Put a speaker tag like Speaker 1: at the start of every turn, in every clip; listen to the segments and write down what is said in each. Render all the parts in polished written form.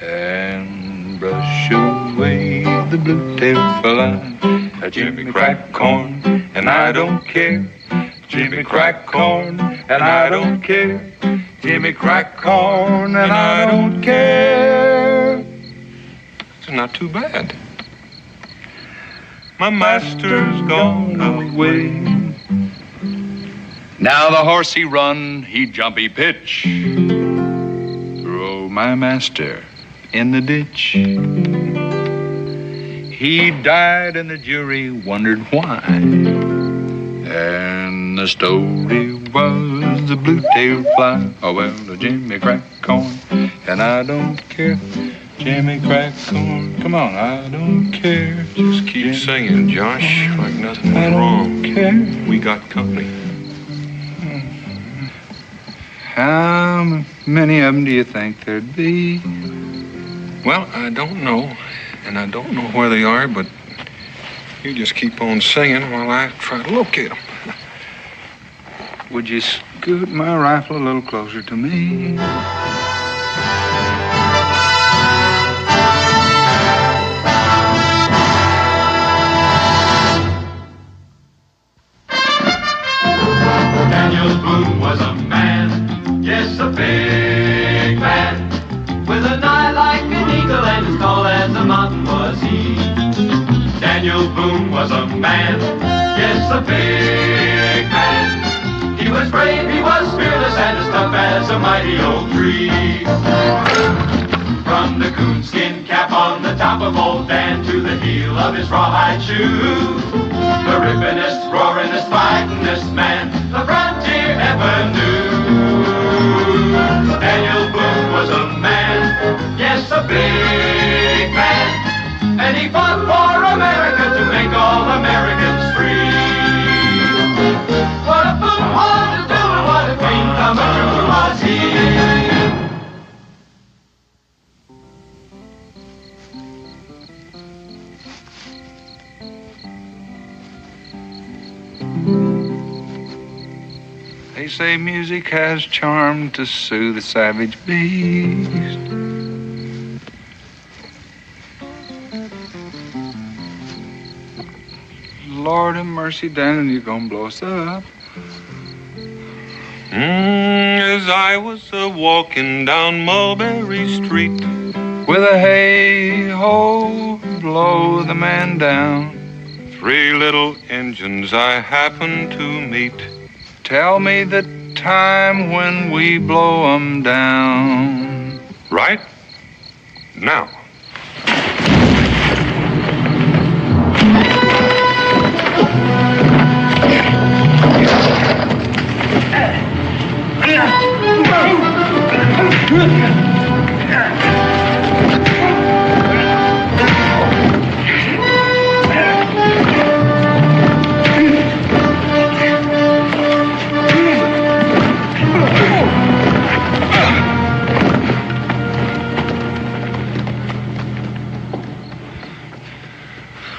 Speaker 1: and brush away the blue-tailed fly. Jimmy crack corn, and I don't care. Jimmy crack corn, and I don't care. Jimmy crack corn, and I don't care. It's not too bad. My master's gone away. Now the horse he run, he jump, he pitch. Throw my master in the ditch. He died and the jury wondered why. And the story was the blue-tailed fly. Oh, well, the Jimmy crack corn, and I don't care. Jimmy crack corn, come on, I don't care.
Speaker 2: Just keep singing, Josh, like nothing was wrong.
Speaker 1: Care.
Speaker 2: We got company.
Speaker 1: How many of them do you think there'd be?
Speaker 2: Well, I don't know, and I don't know where they are, but you just keep on singing while I try to locate them.
Speaker 1: Would you scoot my rifle a little closer to me?
Speaker 3: Daniel Boone was a man, yes, a big man, with an eye like an eagle and as tall as a mountain was he. Daniel Boone was a man, yes, a big man. He was brave, he was fearless, and as tough as a mighty oak tree. From the coonskin cap on the top of old Dan to the heel of his rawhide shoe, the rippinest, roaringest, fightingest man the frontier ever knew. Daniel Boone was a man, yes, a big man, and he fought for America to make all Americans free. What a Boone wanted to do and what a dream come true was he.
Speaker 1: They say music has charm to soothe the savage beast. Lord have mercy, Dan, you're gonna blow us up.
Speaker 2: As I was walking down Mulberry Street,
Speaker 1: With a hey-ho, blow the man down.
Speaker 2: 3 little engines I happened to meet.
Speaker 1: Tell me the time when we blow 'em down.
Speaker 2: Right now.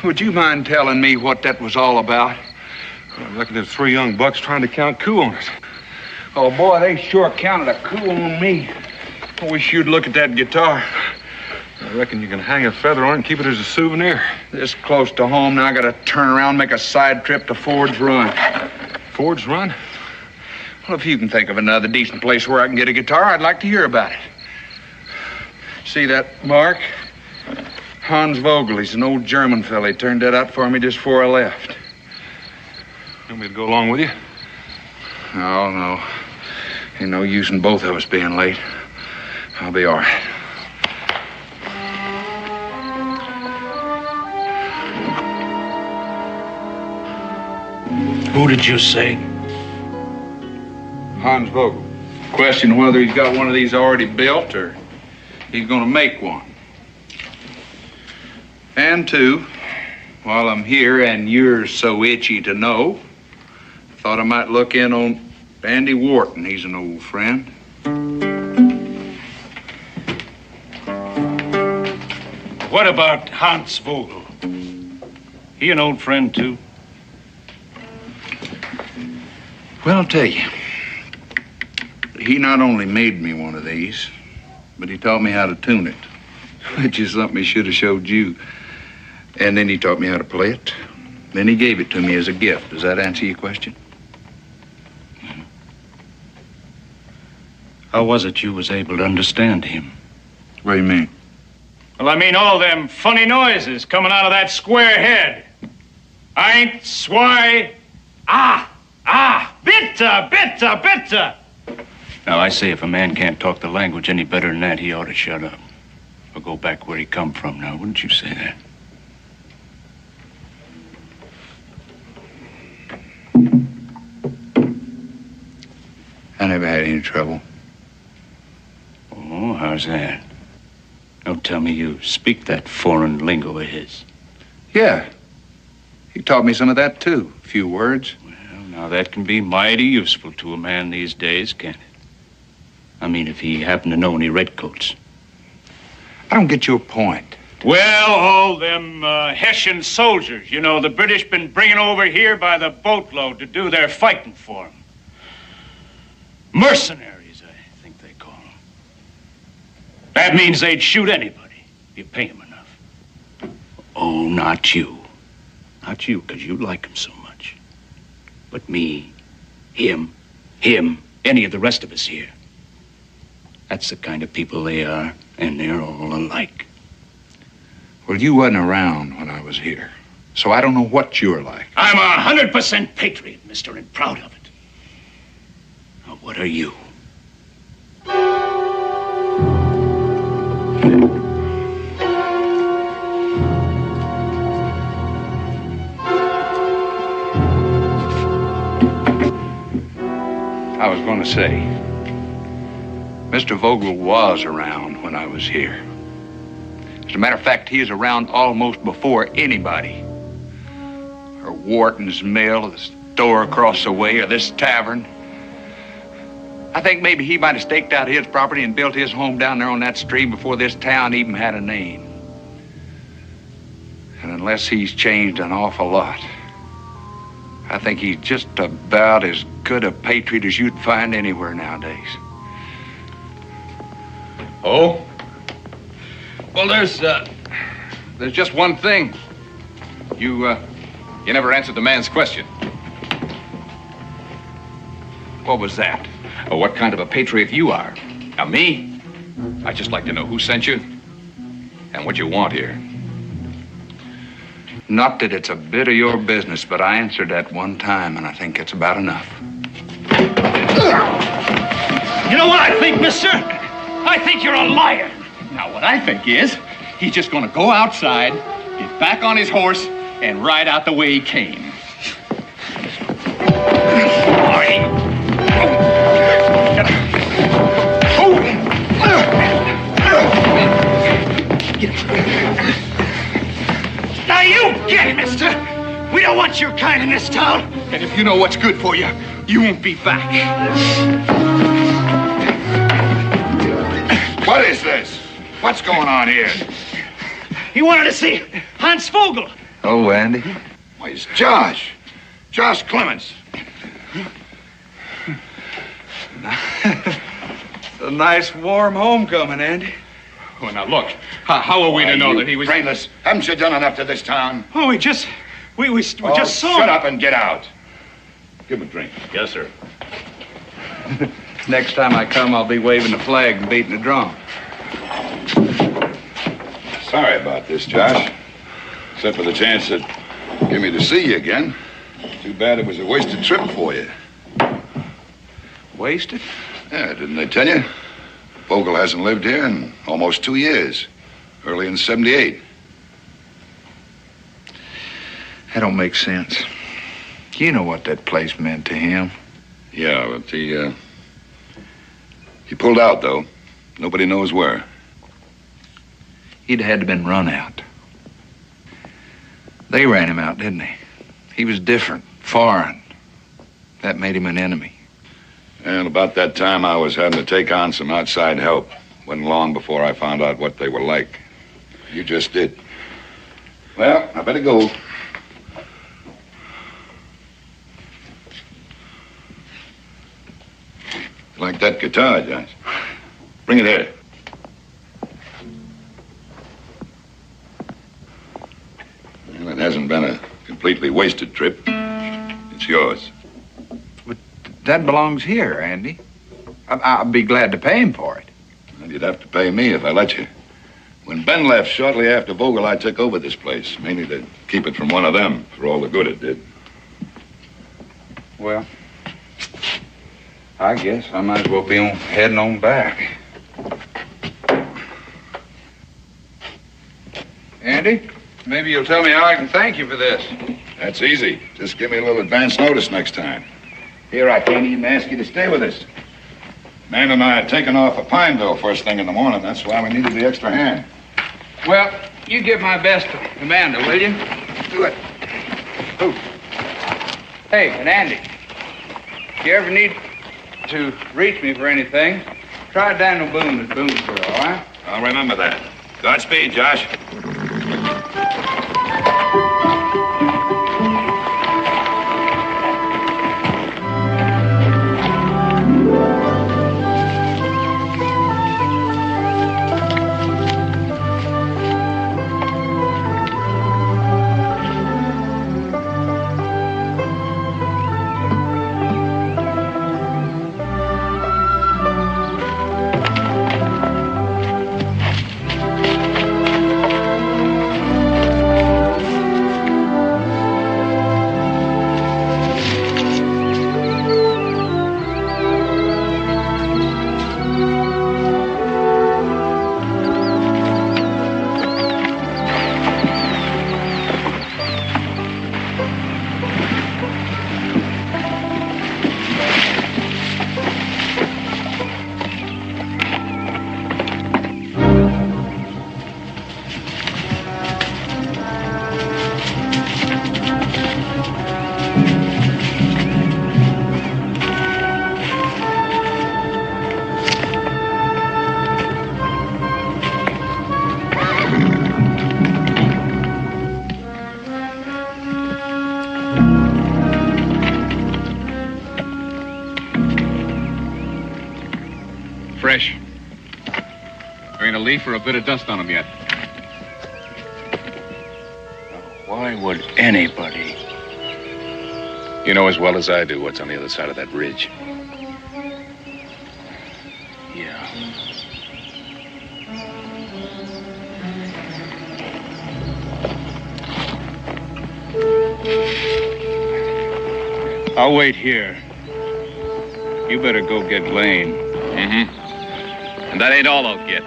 Speaker 1: Would you mind telling me what that was all about?
Speaker 2: I reckon there's 3 young bucks trying to count coup on us.
Speaker 1: Oh, boy, they sure counted a coup on me.
Speaker 2: I wish you'd look at that guitar. I reckon you can hang a feather on it and keep it as a souvenir.
Speaker 1: This close to home, now I gotta turn around and make a side trip to Ford's Run.
Speaker 2: Ford's Run?
Speaker 1: Well, if you can think of another decent place where I can get a guitar, I'd like to hear about it. See that mark? Hans Vogel, he's an old German fella. He turned that out for me just before I left.
Speaker 2: You want me to go along with you?
Speaker 1: Oh, no. Ain't no use in both of us being late. I'll be all right.
Speaker 4: Who did you say?
Speaker 1: Hans Vogel. Question whether he's got one of these already built or he's gonna make one. And 2, while I'm here and you're so itchy to know, I thought I might look in on Andy Wharton. He's an old friend.
Speaker 4: What about Hans Vogel? He an old friend, too?
Speaker 1: Well, I'll tell you. He not only made me one of these, but he taught me how to tune it.
Speaker 5: Which is something he should have showed you. And then he taught me how to play it. Then he gave it to me as a gift. Does that answer your question?
Speaker 4: How was it you was able to understand him?
Speaker 5: What do you mean?
Speaker 4: Well, I mean all them funny noises coming out of that square head. Ain't, swy, bitter. Now, I say if a man can't talk the language any better than that, he ought to shut up. Or go back where he come from now, wouldn't you say that?
Speaker 5: I never had any trouble.
Speaker 4: Oh, how's that? Don't tell me you speak that foreign lingo of his.
Speaker 5: Yeah. He taught me some of that, too. A few words.
Speaker 4: Well, now that can be mighty useful to a man these days, can't it? I mean, if he happened to know any redcoats.
Speaker 5: I don't get your point.
Speaker 4: Well, all them Hessian soldiers, you know, the British been bringing over here by the boatload to do their fighting for them. Mercenaries, I think they call them. That means they'd shoot anybody if you pay them enough. Oh, not you. Not you, because you like him so much. But me, him, any of the rest of us here. That's the kind of people they are, and they're all alike.
Speaker 5: Well, you wasn't around when I was here, so I don't know what you're like.
Speaker 4: I'm 100% patriot, mister, and proud of it. Now, what are you?
Speaker 5: I was going to say, Mr. Vogel was around when I was here. As a matter of fact, he is around almost before anybody. Or Wharton's Mill, or the store across the way, or this tavern. I think maybe he might have staked out his property and built his home down there on that stream before this town even had a name. And unless he's changed an awful lot, I think he's just about as good a patriot as you'd find anywhere nowadays.
Speaker 6: Oh? Well, there's just one thing. You never answered the man's question.
Speaker 5: What was that?
Speaker 6: Oh, what kind of a patriot you are. Now, me? I'd just like to know who sent you and what you want here.
Speaker 5: Not that it's a bit of your business, but I answered that one time, and I think it's about enough.
Speaker 4: You know what I think, mister? I think you're a liar.
Speaker 6: Now, what I think is, he's just gonna go outside, get back on his horse, and ride out the way he came.
Speaker 4: Now you get it, mister. We don't want your kind in this town.
Speaker 6: And if you know what's good for you, you won't be back.
Speaker 5: What is this? What's going on here?
Speaker 4: He wanted to see Hans Vogel.
Speaker 5: Oh, Andy.
Speaker 7: Why, it's Josh. Josh Clements.
Speaker 5: It's a nice, warm homecoming, Andy.
Speaker 6: Well, now, look. How are we to know that he was...
Speaker 7: Brainless. Haven't you done enough to this town?
Speaker 4: Oh, we just saw
Speaker 7: Shut
Speaker 4: him.
Speaker 7: up and get out. Give him a drink.
Speaker 6: Yes, sir.
Speaker 5: Next time I come, I'll be waving the flag and beating the drum.
Speaker 7: Sorry about this, Josh. Except for the chance that give me to see you again. Too bad it was a wasted trip for you.
Speaker 5: Wasted?
Speaker 7: Yeah, didn't they tell you? Vogel hasn't lived here in almost 2 years. Early in '78.
Speaker 5: That don't make sense. You know what that place meant to him.
Speaker 7: Yeah, but he pulled out, though. Nobody knows where.
Speaker 5: He'd had to been run out. They ran him out, didn't they? He was different, foreign. That made him an enemy.
Speaker 7: And about that time, I was having to take on some outside help. Wasn't long before I found out what they were like. You just did. Well, I better go. Like that guitar, Josh? Bring it here. hasn't been a completely wasted trip. It's yours.
Speaker 5: But that belongs here, Andy. I'll be glad to pay him for it.
Speaker 7: Well, you'd have to pay me if I let you. When Ben left shortly after Vogel, I took over this place, mainly to keep it from one of them, for all the good it did.
Speaker 5: Well, I guess I might as well be heading on back. Andy, maybe you'll tell me how I can thank you for this.
Speaker 7: That's easy. Just give me a little advance notice next time. Here, I can't even ask you to stay with us. Man and I are taking off for Pineville first thing in the morning. That's why we needed the extra hand.
Speaker 5: Well, you give my best to Amanda, will you?
Speaker 7: Do it.
Speaker 5: Who? Hey, and Andy, if you ever need to reach me for anything, try Daniel Boone at Boonesboro, all right?
Speaker 7: I'll remember that. Godspeed, Josh.
Speaker 6: Fresh. There ain't a leaf or a bit of dust on them yet.
Speaker 4: Why would anybody?
Speaker 6: You know as well as I do what's on the other side of that ridge.
Speaker 4: Yeah. I'll wait here. You better go get Lane.
Speaker 6: Mm-hmm. And that ain't all I'll get.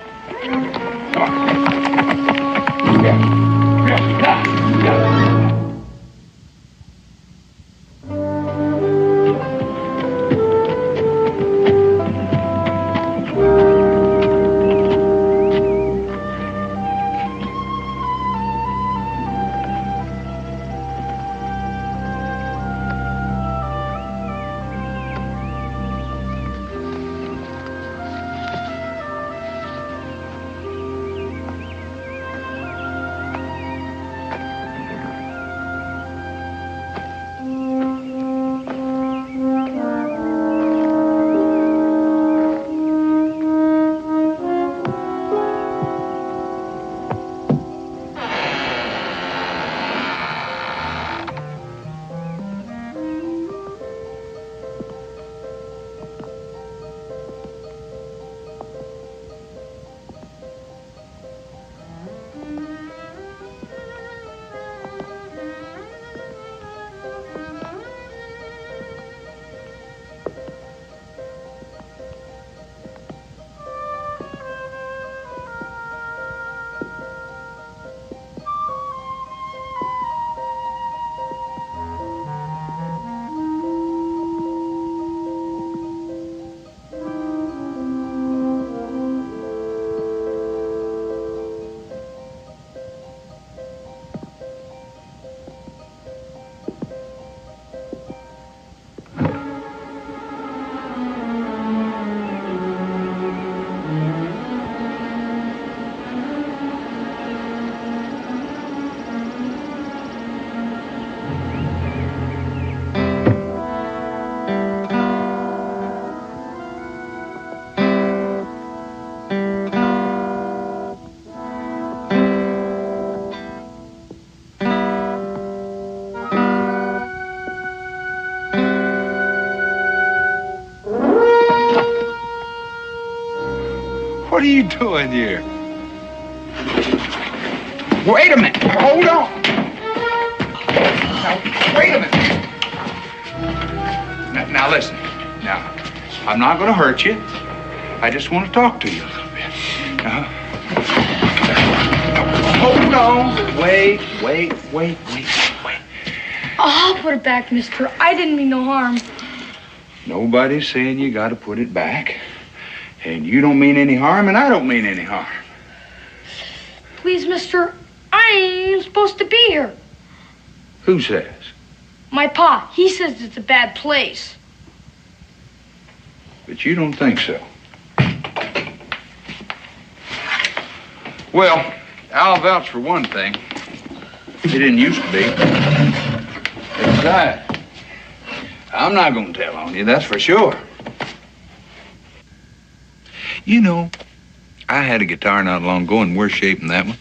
Speaker 5: What are you doing here? Wait a minute. Hold on. Now, wait a minute. Now listen. Now, I'm not going to hurt you. I just want to talk to you a little bit. Hold on. Wait.
Speaker 8: I'll put it back, mister. I didn't mean no harm.
Speaker 5: Nobody's saying you got to put it back. And you don't mean any harm, and I don't mean any harm.
Speaker 8: Please, mister, I ain't even supposed to be here.
Speaker 5: Who says?
Speaker 8: My pa, he says it's a bad place.
Speaker 5: But you don't think so. Well, I'll vouch for one thing. It didn't used to be. Besides, I'm not going to tell on you, that's for sure. You know, I had a guitar not long ago in worse shape than that one.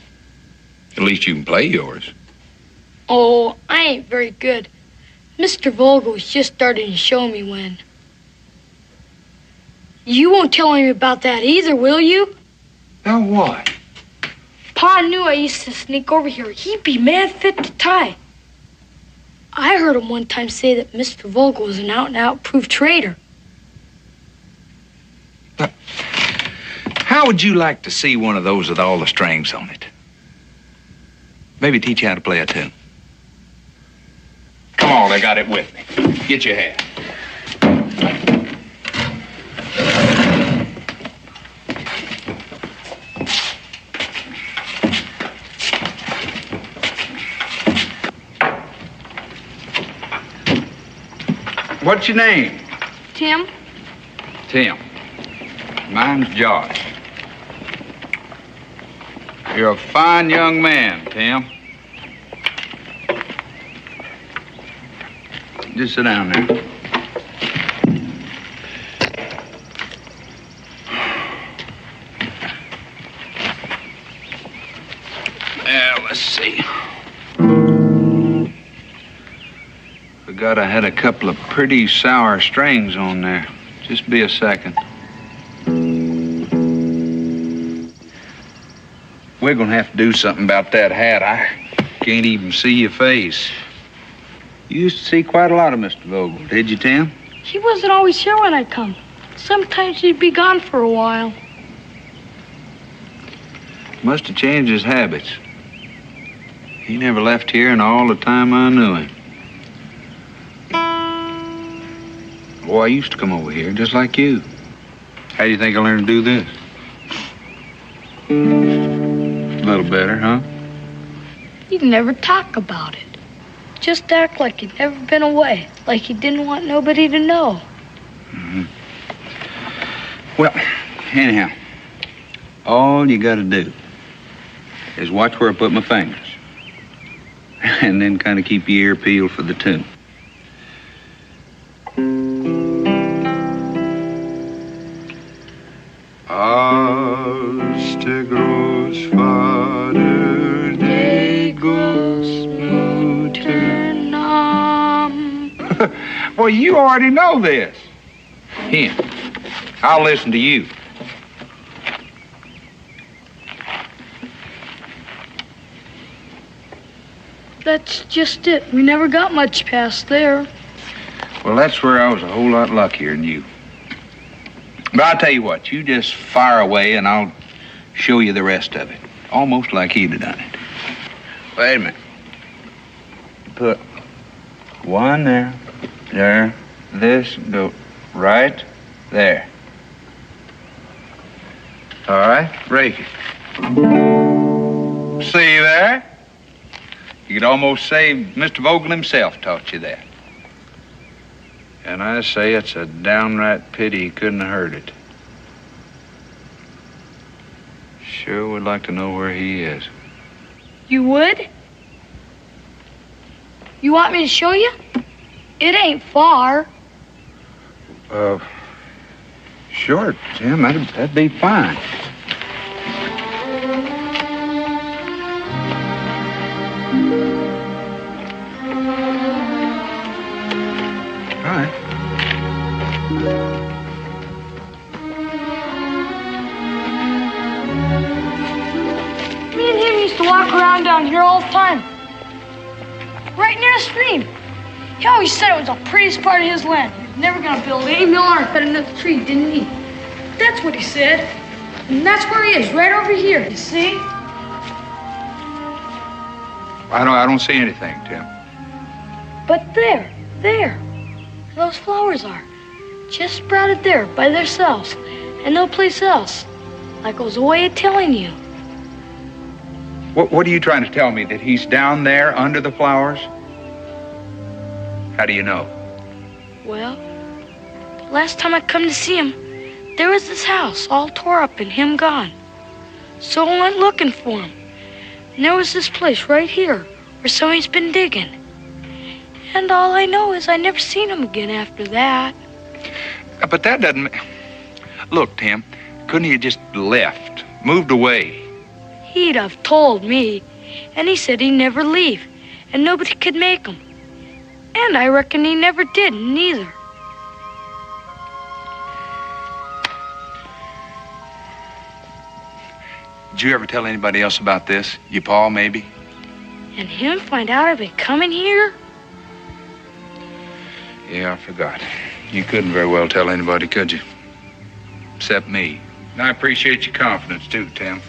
Speaker 5: At least you can play yours.
Speaker 8: Oh, I ain't very good. Mr. Vogel was just starting to show me when. You won't tell him about that either, will you?
Speaker 5: Now what?
Speaker 8: Pa knew I used to sneak over here. He'd be mad fit to tie. I heard him one time say that Mr. Vogel was an out-and-out proof traitor.
Speaker 5: How would you like to see one of those with all the strings on it? Maybe teach you how to play a tune. Come on, I got it with me. Get your hat. What's your name?
Speaker 8: Tim?
Speaker 5: Tim. Mine's Josh. You're a fine young man, Tim. Just sit down there. Let's see. Forgot I had a couple of pretty sour strings on there. Just be a second. We're gonna have to do something about that hat. I can't even see your face. You used to see quite a lot of Mr. Vogel, did you, Tim?
Speaker 8: He wasn't always here when I'd come. Sometimes he'd be gone for a while.
Speaker 5: Must have changed his habits. He never left here in all the time I knew him. Boy, I used to come over here just like you. How do you think I learned to do this? A little better, huh?
Speaker 8: He'd never talk about it. Just act like he'd never been away, like he didn't want nobody to know.
Speaker 5: Mm-hmm. Well, anyhow, all you gotta do is watch where I put my fingers. And then kind of keep your ear peeled for the tune. Austegros Vater Degus Muternam. Well, you already know this. Here, I'll listen to you.
Speaker 8: That's just it. We never got much past there.
Speaker 5: Well, that's where I was a whole lot luckier than you. But I'll tell you what, you just fire away and I'll show you the rest of it. Almost like he'd have done it. Wait a minute. Put one there, this, go right there. All right, break it. See there? You could almost say Mr. Vogel himself taught you that. And I say it's a downright pity he couldn't have heard it. Sure would like to know where he is.
Speaker 8: You would? You want me to show you? It ain't far.
Speaker 5: Sure, Tim, that'd be fine. All right.
Speaker 8: used to walk around down here all the time. Right near the stream. He always said it was the prettiest part of his land. He was never gonna build any mill or cut another tree, didn't he? That's what he said. And that's where he is, right over here, you see?
Speaker 5: I don't see anything, Tim.
Speaker 8: But there, where those flowers are. Just sprouted there by themselves and no place else. Like it was a way of telling you.
Speaker 5: What are you trying to tell me? That he's down there under the flowers? How do you know?
Speaker 8: Well, last time I come to see him, there was this house all tore up and him gone. So I went looking for him. And there was this place right here where somebody's been digging. And all I know is I never seen him again after that.
Speaker 5: But that doesn't... Look, Tim, couldn't he have just left, moved away?
Speaker 8: He'd have told me. And he said he'd never leave. And nobody could make him. And I reckon he never did, neither.
Speaker 5: Did you ever tell anybody else about this? Your pa, maybe?
Speaker 8: And him find out I've been coming here?
Speaker 5: Yeah, I forgot. You couldn't very well tell anybody, could you? Except me. And I appreciate your confidence, too, Tim.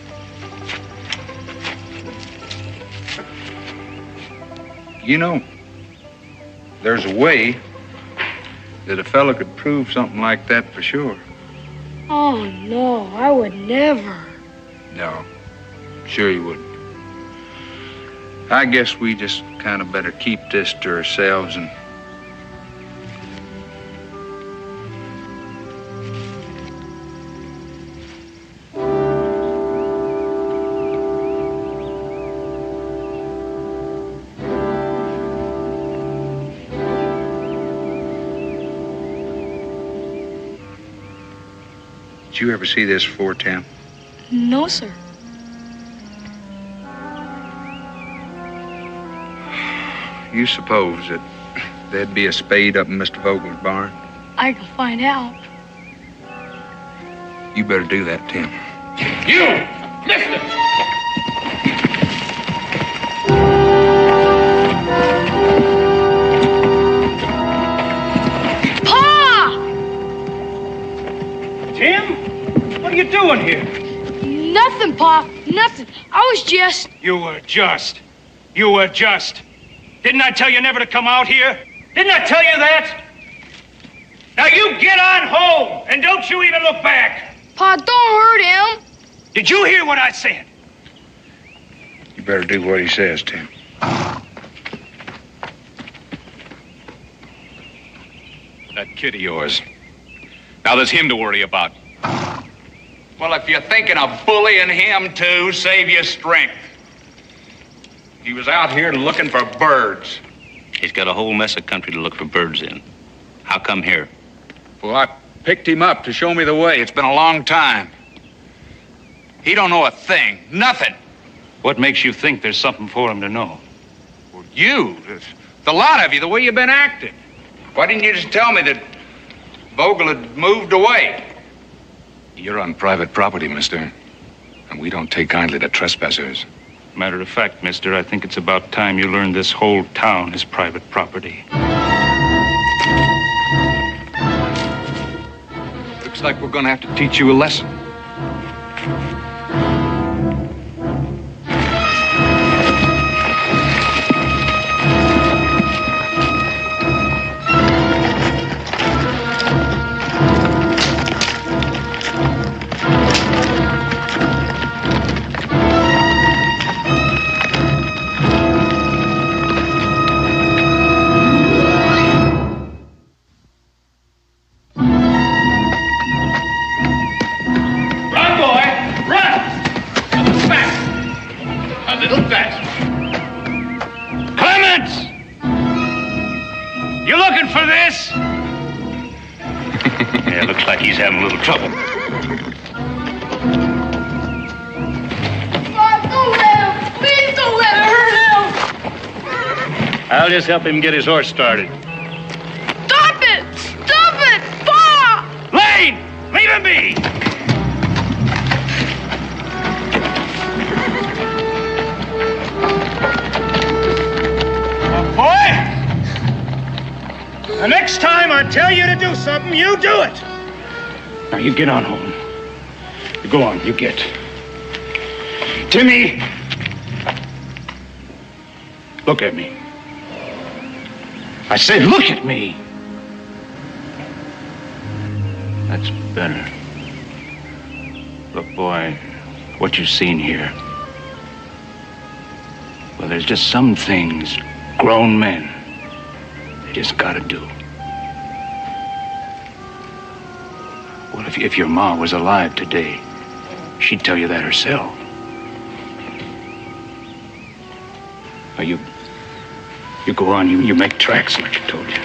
Speaker 5: You know, there's a way that a fella could prove something like that for sure.
Speaker 8: Oh, no, I would never.
Speaker 5: No, sure you wouldn't. I guess we just kind of better keep this to ourselves and... Did you ever see this before, Tim?
Speaker 8: No, sir.
Speaker 5: You suppose that there'd be a spade up in Mr. Vogel's barn?
Speaker 8: I can find out.
Speaker 5: You better do that, Tim.
Speaker 4: You! Mister!
Speaker 8: Pa!
Speaker 4: Tim? What are you doing here?
Speaker 8: Nothing, Pa. Nothing. I was just...
Speaker 4: You were just. Didn't I tell you never to come out here? Didn't I tell you that? Now you get on home, and don't you even look back.
Speaker 8: Pa, don't hurt him.
Speaker 4: Did you hear what I said?
Speaker 5: You better do what he says, Tim.
Speaker 6: That kid of yours. Now there's him to worry about.
Speaker 5: Well, if you're thinking of bullying him, too, save your strength. He was out here looking for birds.
Speaker 9: He's got a whole mess of country to look for birds in. How come here?
Speaker 5: Well, I picked him up to show me the way. It's been a long time. He don't know a thing. Nothing.
Speaker 4: What makes you think there's something for him to know?
Speaker 5: Well, you, the lot of you, the way you've been acting. Why didn't you just tell me that Vogel had moved away?
Speaker 6: You're on private property, mister. And we don't take kindly to trespassers.
Speaker 4: Matter of fact, mister, I think it's about time you learned this whole town is private property.
Speaker 6: Looks like we're gonna have to teach you a lesson.
Speaker 9: He's having a little trouble.
Speaker 8: Don't let him! Please don't let it hurt him!
Speaker 9: I'll just help him get his horse started.
Speaker 8: Stop it! Stop it! Pa!
Speaker 4: Lane! Leave him be!
Speaker 10: next time I tell you to do something, you do it.
Speaker 4: Now, you get on home. You go on, you get. Timmy! Look at me. I said, look at me. That's better. Look, boy, what you've seen here. Well, there's just some things grown men, they just gotta do. Well, if your ma was alive today, she'd tell you that herself. Now, you go on, you make tracks like I told you.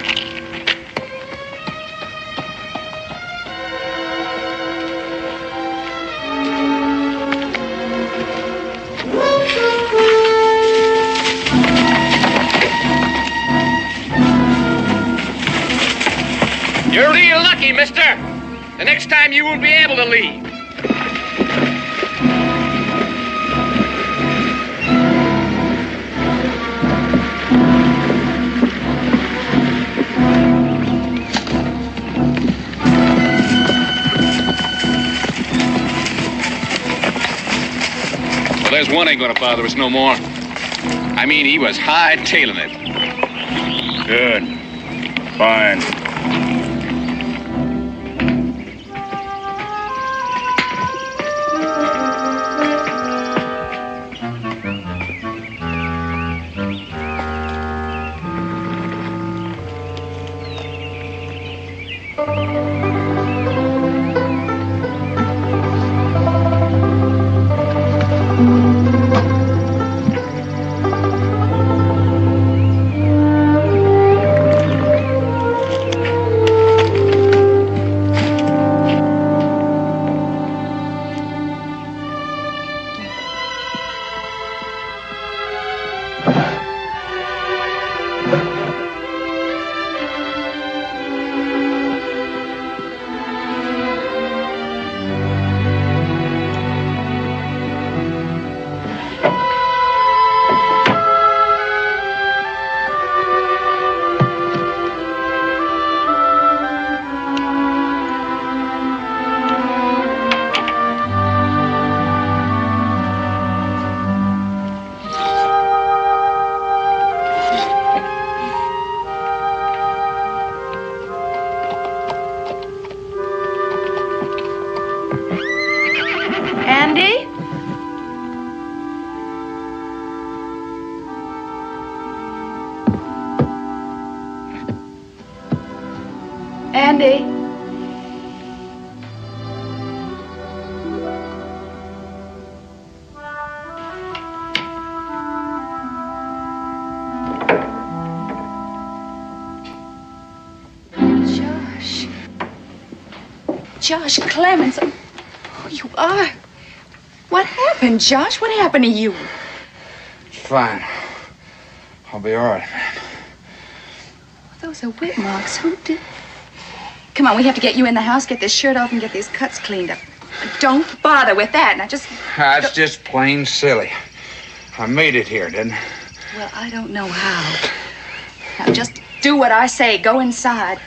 Speaker 11: You're real lucky, mister. The next time you won't be able to leave.
Speaker 6: Well, there's one ain't gonna bother us no more. I mean, he was high-tailing it.
Speaker 4: Good. Fine.
Speaker 12: Andy.
Speaker 13: Josh Clements. Oh, you are? What happened, Josh? What happened to you?
Speaker 14: Fine. I'll be all right, man.
Speaker 13: Those are whip marks. Who did? Come on, we have to get you in the house, get this shirt off, and get these cuts cleaned up. Don't bother with that. Now just...
Speaker 14: That's just plain silly. I made it here, didn't I?
Speaker 13: Well, I don't know how. Now just do what I say. Go inside.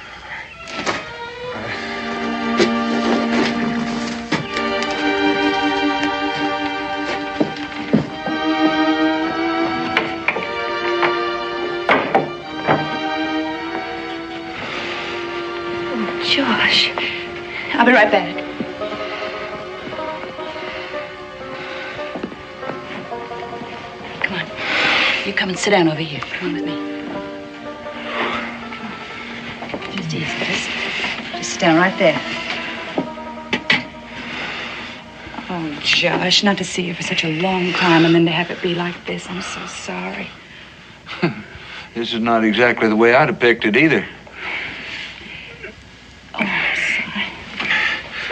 Speaker 13: Josh, I'll be right back. Come on. You come and sit down over here. Come on with me. Come on. Just ease this. Just sit down right there. Oh, Josh, not to see you for such a long time and then to have it be like this. I'm so sorry.
Speaker 7: This is not exactly the way I depicted either.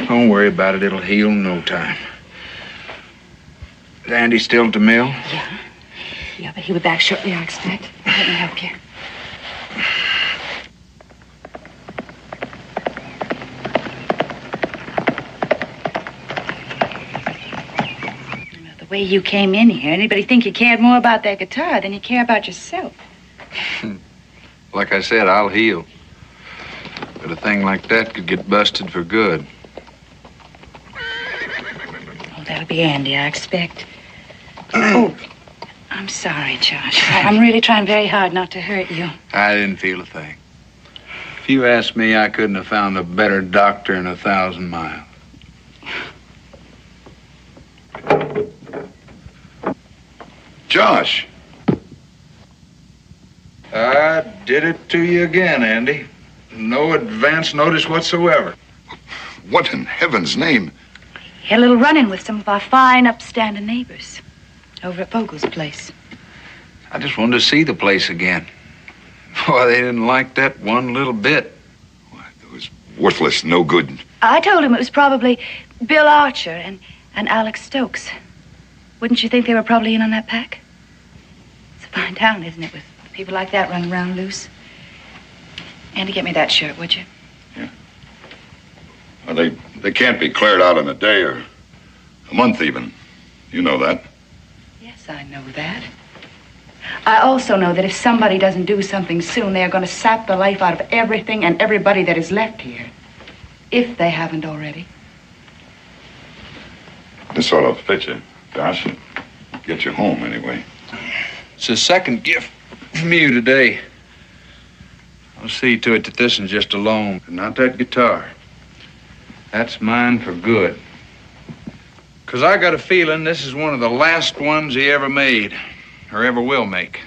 Speaker 14: Don't worry about it. It'll heal in no time. Is Andy still at the mill?
Speaker 13: Yeah. Yeah, but he'll be back shortly, I expect. Let me help you. The way you came in here, anybody think you cared more about that guitar than you care about yourself?
Speaker 7: Like I said, I'll heal.
Speaker 2: But a thing like that could get busted for good.
Speaker 13: Oh, that'll be Andy, I expect. Oh, I'm sorry, Josh. I'm really trying very hard not to hurt you.
Speaker 2: I didn't feel a thing. If you ask me, I couldn't have found a better doctor in 1,000 miles.
Speaker 7: Josh.
Speaker 2: I did it to you again, Andy. No advance notice whatsoever.
Speaker 7: What in heaven's name?
Speaker 13: Had a little run-in with some of our fine, upstanding neighbors over at Vogel's place.
Speaker 2: I just wanted to see the place again. Boy, they didn't like that one little bit.
Speaker 7: Why, it was worthless, no good.
Speaker 13: I told him it was probably Bill Archer and Alex Stokes. Wouldn't you think they were probably in on that pack? It's a fine town, isn't it, with people like that running around loose? Andy, get me that shirt, would you?
Speaker 7: Yeah. Well, they can't be cleared out in a day or a month even. You know that.
Speaker 13: Yes, I know that. I also know that if somebody doesn't do something soon, they are going to sap the life out of everything and everybody that is left here. If they haven't already.
Speaker 7: This ought to fit you, Josh. Get you home, anyway.
Speaker 2: It's a second gift from you today. I'll see to it that this one's just a loan, but not that guitar. That's mine for good. 'Cause I got a feeling this is one of the last ones he ever made, or ever will make.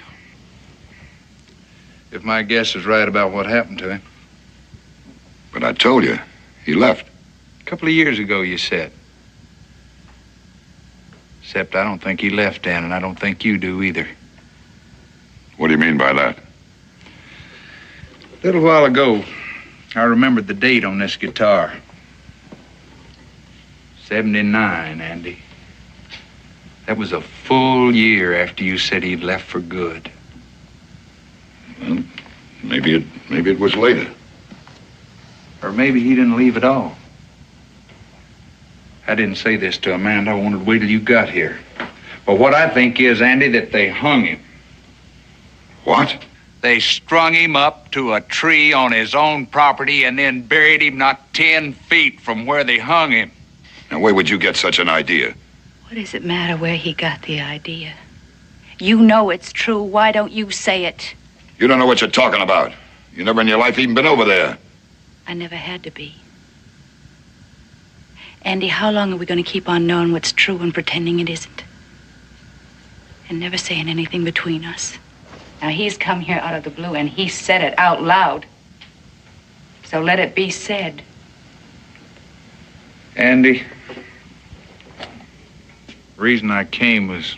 Speaker 2: If my guess is right about what happened to him.
Speaker 7: But I told you, he left.
Speaker 2: A couple of years ago, you said. Except I don't think he left, Dan, and I don't think you do either.
Speaker 7: What do you mean by that?
Speaker 2: A little while ago, I remembered the date on this guitar. 79, Andy. That was a full year after you said he'd left for good.
Speaker 7: Well, maybe it was later.
Speaker 2: Or maybe he didn't leave at all. I didn't say this to Amanda. I wanted to wait till you got here. But what I think is, Andy, that they hung him.
Speaker 7: What?
Speaker 5: They strung him up to a tree on his own property and then buried him not 10 feet from where they hung him.
Speaker 7: Now, where would you get such an idea?
Speaker 13: What does it matter where he got the idea? You know it's true. Why don't you say it?
Speaker 7: You don't know what you're talking about. You never in your life even been over there.
Speaker 13: I never had to be. Andy, how long are we going to keep on knowing what's true and pretending it isn't? And never saying anything between us. Now, he's come here out of the blue, and he said it out loud. So let it be said.
Speaker 2: Andy, the reason I came was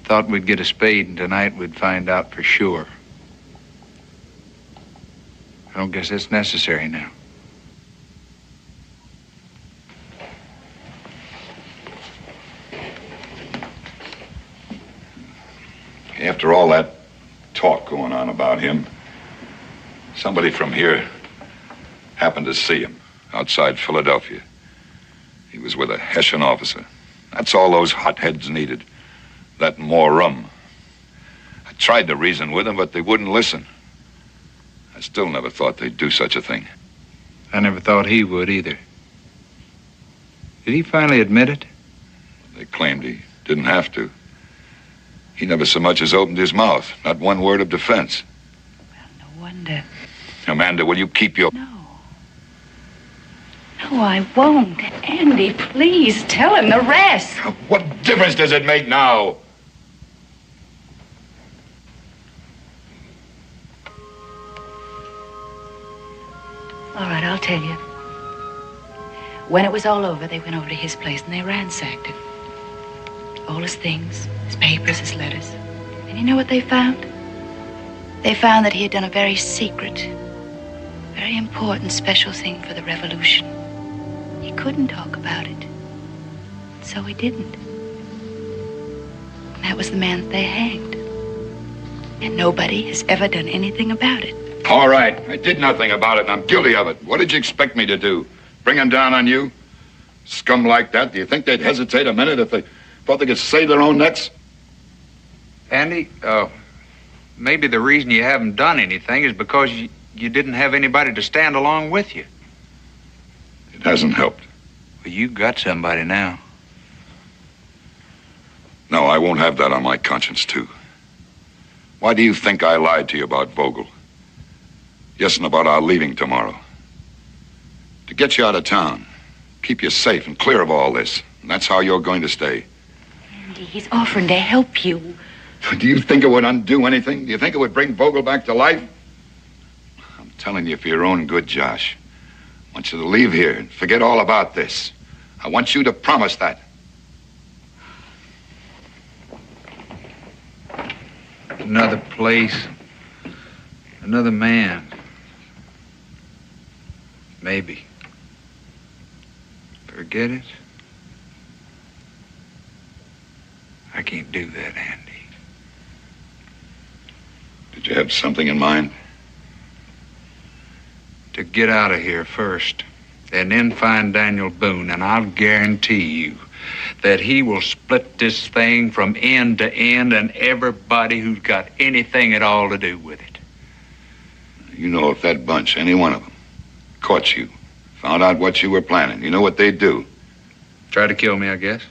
Speaker 2: thought we'd get a spade, and tonight we'd find out for sure. I don't guess it's necessary now.
Speaker 7: After all that talk going on about him, somebody from here happened to see him outside Philadelphia. He was with a Hessian officer. That's all those hotheads needed. That and more rum. I tried to reason with them, but they wouldn't listen. I still never thought they'd do such a thing.
Speaker 2: I never thought he would either. Did he finally admit it?
Speaker 7: They claimed he didn't have to. He never so much as opened his mouth. Not one word of defense.
Speaker 13: Well, no wonder.
Speaker 7: Amanda, will you keep your...
Speaker 13: No, I won't. Andy, please tell him the rest.
Speaker 7: What difference does it make now?
Speaker 13: All right, I'll tell you. When it was all over, they went over to his place and they ransacked it. All his things, his papers, his letters. And you know what they found? They found that he had done a very secret, very important, special thing for the revolution. He couldn't talk about it. So he didn't. And that was the man that they hanged. And nobody has ever done anything about it.
Speaker 7: All right, I did nothing about it, and I'm guilty of it. What did you expect me to do? Bring him down on you? Scum like that, do you think they'd hesitate a minute if they thought they could save their own necks?
Speaker 2: Andy, maybe the reason you haven't done anything is because you didn't have anybody to stand along with you.
Speaker 7: It hasn't helped.
Speaker 2: Well, you got somebody now.
Speaker 7: No, I won't have that on my conscience, too. Why do you think I lied to you about Vogel? Yes, and about our leaving tomorrow. To get you out of town, keep you safe and clear of all this. And that's how you're going to stay.
Speaker 13: Andy, he's offering to help you.
Speaker 7: Do you think it would undo anything? Do you think it would bring Vogel back to life? I'm telling you for your own good, Josh. I want you to leave here and forget all about this. I want you to promise that.
Speaker 2: Another place, another man. Maybe. Forget it? I can't do that, Andy.
Speaker 7: Did you have something in mind?
Speaker 2: To get out of here first, and then find Daniel Boone, and I'll guarantee you that he will split this thing from end to end and everybody who's got anything at all to do with it.
Speaker 7: You know, if that bunch, any one of them, caught you, found out what you were planning, you know what they'd do?
Speaker 2: Try to kill me, I guess.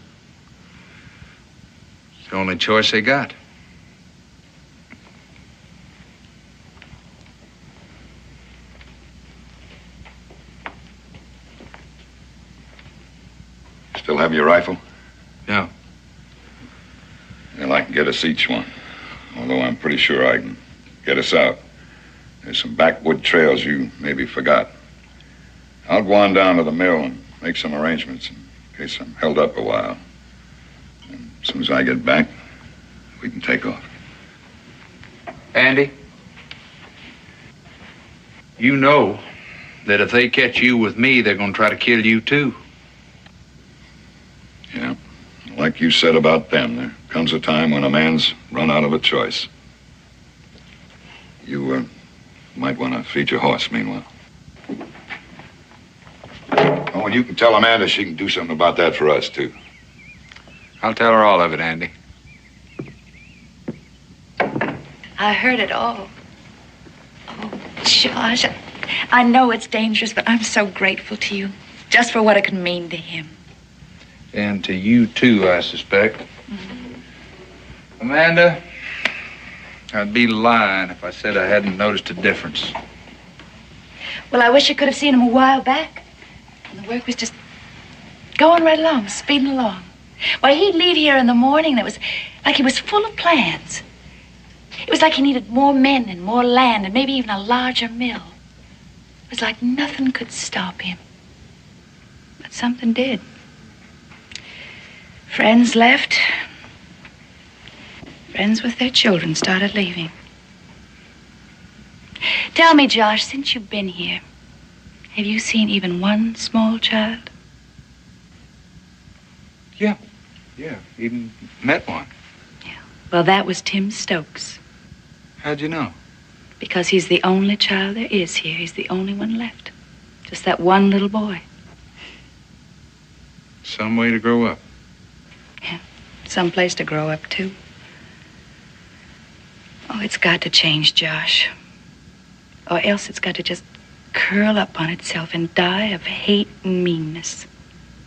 Speaker 2: It's the only choice they got.
Speaker 7: Still have your rifle?
Speaker 2: No.
Speaker 7: Well, I can get us each one. Although I'm pretty sure I can get us out. There's some backwood trails you maybe forgot. I'll go on down to the mill and make some arrangements in case I'm held up a while. And as soon as I get back, we can take off.
Speaker 2: Andy, you know that if they catch you with me, they're going to try to kill you, too.
Speaker 7: Yeah. Like you said about them, there comes a time when a man's run out of a choice. You might want to feed your horse meanwhile. Oh, and you can tell Amanda she can do something about that for us, too.
Speaker 2: I'll tell her all of it, Andy.
Speaker 13: I heard it all. Oh, Josh, I know it's dangerous, but I'm so grateful to you. Just for what it can mean to him.
Speaker 2: And to you, too, I suspect.
Speaker 13: Mm-hmm.
Speaker 2: Amanda, I'd be lying if I said I hadn't noticed a difference.
Speaker 13: Well, I wish I could have seen him a while back. And the work was just going right along, speeding along. Why, he'd leave here in the morning, and it was like he was full of plans. It was like he needed more men and more land and maybe even a larger mill. It was like nothing could stop him. But something did. Friends left. Friends with their children started leaving. Tell me, Josh, since you've been here, have you seen even one small child?
Speaker 2: Yeah, even met one.
Speaker 13: Yeah. Well, that was Tim Stokes.
Speaker 2: How'd you know?
Speaker 13: Because he's the only child there is here. He's the only one left. Just that one little boy.
Speaker 2: Some way to grow up.
Speaker 13: Yeah, some place to grow up, too. Oh, it's got to change, Josh. Or else it's got to just curl up on itself and die of hate and meanness.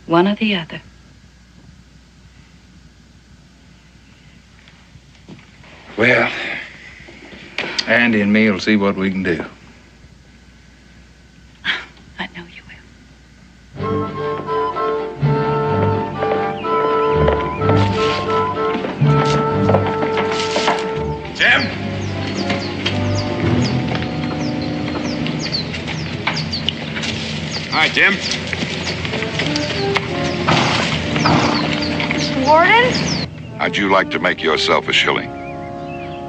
Speaker 13: One or the other.
Speaker 2: Well, Andy and me will see what we can do.
Speaker 13: I know you will.
Speaker 10: Jim? Hi, Jim.
Speaker 8: Mr. Warden?
Speaker 7: How'd you like to make yourself a shilling?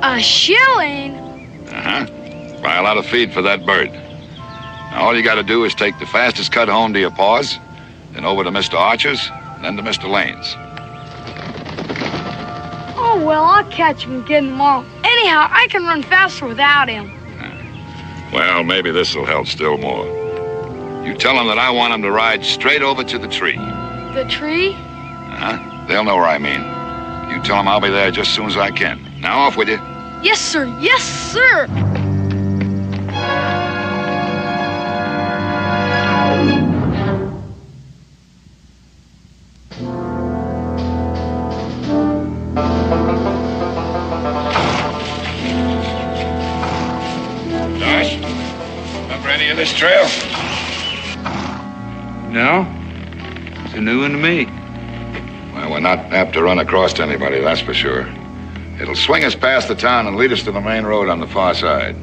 Speaker 8: A shilling?
Speaker 7: Uh-huh. Buy a lot of feed for that bird. Now, all you got to do is take the fastest cut home to your paws, then over to Mr. Archer's, then to Mr. Lane's.
Speaker 8: Oh, well, I'll catch him and get him off. Anyhow, I can run faster without him.
Speaker 7: Well, maybe this will help still more. You tell him that I want him to ride straight over to the tree.
Speaker 8: The tree?
Speaker 7: Uh-huh. They'll know where I mean. You tell him I'll be there just as soon as I can. Now, off with you.
Speaker 8: Yes, sir. Yes, sir.
Speaker 7: trail?
Speaker 2: No. It's a new one to me.
Speaker 7: Well, we're not apt to run across anybody, that's for sure. It'll swing us past the town and lead us to the main road on the far side.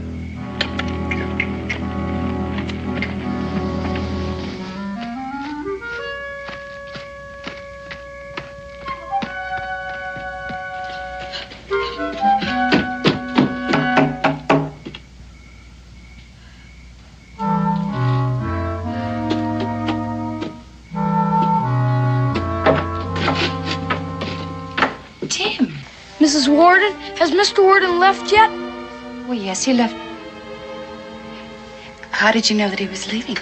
Speaker 8: Mrs. Warden? Has Mr. Warden left yet?
Speaker 13: Well, yes, he left. How did you know that he was leaving?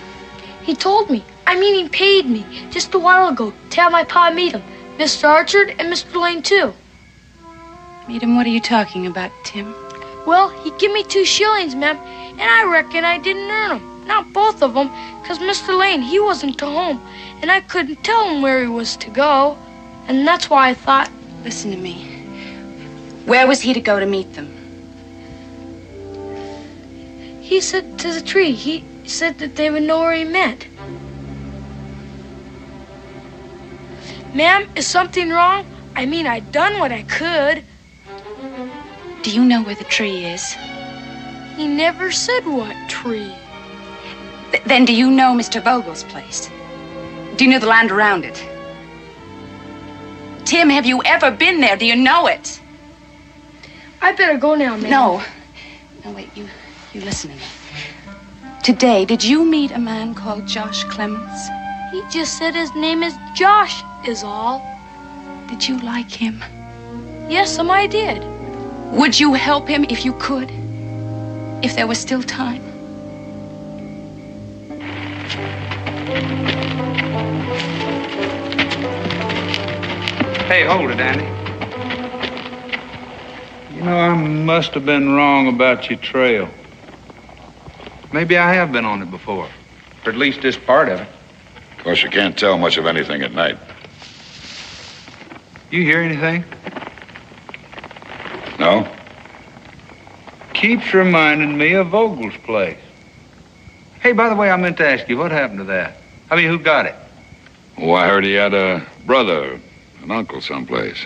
Speaker 8: He told me. I mean, he paid me just a while ago to have my pa meet him. Mr. Archard and Mr. Lane, too.
Speaker 13: Meet him? What are you talking about, Tim?
Speaker 8: Well, he give me 2 shillings, ma'am, and I reckon I didn't earn them. Not both of them, because Mr. Lane, he wasn't to home, and I couldn't tell him where he was to go. And that's why I thought...
Speaker 13: Listen to me. Where was he to go to meet them?
Speaker 8: He said to the tree. He said that they would know where he meant. Ma'am, is something wrong? I mean, I done what I could.
Speaker 13: Do you know where the tree is?
Speaker 8: He never said what tree.
Speaker 13: Then do you know Mr. Vogel's place? Do you know the land around it? Tim, have you ever been there? Do you know it?
Speaker 8: I better go now, ma'am.
Speaker 13: No. No, wait, you listen to me. Today, did you meet a man called Josh Clements?
Speaker 8: He just said his name is Josh, is all.
Speaker 13: Did you like him?
Speaker 8: Yes, I did.
Speaker 13: Would you help him if you could? If there was still time?
Speaker 2: Hey, hold it, Andy. You know, I must have been wrong about your trail. Maybe I have been on it before, or at least this part of it.
Speaker 7: Of course, you can't tell much of anything at night.
Speaker 2: You hear anything?
Speaker 7: No?
Speaker 2: Keeps reminding me of Vogel's place. Hey, by the way, I meant to ask you, what happened to that? I mean, who got it?
Speaker 7: Oh, I heard he had a brother, an uncle someplace.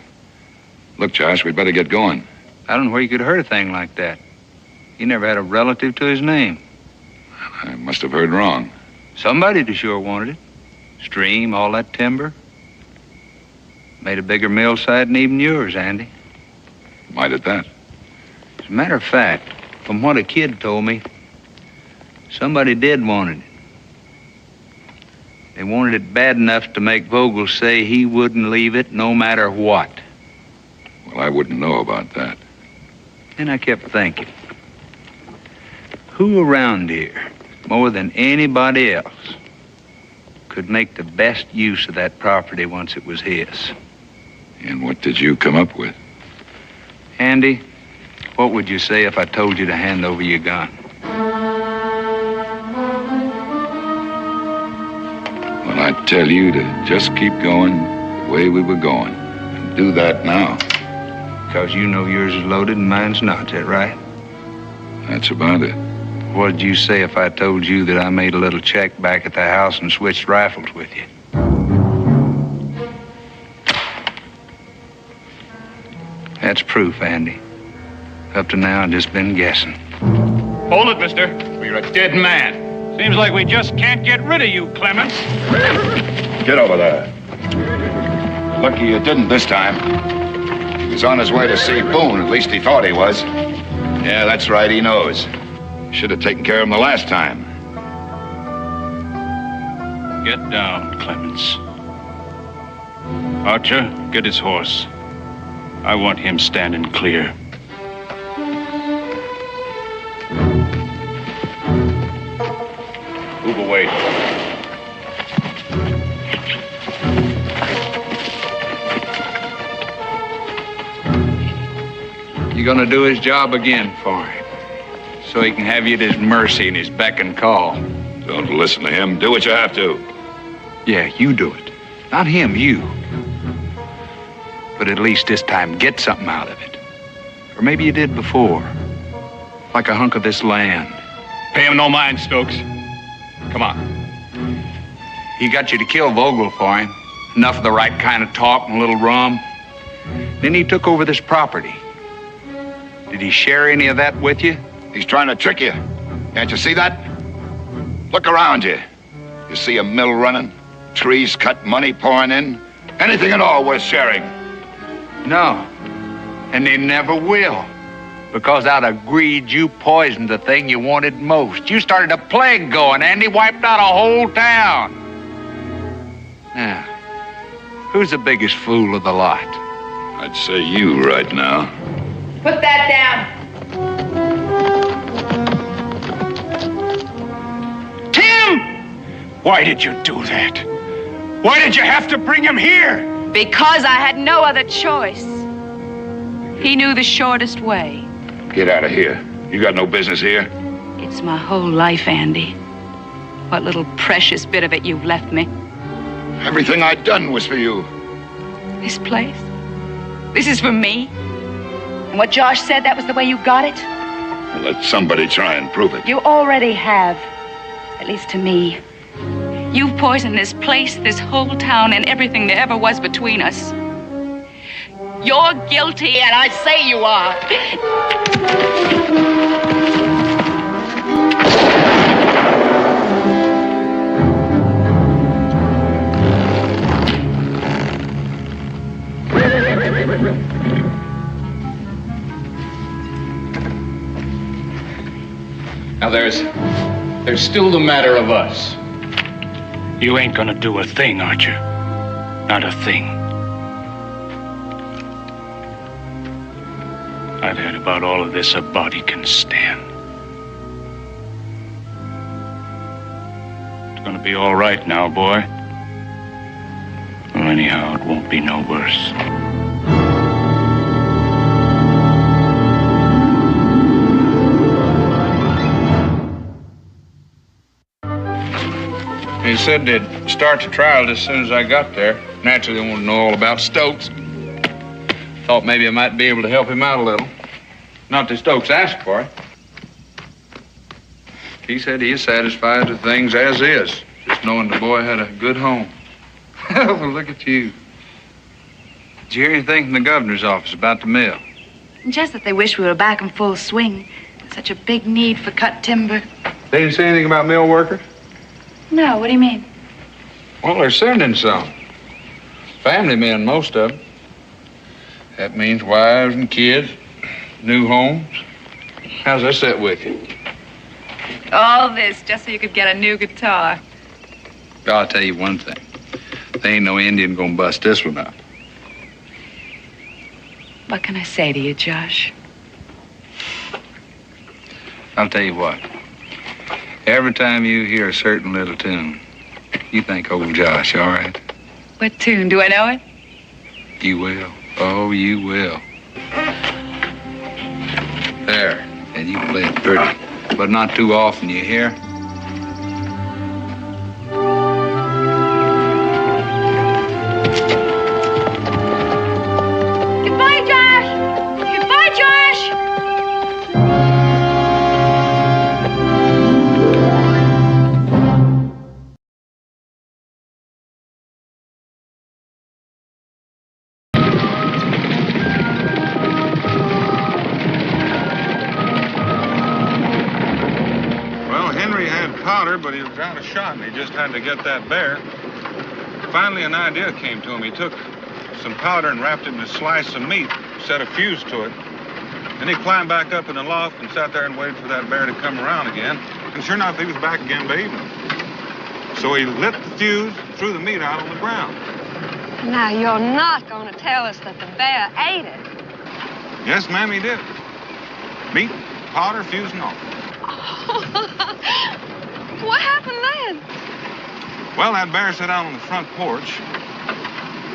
Speaker 7: Look, Josh, we'd better get going.
Speaker 2: I don't know where you could have heard a thing like that. He never had a relative to his name.
Speaker 7: I must have heard wrong.
Speaker 2: Somebody to sure wanted it. Stream, all that timber. Made a bigger mill site than even yours, Andy.
Speaker 7: Might at that.
Speaker 2: As a matter of fact, from what a kid told me, somebody did want it. They wanted it bad enough to make Vogel say he wouldn't leave it no matter what.
Speaker 7: Well, I wouldn't know about that.
Speaker 2: And I kept thinking, who around here, more than anybody else, could make the best use of that property once it was his?
Speaker 7: And what did you come up with?
Speaker 2: Andy, what would you say if I told you to hand over your gun?
Speaker 7: Well, I'd tell you to just keep going the way we were going. And do that now.
Speaker 2: Because you know yours is loaded and mine's not, is that right?
Speaker 7: That's about it.
Speaker 2: What'd you say if I told you that I made a little check back at the house and switched rifles with you? That's proof, Andy. Up to now, I've just been guessing.
Speaker 4: Hold it, mister. Or you're a dead man. Seems like we just can't get rid of you, Clements.
Speaker 7: Get over there. Lucky you didn't this time. He was on his way to see Boone. At least he thought he was. Yeah, that's right. He knows. Should have taken care of him the last time.
Speaker 4: Get down, Clements. Archer, get his horse. I want him standing clear. Move away.
Speaker 2: You're gonna do his job again for him, so he can have you at his mercy and his beck and call.
Speaker 7: Don't listen to him. Do what you have to.
Speaker 2: Yeah, you do it. Not him, you. But at least this time, get something out of it. Or maybe you did before. Like a hunk of this land.
Speaker 4: Pay him no mind, Stokes.
Speaker 5: Come on. He got you to kill Vogel for him. Enough of the right kind of talk and a little rum. Then he took over this property. Did he share any of that with you?
Speaker 7: He's trying to trick you. Can't you see that? Look around you. You see a mill running? Trees cut, money pouring in? Anything at all worth sharing?
Speaker 5: No. And they never will. Because out of greed, you poisoned the thing you wanted most. You started a plague going, Andy. Wiped out a whole town. Now, who's the biggest fool of the lot?
Speaker 7: I'd say you right now.
Speaker 12: Put that down.
Speaker 4: Tim! Why did you do that? Why did you have to bring him here?
Speaker 13: Because I had no other choice. He knew the shortest way.
Speaker 7: Get out of here. You got no business here.
Speaker 13: It's my whole life, Andy. What little precious bit of it you've left me.
Speaker 7: Everything I'd done was for you.
Speaker 13: This place? This is for me? And what Josh said, that was the way you got it?
Speaker 7: Let somebody try and prove it.
Speaker 13: You already have. At least to me. You've poisoned this place, this whole town, and everything there ever was between us. You're guilty, and I say you are.
Speaker 4: Now there's still the matter of us. You ain't gonna do a thing, aren't you? Not a thing. I've heard about all of this a body can stand. It's gonna be all right now, boy. Well, anyhow, it won't be no worse.
Speaker 2: He said they'd start the trial as soon as I got there. Naturally, I wanted to know all about Stokes. Thought maybe I might be able to help him out a little. Not that Stokes asked for it. He said he is satisfied with things as is, just knowing the boy had a good home. Well, look at you. Did you hear anything from the governor's office about the mill?
Speaker 13: Just that they wish we were back in full swing. Such a big need for cut timber.
Speaker 2: They didn't say anything about mill workers?
Speaker 13: No, what do you mean?
Speaker 2: Well, they're sending some. Family men, most of them. That means wives and kids, new homes. How's that set with you?
Speaker 13: All this just so you could get a new guitar.
Speaker 2: I'll tell you one thing. There ain't no Indian gonna bust this one up.
Speaker 13: What can I say to you, Josh?
Speaker 2: I'll tell you what. Every time you hear a certain little tune, you think old Josh, all right?
Speaker 13: What tune? Do I know it?
Speaker 2: You will. Oh, you will. There. And you play it pretty. But not too often, you hear?
Speaker 12: Goodbye, Josh! Goodbye, Josh!
Speaker 15: But he was out of shot, and he just had to get that bear. Finally, an idea came to him. He took some powder and wrapped it in a slice of meat, set a fuse to it. Then he climbed back up in the loft and sat there and waited for that bear to come around again. And sure enough, he was back again by evening. So he lit the fuse, threw the meat out on the ground.
Speaker 16: Now, you're not going to tell us that the bear ate it.
Speaker 15: Yes, ma'am, he did. Meat, powder, fuse, and all.
Speaker 16: What happened then?
Speaker 15: Well, that bear sat out on the front porch.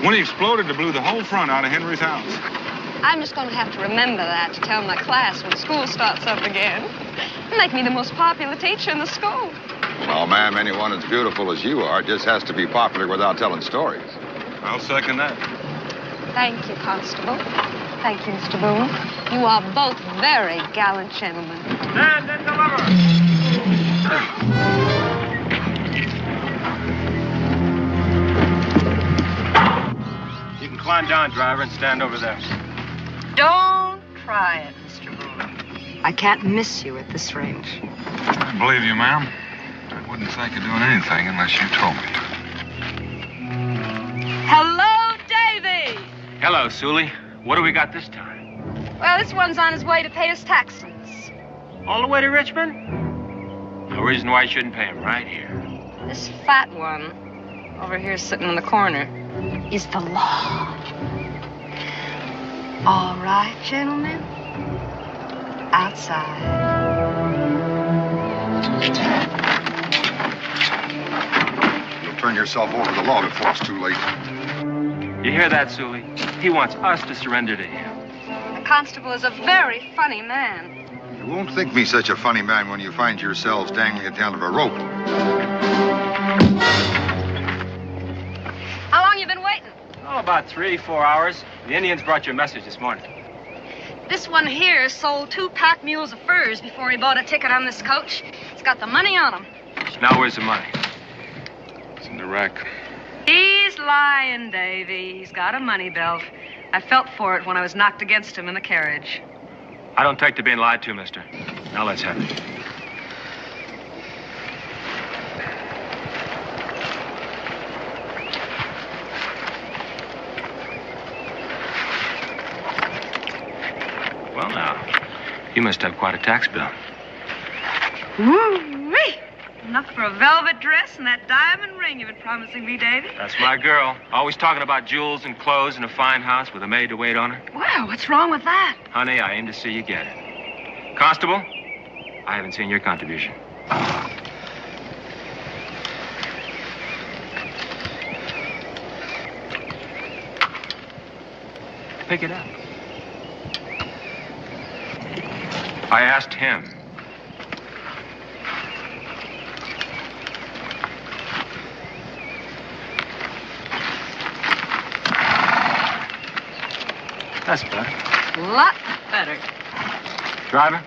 Speaker 15: When he exploded, it blew the whole front out of Henry's house.
Speaker 16: I'm just going to have to remember that to tell my class when school starts up again. Make me the most popular teacher in the school.
Speaker 7: Well, ma'am, anyone as beautiful as you are just has to be popular without telling stories.
Speaker 15: I'll second that.
Speaker 16: Thank you, Constable. Thank you, Mr. Boone. You are both very gallant gentlemen.
Speaker 10: Stand and deliver!
Speaker 17: climb down, driver, and stand over there.
Speaker 16: Don't try it, Mr. Boone. I can't miss you at this range.
Speaker 7: I believe you, ma'am. I wouldn't think of doing anything unless you told me.
Speaker 16: Hello, Davy.
Speaker 17: Hello, Sully. What do we got this time?
Speaker 16: Well, this one's on his way to pay his taxes.
Speaker 17: All the way to Richmond? No reason why you shouldn't pay him right here.
Speaker 16: This fat one over here sitting in the corner is the law. All right, gentlemen. Outside.
Speaker 7: You'll turn yourself over to the law before it's too late.
Speaker 17: You hear that, Sully? He wants us to surrender to him.
Speaker 16: The constable is a very funny man.
Speaker 7: You won't think me such a funny man when you find yourselves dangling at the end of a rope.
Speaker 16: How long you been waiting?
Speaker 17: Oh, about 3-4 hours. The Indians brought you a message this morning.
Speaker 16: This one here sold 2 pack mules of furs before he bought a ticket on this coach. He's got the money on him.
Speaker 17: Now where's the money?
Speaker 7: It's in the rack.
Speaker 16: He's lying, Davy. He's got a money belt. I felt for it when I was knocked against him in the carriage.
Speaker 17: I don't take to being lied to, mister. Now let's have it. Well, now, you must have quite a tax bill.
Speaker 16: Woo-wee! Enough for a velvet dress and that diamond ring you've been promising me, Davy.
Speaker 17: That's my girl. Always talking about jewels and clothes and a fine house with a maid to wait on her.
Speaker 16: Wow, what's wrong with that?
Speaker 17: Honey, I aim to see you get it. Constable, I haven't seen your contribution. Pick it up. I asked him. That's better.
Speaker 16: Lot better.
Speaker 17: Driver?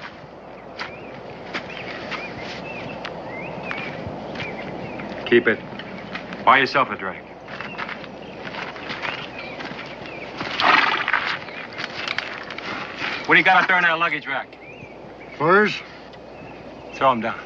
Speaker 17: Keep it. Buy yourself a drink. What do you got out there in that luggage rack?
Speaker 7: Furs?
Speaker 17: Throw them down.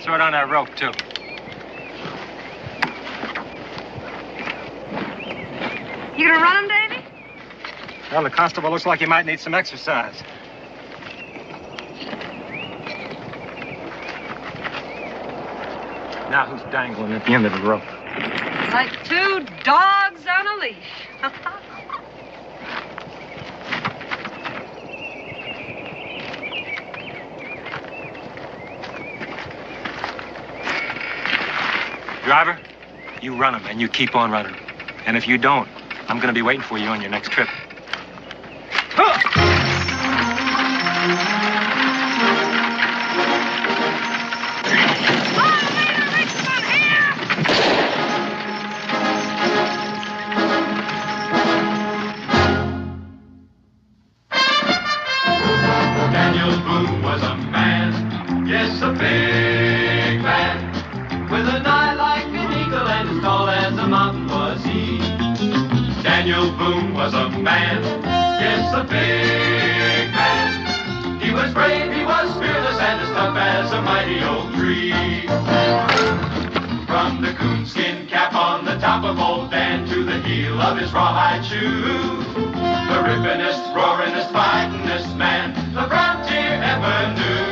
Speaker 17: Throw it on that rope, too.
Speaker 16: You gonna run him, Davy?
Speaker 17: Well, the constable looks like he might need some exercise. Now who's dangling at the end of the rope?
Speaker 16: Like 2 dogs on a leash.
Speaker 17: Driver, you run him and you keep on running. And if you don't, I'm gonna be waiting for you on your next trip.
Speaker 3: Daniel Boone was a man, yes, a big man, with an eye like an eagle and as tall as a mountain was he. Daniel Boone was a man, yes, a big man. He was brave, he was fearless, and as tough as a mighty oak tree. From the coonskin cap on the top of old Dan to the heel of his rawhide shoe, the rippinest, roaringest, fightingest man the frontier ever knew.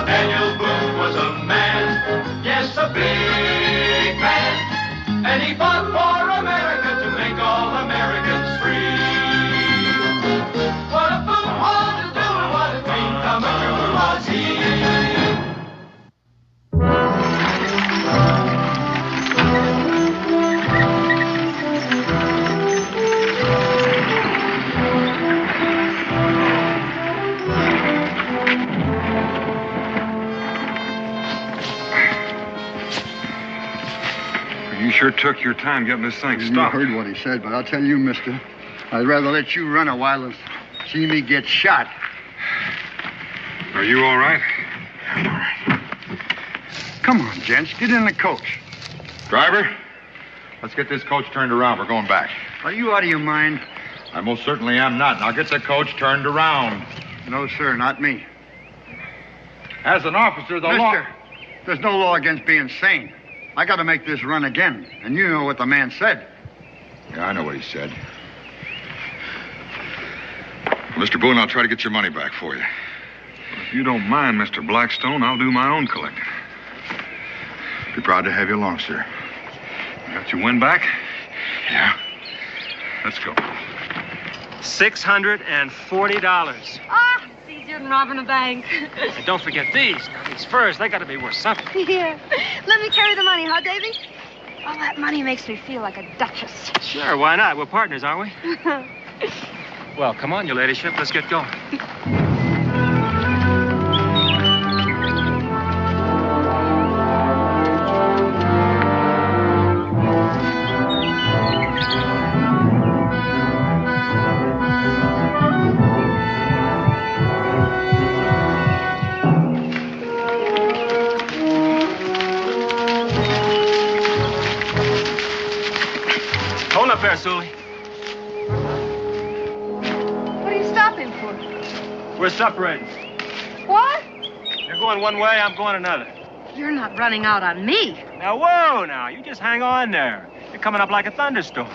Speaker 3: Daniel Boone was a man, yes, a big man, and he fought for America to make all Americans free. What a Boone was to do and what a dream come true was he.
Speaker 15: sure took your time getting this thing
Speaker 18: You
Speaker 15: stopped.
Speaker 18: heard what he said, but I'll tell you, mister, I'd rather let you run a while than see me get shot.
Speaker 15: Are you all right?
Speaker 18: I'm all right. Come on, gents, get in the coach.
Speaker 19: Driver, let's get this coach turned around. We're going back.
Speaker 18: Are you out of your mind?
Speaker 19: I most certainly am not. Now get the coach turned around.
Speaker 18: No, sir, not me.
Speaker 19: As an officer, the law...
Speaker 18: Mister, there's no law against being sane. I got to make this run again, and you know what the man said.
Speaker 19: Yeah, I know what he said. Mr. Boone, I'll try to get your money back for you.
Speaker 15: If you don't mind, Mr. Blackstone, I'll do my own collecting.
Speaker 19: Be proud to have you along, sir.
Speaker 15: Got your win back?
Speaker 19: Yeah.
Speaker 15: Let's go.
Speaker 17: $640.
Speaker 16: Ah, it's easier than robbing a bank.
Speaker 17: And don't forget these. Now, these furs, they got to be worth something.
Speaker 16: Here, let me carry the money, huh, Davy? All that money makes me feel like a duchess.
Speaker 17: Sure, why not? We're partners, aren't we? Well, come on, your ladyship. Let's get going. Hold up there, Sully.
Speaker 16: What are you stopping for?
Speaker 17: We're separating.
Speaker 16: What?
Speaker 17: You're going one way, I'm going another.
Speaker 16: You're not running out on me.
Speaker 17: Now, whoa, now. You just hang on there. You're coming up like a thunderstorm.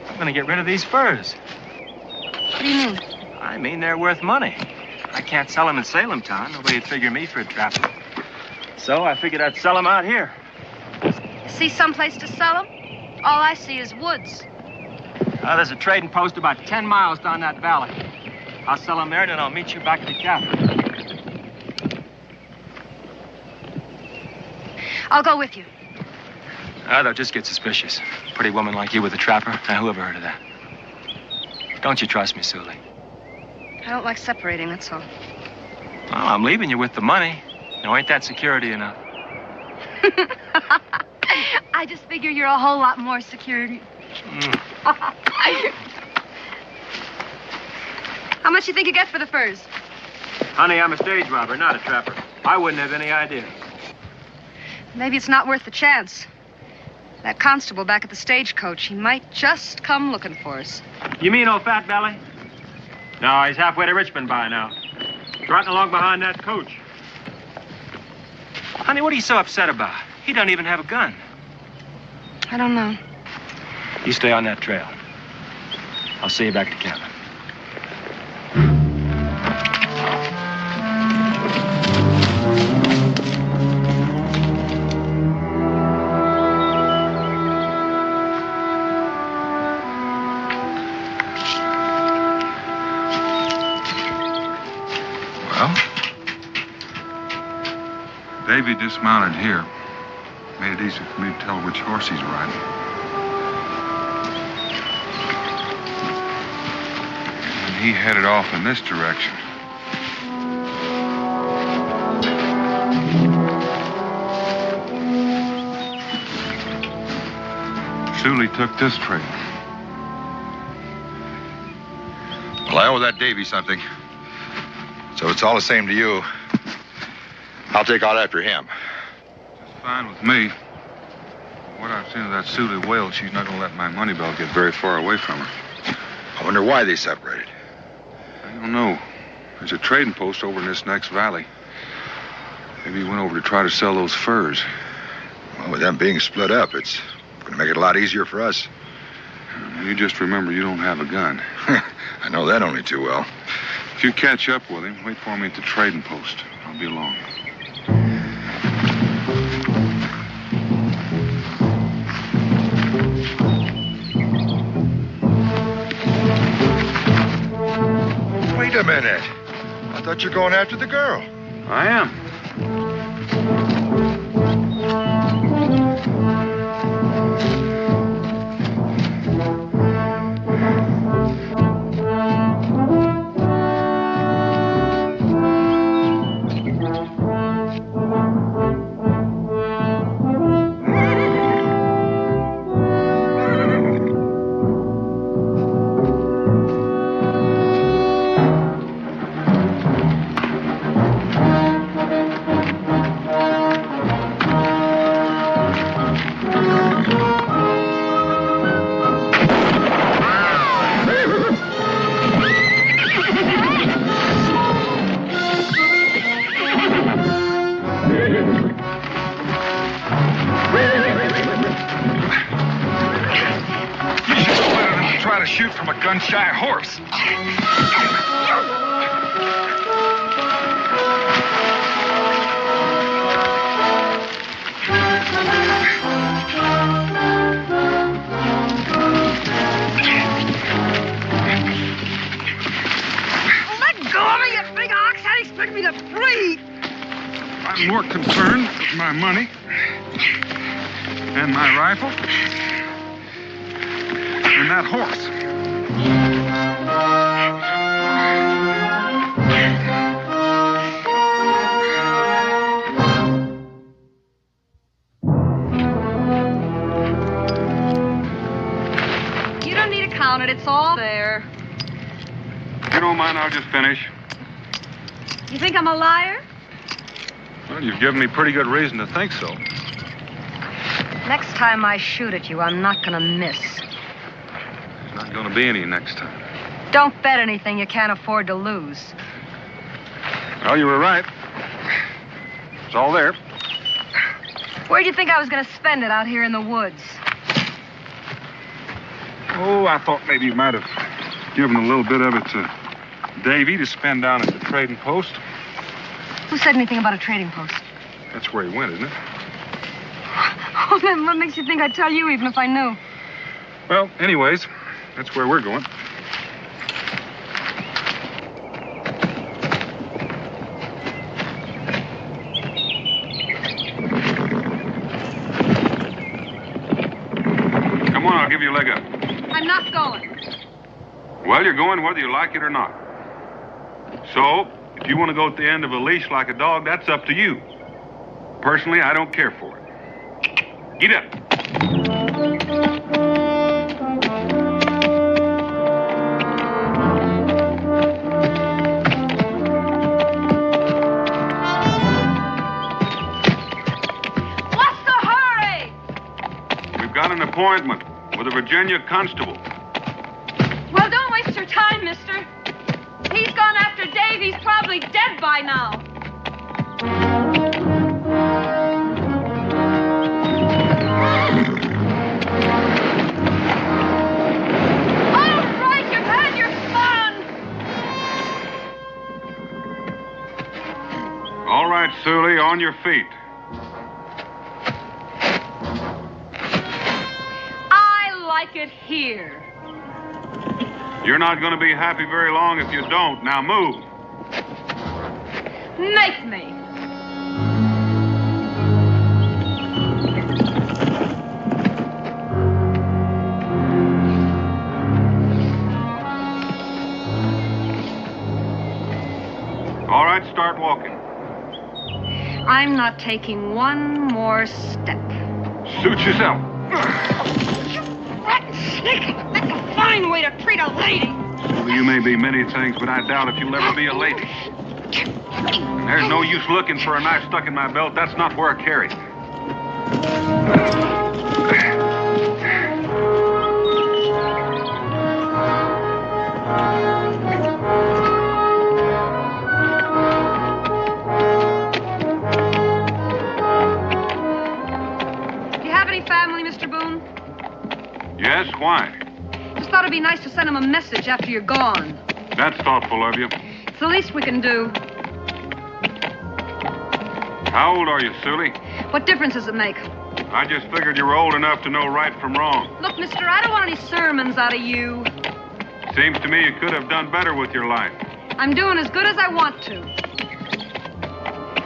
Speaker 17: I'm going to get rid of these furs.
Speaker 16: What do you mean?
Speaker 17: I mean, they're worth money. I can't sell them in Salem town. Nobody'd figure me for a trapper. So I figured I'd sell them out here.
Speaker 16: See someplace to sell them? All I see is woods.
Speaker 17: There's a trading post about 10 miles down that valley. I'll sell them there, and then I'll meet you back at the cabin.
Speaker 16: I'll go with you.
Speaker 17: They'll just get suspicious. Pretty woman like you with a trapper. Now, who ever heard of that? Don't you trust me, Sully?
Speaker 16: I don't like separating, that's all.
Speaker 17: Well, I'm leaving you with the money. Now, ain't that security enough?
Speaker 16: I just figure you're a whole lot more security. How much you think you get for the furs?
Speaker 17: Honey, I'm a stage robber, not a trapper. I wouldn't have any idea.
Speaker 16: Maybe it's not worth the chance. That constable back at the stagecoach, he might just come looking for us.
Speaker 17: You mean old Fat Belly? No, he's halfway to Richmond by now. Trotting along behind that coach. Honey, what are you so upset about? He don't even have a gun.
Speaker 16: I don't know.
Speaker 17: You stay on that trail. I'll see you back at the cabin.
Speaker 15: Well, Davy dismounted here. Made it easy for me to tell which horse he's riding. And he headed off in this direction. Sully took this trail.
Speaker 19: Well, I owe that Davy something. So it's all the same to you. I'll take out after him.
Speaker 15: Fine with me. What I've seen of that Sully whale, she's not going to let my money belt get very far away from her.
Speaker 19: I wonder why they separated.
Speaker 15: I don't know. There's a trading post over in this next valley. Maybe he went over to try to sell those furs.
Speaker 19: Well, with them being split up, it's going to make it a lot easier for us.
Speaker 15: You just remember you don't have a gun.
Speaker 19: I know that only too well.
Speaker 15: If you catch up with him, wait for me at the trading post. I'll be along.
Speaker 19: Wait a minute. I thought you were going after the girl.
Speaker 15: I am. gun-shy horse.
Speaker 16: Let go of me, you big ox. How do you expect me to breathe?
Speaker 15: I'm more concerned with my money and my rifle than that horse.
Speaker 16: You don't need to count it. It's all there.
Speaker 15: If you don't mind, I'll just finish.
Speaker 16: You think I'm a liar?
Speaker 15: Well, you've given me pretty good reason to think so.
Speaker 16: Next time I shoot at you, I'm not gonna miss.
Speaker 15: There's not going to be any next time.
Speaker 16: Don't bet anything you can't afford to lose.
Speaker 15: Well, you were right. It's all there.
Speaker 16: Where'd you think I was gonna spend it out here in the woods?
Speaker 15: Oh, I thought maybe you might have given a little bit of it to Davy to spend down at the trading post.
Speaker 16: Who said anything about a trading post?
Speaker 15: That's where he went, isn't it?
Speaker 16: Oh, then what makes you think I'd tell you even if I knew?
Speaker 15: Well, anyways, that's where we're going. Come on, I'll give you a leg up.
Speaker 16: I'm not going.
Speaker 15: Well, you're going whether you like it or not. So, if you want to go at the end of a leash like a dog, that's up to you. Personally, I don't care for it. Get up.
Speaker 16: What's the hurry?
Speaker 15: We've got an appointment with a Virginia constable.
Speaker 16: Well, don't waste your time, mister. He's gone after Dave. He's probably dead by now. All right, you've had your fun.
Speaker 15: All right, Sully, on your feet.
Speaker 16: I like it here.
Speaker 15: You're not going to be happy very long if you don't. Now move.
Speaker 16: Make me.
Speaker 15: All right, start walking.
Speaker 16: I'm not taking one more step.
Speaker 15: Suit yourself.
Speaker 16: Rotten snake! That's a fine way to treat a lady.
Speaker 15: Well, you may be many things, but I doubt if you'll ever be a lady. And there's no use looking for a knife stuck in my belt. That's not where I carry it.
Speaker 16: Do you have any family, Mr. Boone?
Speaker 15: Yes, why?
Speaker 16: Just thought it'd be nice to send him a message after you're gone.
Speaker 15: That's thoughtful of you.
Speaker 16: It's the least we can do.
Speaker 15: How old are you, Sully?
Speaker 16: What difference does it make?
Speaker 15: I just figured you were old enough to know right from wrong.
Speaker 16: Look, mister, I don't want any sermons out of you.
Speaker 15: Seems to me you could have done better with your life.
Speaker 16: I'm doing as good as I want to.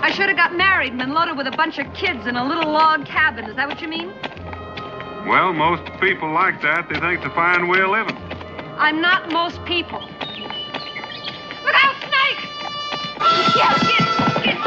Speaker 16: I should have got married and been loaded with a bunch of kids in a little log cabin. Is that what you mean?
Speaker 15: Well, most people like that. They think it's a fine way of living.
Speaker 16: I'm not most people. Look out, Snake! Yeah, get.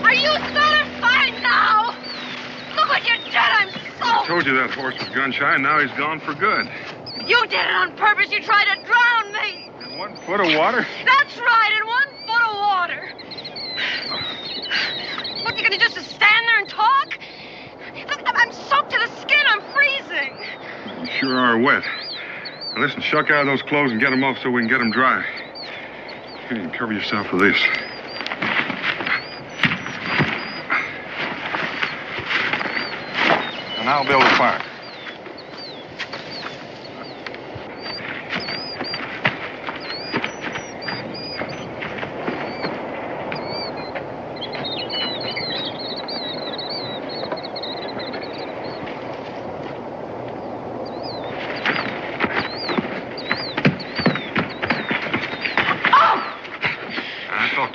Speaker 16: Are you satisfied now? Look what you did, I'm so...
Speaker 15: I told you that horse was gun shy, and now he's gone for good.
Speaker 16: You did it on purpose. You tried to drown me.
Speaker 15: In 1 foot of water?
Speaker 16: That's right, in 1 foot of water. What, you gonna just stand there and talk? Look, I'm soaked to the skin. I'm freezing.
Speaker 15: You sure are wet. Now listen, shuck out of those clothes and get them off so we can get them dry. Here, you can cover yourself with this. And I'll build a fire.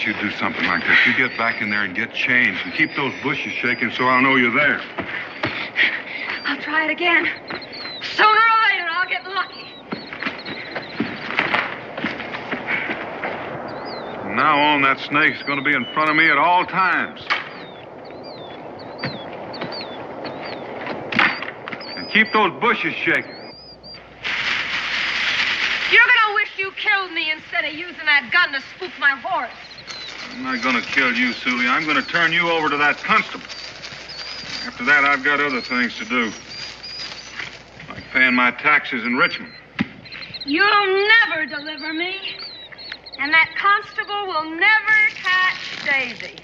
Speaker 15: You'd do something like this. You get back in there and get changed and keep those bushes shaking so I'll know you're there.
Speaker 16: I'll try it again. Sooner or later, I'll get lucky.
Speaker 15: From now on, that snake's going to be in front of me at all times. And keep those bushes shaking.
Speaker 16: You're gonna wish you killed me instead of using that gun to spook my horse.
Speaker 15: I'm not going to kill you, Sully. I'm going to turn you over to that constable. After that, I've got other things to do. Like paying my taxes in Richmond.
Speaker 16: You'll never deliver me. And that constable will never catch Daisy.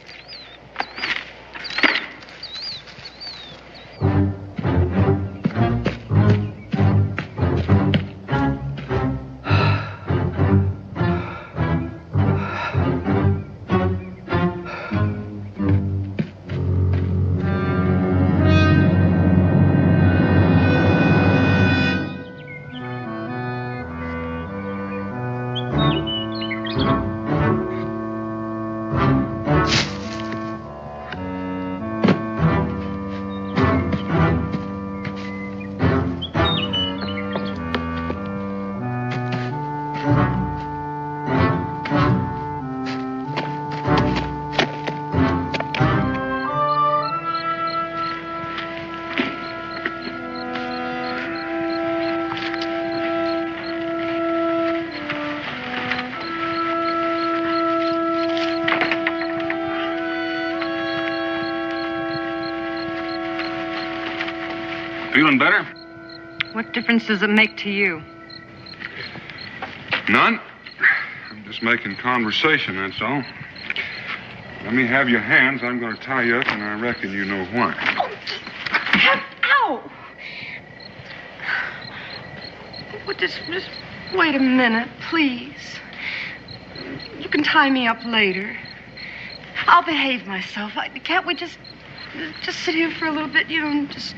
Speaker 15: Feeling better?
Speaker 16: What difference does it make to you?
Speaker 15: None. I'm just making conversation, that's all. Let me have your hands. I'm going to tie you up, and I reckon you know why.
Speaker 16: Ow! Well, just wait a minute, please. You can tie me up later. I'll behave myself. Can't we just sit here for a little bit, and just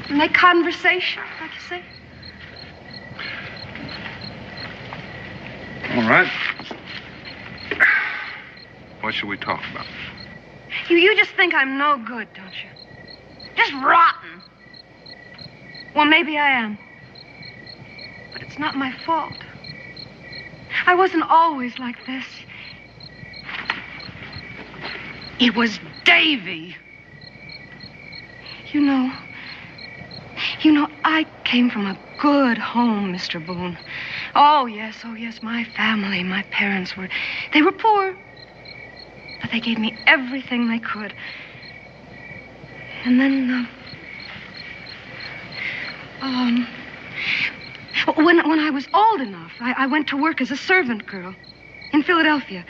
Speaker 16: make conversation, like you say?
Speaker 15: All right. What should we talk about?
Speaker 16: You just think I'm no good, don't you? Just rotten. Well, maybe I am. But it's not my fault. I wasn't always like this. It was Davy. You know, I came from a good home, Mr. Boone. Oh, yes, my family, my parents they were poor. But they gave me everything they could. And then, when I was old enough, I went to work as a servant girl in Philadelphia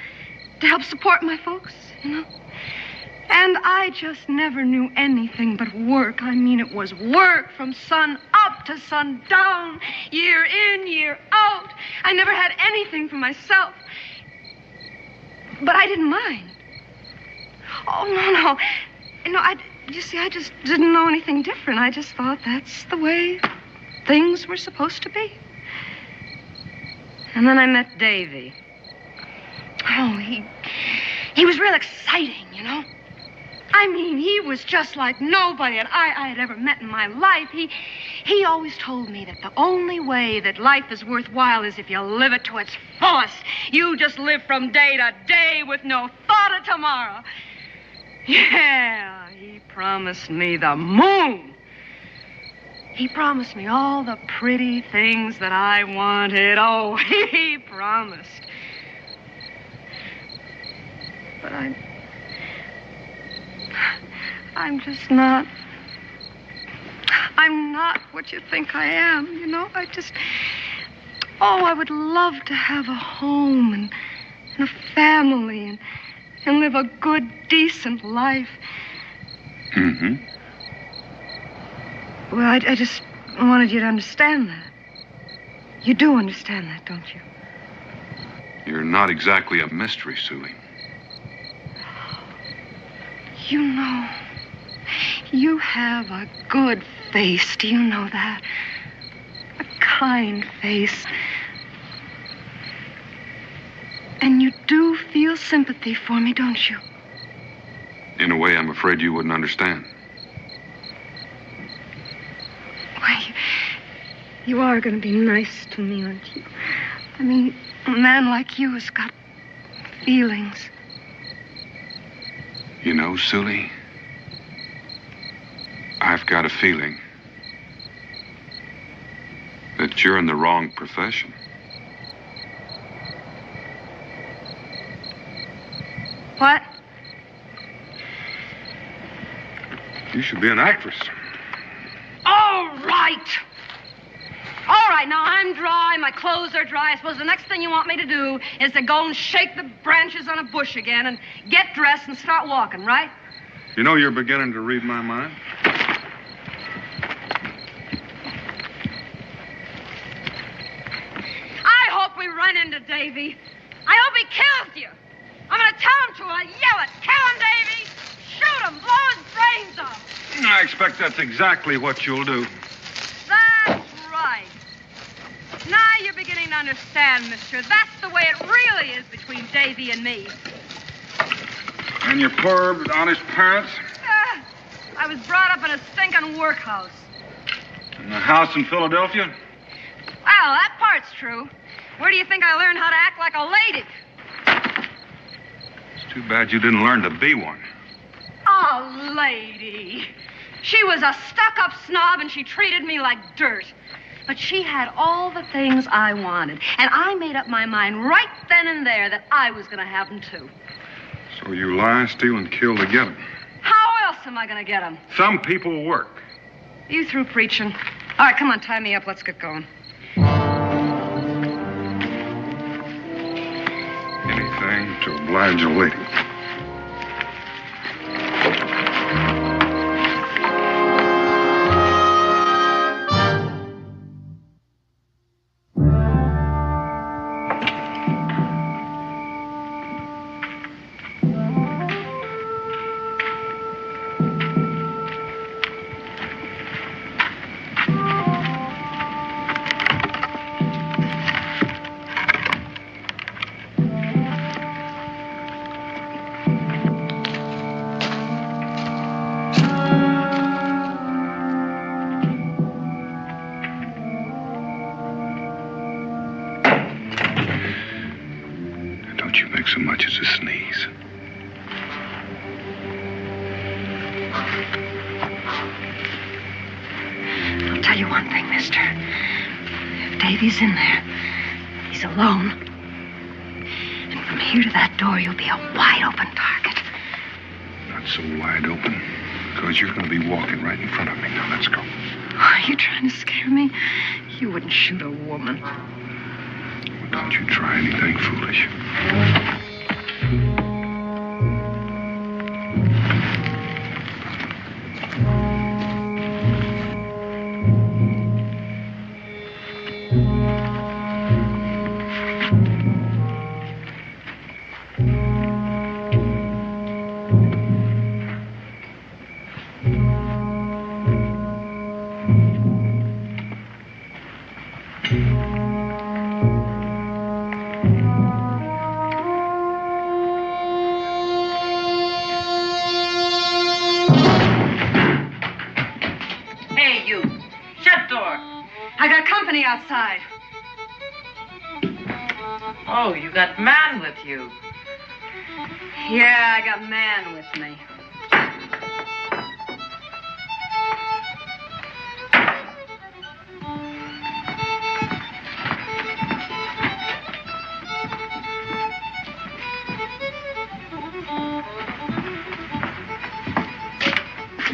Speaker 16: to help support my folks, And I just never knew anything but work. I mean, it was work from sun up to sun down, year in, year out. I never had anything for myself. But I didn't mind. Oh, no. You see, I just didn't know anything different. I just thought that's the way things were supposed to be. And then I met Davy. Oh, he was real exciting, I mean, he was just like nobody that I had ever met in my life. He always told me that the only way that life is worthwhile is if you live it to its fullest. You just live from day to day with no thought of tomorrow. Yeah, he promised me the moon. He promised me all the pretty things that I wanted. Oh, he promised. But I'm just not. I'm not what you think I am, you know? I would love to have a home and a family and live a good, decent life.
Speaker 15: Mm-hmm.
Speaker 16: Well, I just wanted you to understand that. You do understand that, don't you?
Speaker 15: You're not exactly a mystery, Sulie.
Speaker 16: You know, you have a good face. Do you know that? A kind face. And you do feel sympathy for me, don't you?
Speaker 15: In a way, I'm afraid you wouldn't understand.
Speaker 16: Why, you are going to be nice to me, aren't you? I mean, a man like you has got feelings.
Speaker 15: You know, Sulie, I've got a feeling that you're in the wrong profession.
Speaker 16: What?
Speaker 15: You should be an actress.
Speaker 16: All right. All right, now I'm dry, my clothes are dry. I suppose the next thing you want me to do is to go and shake the branches on a bush again and get dressed and start walking, right?
Speaker 15: You know, you're beginning to read my mind.
Speaker 16: I hope we run into Davy. I hope he kills you. I'm going to tell him to. I'll yell it. Kill him, Davy. Shoot him. Blow his brains off.
Speaker 15: I expect that's exactly what you'll do.
Speaker 16: That's right. Now you're beginning to understand, mister. That's the way it really is between Davy and me.
Speaker 15: And your poor, honest parents?
Speaker 16: I was brought up in a stinking workhouse.
Speaker 15: In the house in Philadelphia?
Speaker 16: Well, that part's true. Where do you think I learned how to act like a lady?
Speaker 15: It's too bad you didn't learn to be one.
Speaker 16: A lady. She was a stuck-up snob, and she treated me like dirt. But she had all the things I wanted, and I made up my mind right then and there that I was going to have them, too.
Speaker 15: So you lie, steal, and kill to get them.
Speaker 16: How else am I going to get them?
Speaker 15: Some people work.
Speaker 16: You through preaching? All right, come on, tie me up. Let's get going.
Speaker 15: Anything to oblige a lady. So much as a sneeze.
Speaker 16: I'll tell you one thing, mister. If Davy's in there, he's alone. And from here to that door, you'll be a wide open target.
Speaker 15: Not so wide open, because you're going to be walking right in front of me. Now, let's go.
Speaker 16: Are you trying to scare me? You wouldn't shoot a woman.
Speaker 15: Well, don't you try anything foolish.
Speaker 16: Outside.
Speaker 20: Oh, you got man with you.
Speaker 16: Yeah, I got man with me.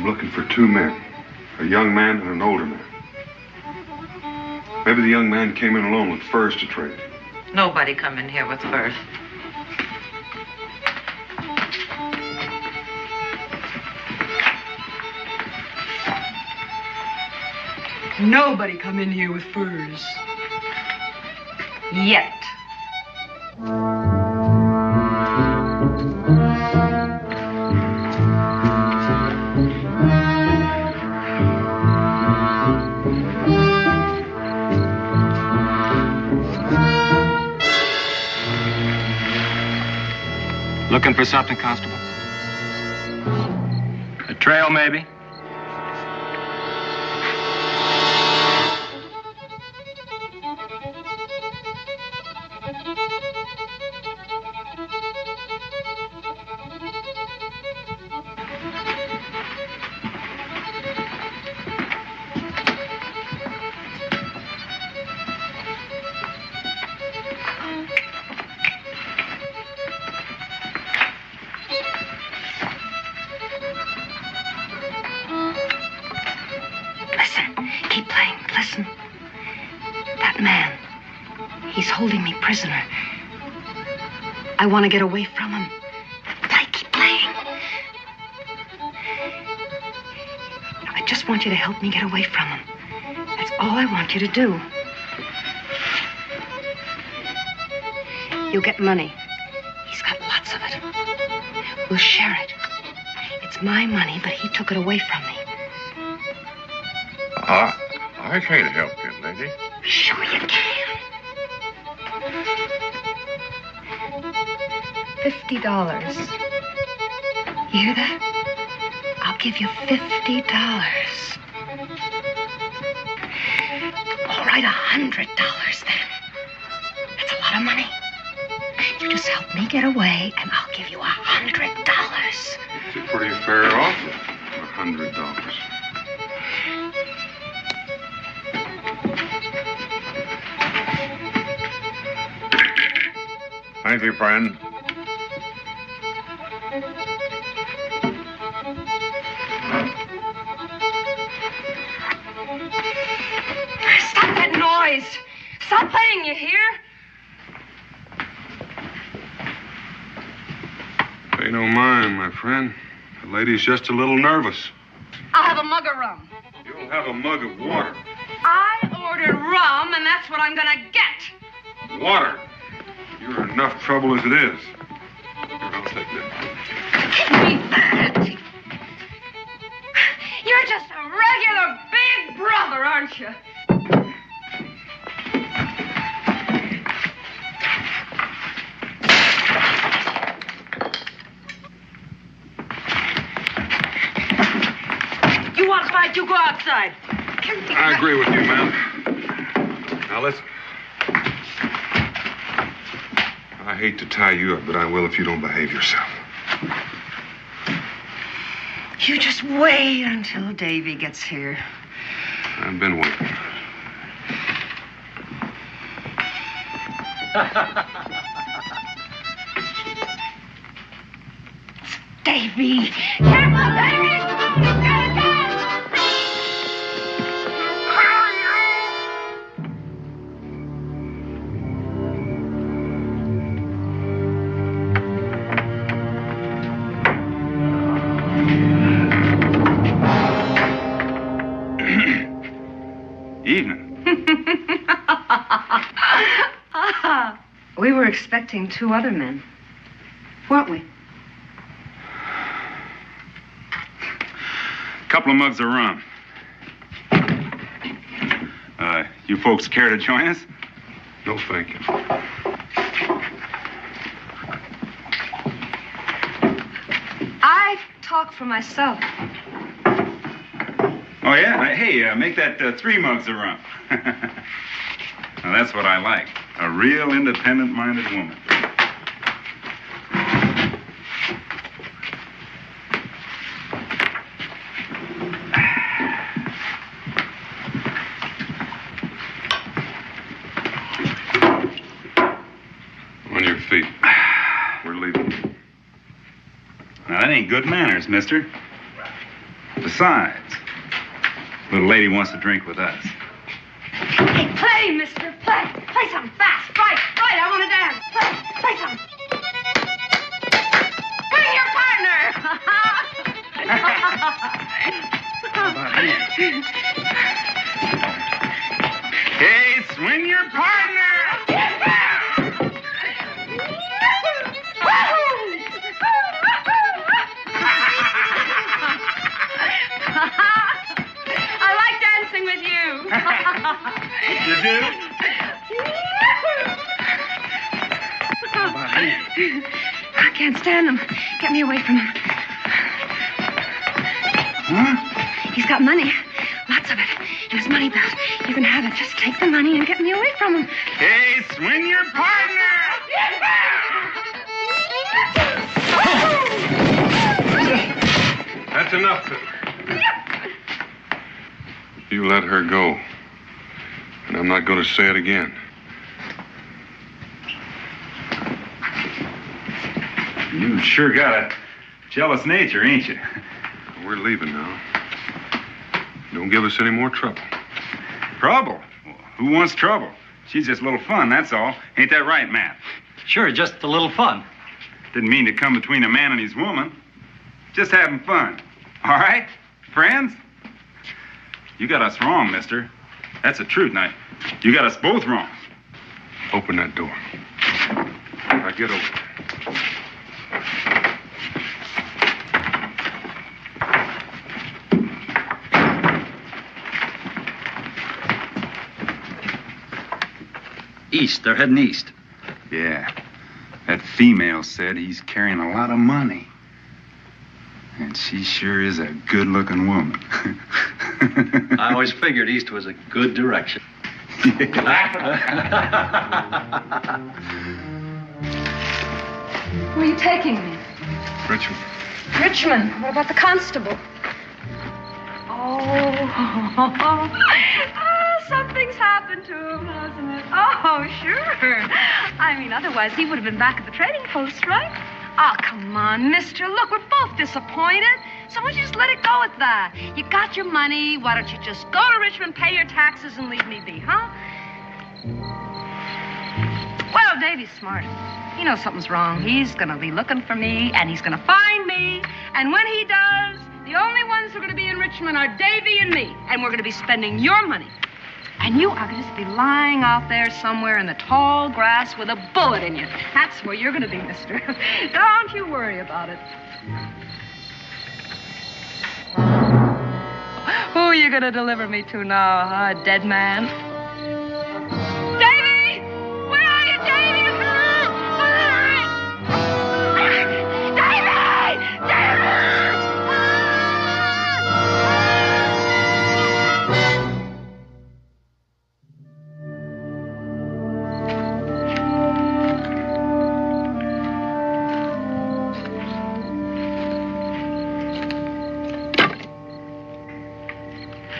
Speaker 15: looking for two men, a young man and an older man. Maybe the young man came in alone with furs to trade.
Speaker 20: Nobody come in here with furs.
Speaker 16: Nobody come in here with furs. Yet.
Speaker 17: Looking for something, Constable? A trail, maybe?
Speaker 16: I want to get away from him. Keep playing. I just want you to help me get away from him. That's all I want you to do. You'll get money. He's got lots of it. We'll share it. It's my money, but he took it away from me.
Speaker 19: I can't help you, lady.
Speaker 16: Sure you can. $50. You hear that? I'll give you $50. All right, $100 then. That's a lot of money. You just help me get away, and I'll give you $100.
Speaker 15: It's a pretty fair offer, $100.
Speaker 19: Thank you, friend.
Speaker 16: Stop that noise! Stop playing, you hear?
Speaker 15: Pay no mind, my friend. The lady's just a little nervous.
Speaker 16: I'll have a mug of rum.
Speaker 15: You'll have a mug of water.
Speaker 16: I ordered rum, and that's what I'm gonna get.
Speaker 15: Water? You're enough trouble as it is. Here, I'll take that.
Speaker 16: Give me that. You're just a regular big brother, aren't you? You want to fight, you go outside.
Speaker 15: I agree with you, ma'am. Now, listen. I hate to tie you up, but I will if you don't behave yourself.
Speaker 16: You just wait until Davy gets here.
Speaker 15: I've been waiting.
Speaker 16: Davy! Careful, Davy! He's got a gun!
Speaker 15: Evening.
Speaker 16: We were expecting two other men, weren't we?
Speaker 15: A couple of mugs of rum. You folks care to join us? No, thank you.
Speaker 16: I talk for myself.
Speaker 15: Oh, yeah? Hey, make that 3 mugs of rum. Now, that's what I like. A real independent-minded woman. On your feet. We're leaving. Now, that ain't good manners, mister.
Speaker 21: Besides, little lady wants to drink with us.
Speaker 16: Hey, play, mister, play. Play something fast. Right, I want to dance. Play something. Bring your partner.
Speaker 21: Hey, swing your partner.
Speaker 16: I like dancing with you.
Speaker 21: You do?
Speaker 16: I can't stand him. Get me away from him.
Speaker 21: Huh?
Speaker 16: He's got money. Lots of it. In his money belt. You can have it. Just take the money and get me away from him.
Speaker 21: Hey, swing your partner.
Speaker 15: That's enough. You let her go. And I'm not going to say it again.
Speaker 21: You sure got a jealous nature, ain't you?
Speaker 15: We're leaving now. Don't give us any more trouble.
Speaker 21: Trouble? Well, who wants trouble? She's just a little fun, that's all. Ain't that right, Matt?
Speaker 22: Sure, just a little fun.
Speaker 21: Didn't mean to come between a man and his woman. Just having fun. All right? Friends? You got us wrong, mister. That's the truth. Now, you got us both wrong.
Speaker 15: Open that door. Now get over.
Speaker 22: East. They're heading east.
Speaker 21: Yeah. That female said he's carrying a lot of money. And she sure is a good-looking woman.
Speaker 22: I always figured east was a good direction.
Speaker 16: Where are you taking me?
Speaker 15: Richmond.
Speaker 16: Richmond. What about the constable? Oh, something's happened to him, hasn't it? Oh, sure. I mean, otherwise he would have been back at the trading post, right? Oh, come on, mister. Look, we're both disappointed. So why don't you just let it go at that? You got your money. Why don't you just go to Richmond, pay your taxes, and leave me be, huh? Well, Davy's smart. He knows something's wrong. He's going to be looking for me, and he's going to find me. And when he does, the only ones who are going to be in Richmond are Davy and me. And we're going to be spending your money. And you are going to just be lying out there somewhere in the tall grass with a bullet in you. That's where you're going to be, mister. Don't you worry about it. Who are you going to deliver me to now, huh? A dead man? Davy! Where are you, Davy? Davy! Davy!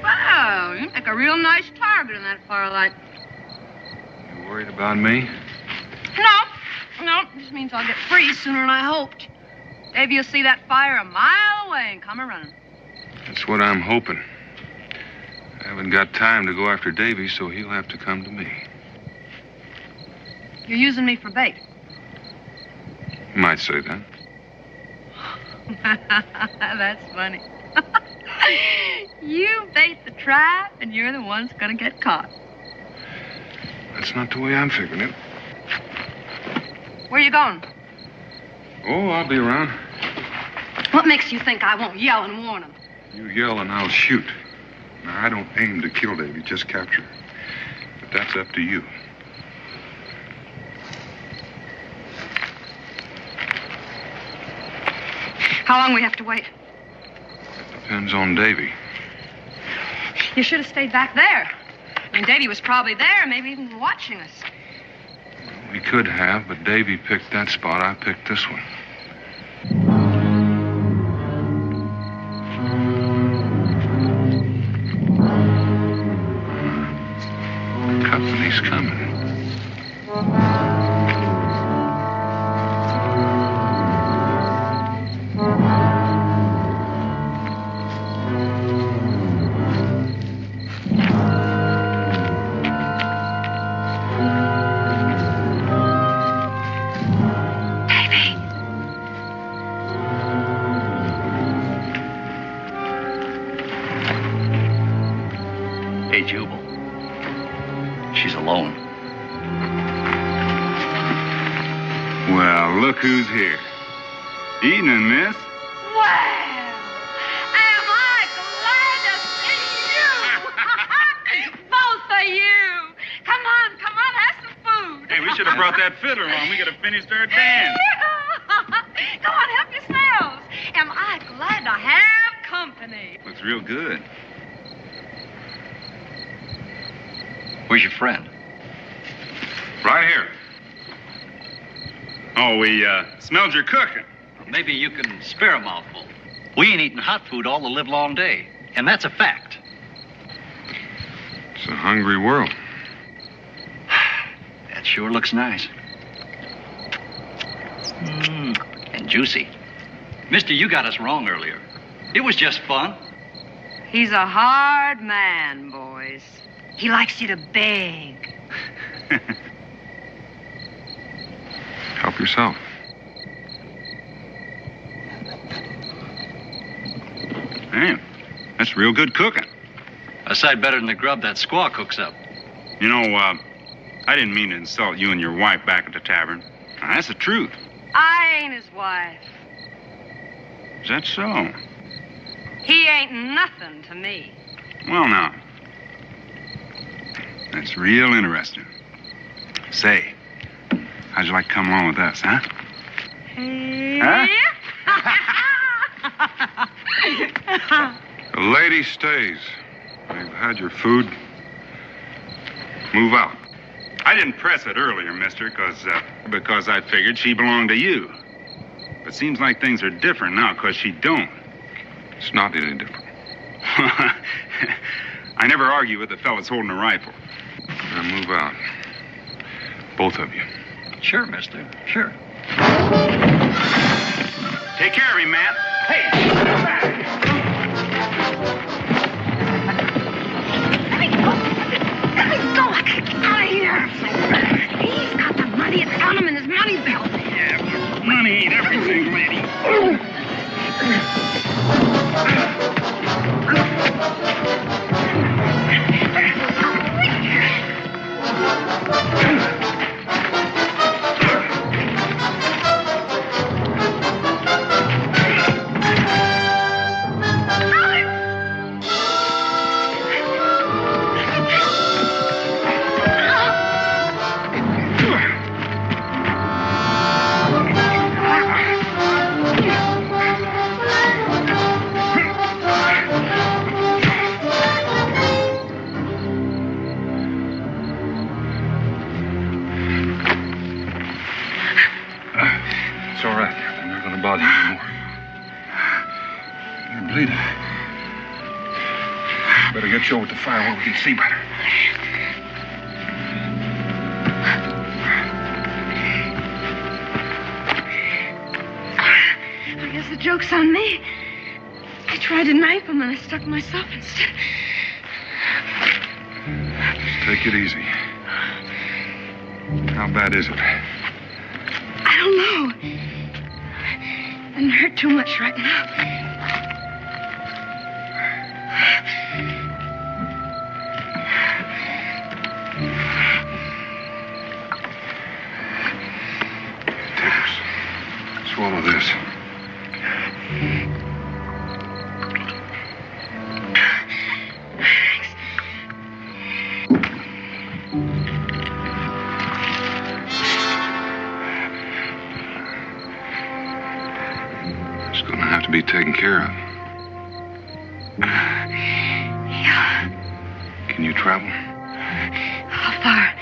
Speaker 16: Wow, you make a real nice target in that firelight.
Speaker 15: You worried about me?
Speaker 16: No, this means I'll get free sooner than I hoped. Davy will see that fire a mile away and come a-running.
Speaker 15: That's what I'm hoping. I haven't got time to go after Davy, so he'll have to come to me.
Speaker 16: You're using me for bait.
Speaker 15: You might say that.
Speaker 16: That's funny. You bait the trap, and you're the one's gonna get caught.
Speaker 15: That's not the way I'm figuring it.
Speaker 16: Where you going?
Speaker 15: Oh, I'll be around.
Speaker 16: What makes you think I won't yell and warn him?
Speaker 15: You yell and I'll shoot. Now, I don't aim to kill Davy, just capture him. But that's up to you.
Speaker 16: How long we have to wait?
Speaker 15: Depends on Davy.
Speaker 16: You should have stayed back there. I mean, Davy was probably there, maybe even watching us.
Speaker 15: We could have, but Davy picked that spot. I picked this one. Company's coming.
Speaker 22: Jubal. She's alone.
Speaker 21: Well, look who's here. Evening, miss.
Speaker 12: Well, am I glad to see you! Both of you! Come on, have some food.
Speaker 21: Hey, we should have brought that fiddler along. We could have finished our dance.
Speaker 12: Go on, help yourselves. Am I glad to have company?
Speaker 21: Looks real good.
Speaker 22: Where's your friend?
Speaker 21: Right here. Oh, we smelled your cooking.
Speaker 22: Maybe you can spare a mouthful. We ain't eating hot food all the livelong day, and that's a fact.
Speaker 21: It's a hungry world.
Speaker 22: That sure looks nice. And juicy. Mister, you got us wrong earlier. It was just fun.
Speaker 16: He's a hard man, boys. He likes you to beg.
Speaker 21: Help yourself. Man, that's real good cooking.
Speaker 22: A sight better than the grub that squaw cooks up.
Speaker 21: You know, I didn't mean to insult you and your wife back at the tavern. Now, that's the truth.
Speaker 16: I ain't his wife.
Speaker 21: Is that so?
Speaker 16: He ain't nothing to me.
Speaker 21: Well, now. That's real interesting. Say, how'd you like to come along with us, huh? Huh?
Speaker 15: The lady stays. You've had your food. Move out.
Speaker 21: I didn't press it earlier, mister, because I figured she belonged to you. But seems like things are different now, because she don't.
Speaker 15: It's not any different.
Speaker 21: I never argue with the fellas holding a rifle.
Speaker 15: Now move out. Both of you.
Speaker 22: Sure, mister. Sure.
Speaker 21: Take care of him, Matt.
Speaker 16: Let me go. I gotta get out of here. He's got the money. It's got him in his money belt.
Speaker 21: Yeah, money ain't everything, lady.
Speaker 15: It's all right. I'm not going to bother you anymore. You're bleeding. Better get you over to the fire where we can see better.
Speaker 16: I guess the joke's on me. I tried to knife him and I stuck myself instead.
Speaker 15: Just take it easy. How bad is it?
Speaker 16: I don't know. Doesn't hurt too much right now.
Speaker 15: Take this. Swallow this. To be taken care of.
Speaker 16: Yeah.
Speaker 15: Can you travel?
Speaker 16: How far?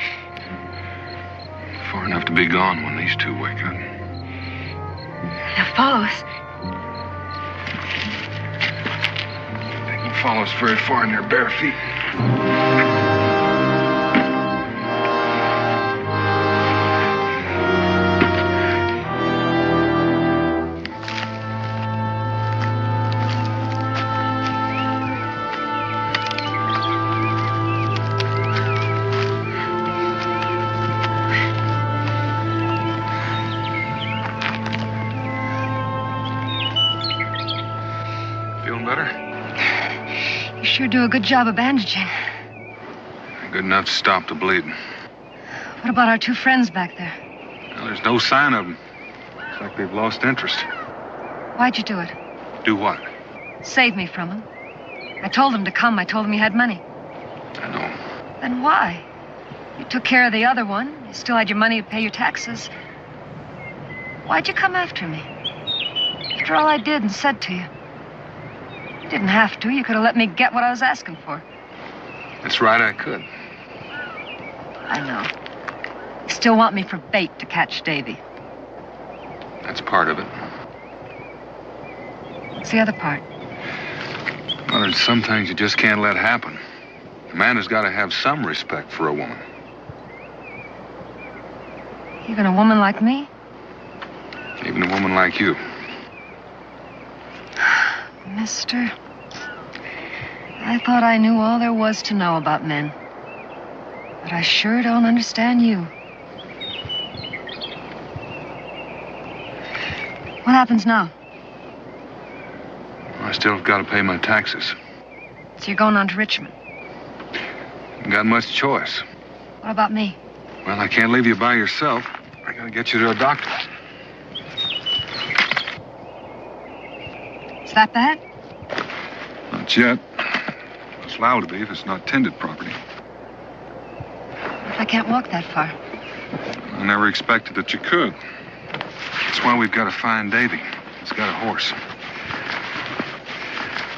Speaker 15: Far enough to be gone when these two wake up.
Speaker 16: They'll follow us.
Speaker 15: They can follow us very far in their bare feet.
Speaker 16: Sure do a good job of bandaging.
Speaker 15: Good enough to stop the bleeding.
Speaker 16: What about our 2 friends back there?
Speaker 15: Well, there's no sign of them. Looks like they've lost interest.
Speaker 16: Why'd you do it?
Speaker 15: Do what?
Speaker 16: Save me from him. I told him to come. I told him you had money.
Speaker 15: I know.
Speaker 16: Then why? You took care of the other one. You still had your money to pay your taxes. Why'd you come after me? After all I did and said to you. You didn't have to. You could have let me get what I was asking for.
Speaker 15: That's right, I could.
Speaker 16: I know. You still want me for bait to catch Davy.
Speaker 15: That's part of it.
Speaker 16: What's the other part?
Speaker 15: Well, there's some things you just can't let happen. A man has got to have some respect for a woman.
Speaker 16: Even a woman like me?
Speaker 15: Even a woman like you.
Speaker 16: Mister, I thought I knew all there was to know about men. But I sure don't understand you. What happens now?
Speaker 15: I still got to pay my taxes.
Speaker 16: So you're going on to Richmond?
Speaker 15: Haven't got much choice.
Speaker 16: What about me?
Speaker 15: Well, I can't leave you by yourself. I got to get you to a doctor.
Speaker 16: Is that bad?
Speaker 15: Not yet. It's liable to be if it's not tended properly.
Speaker 16: What if I can't walk that far?
Speaker 15: I never expected that you could. That's why we've got to find Davy. He's got a horse.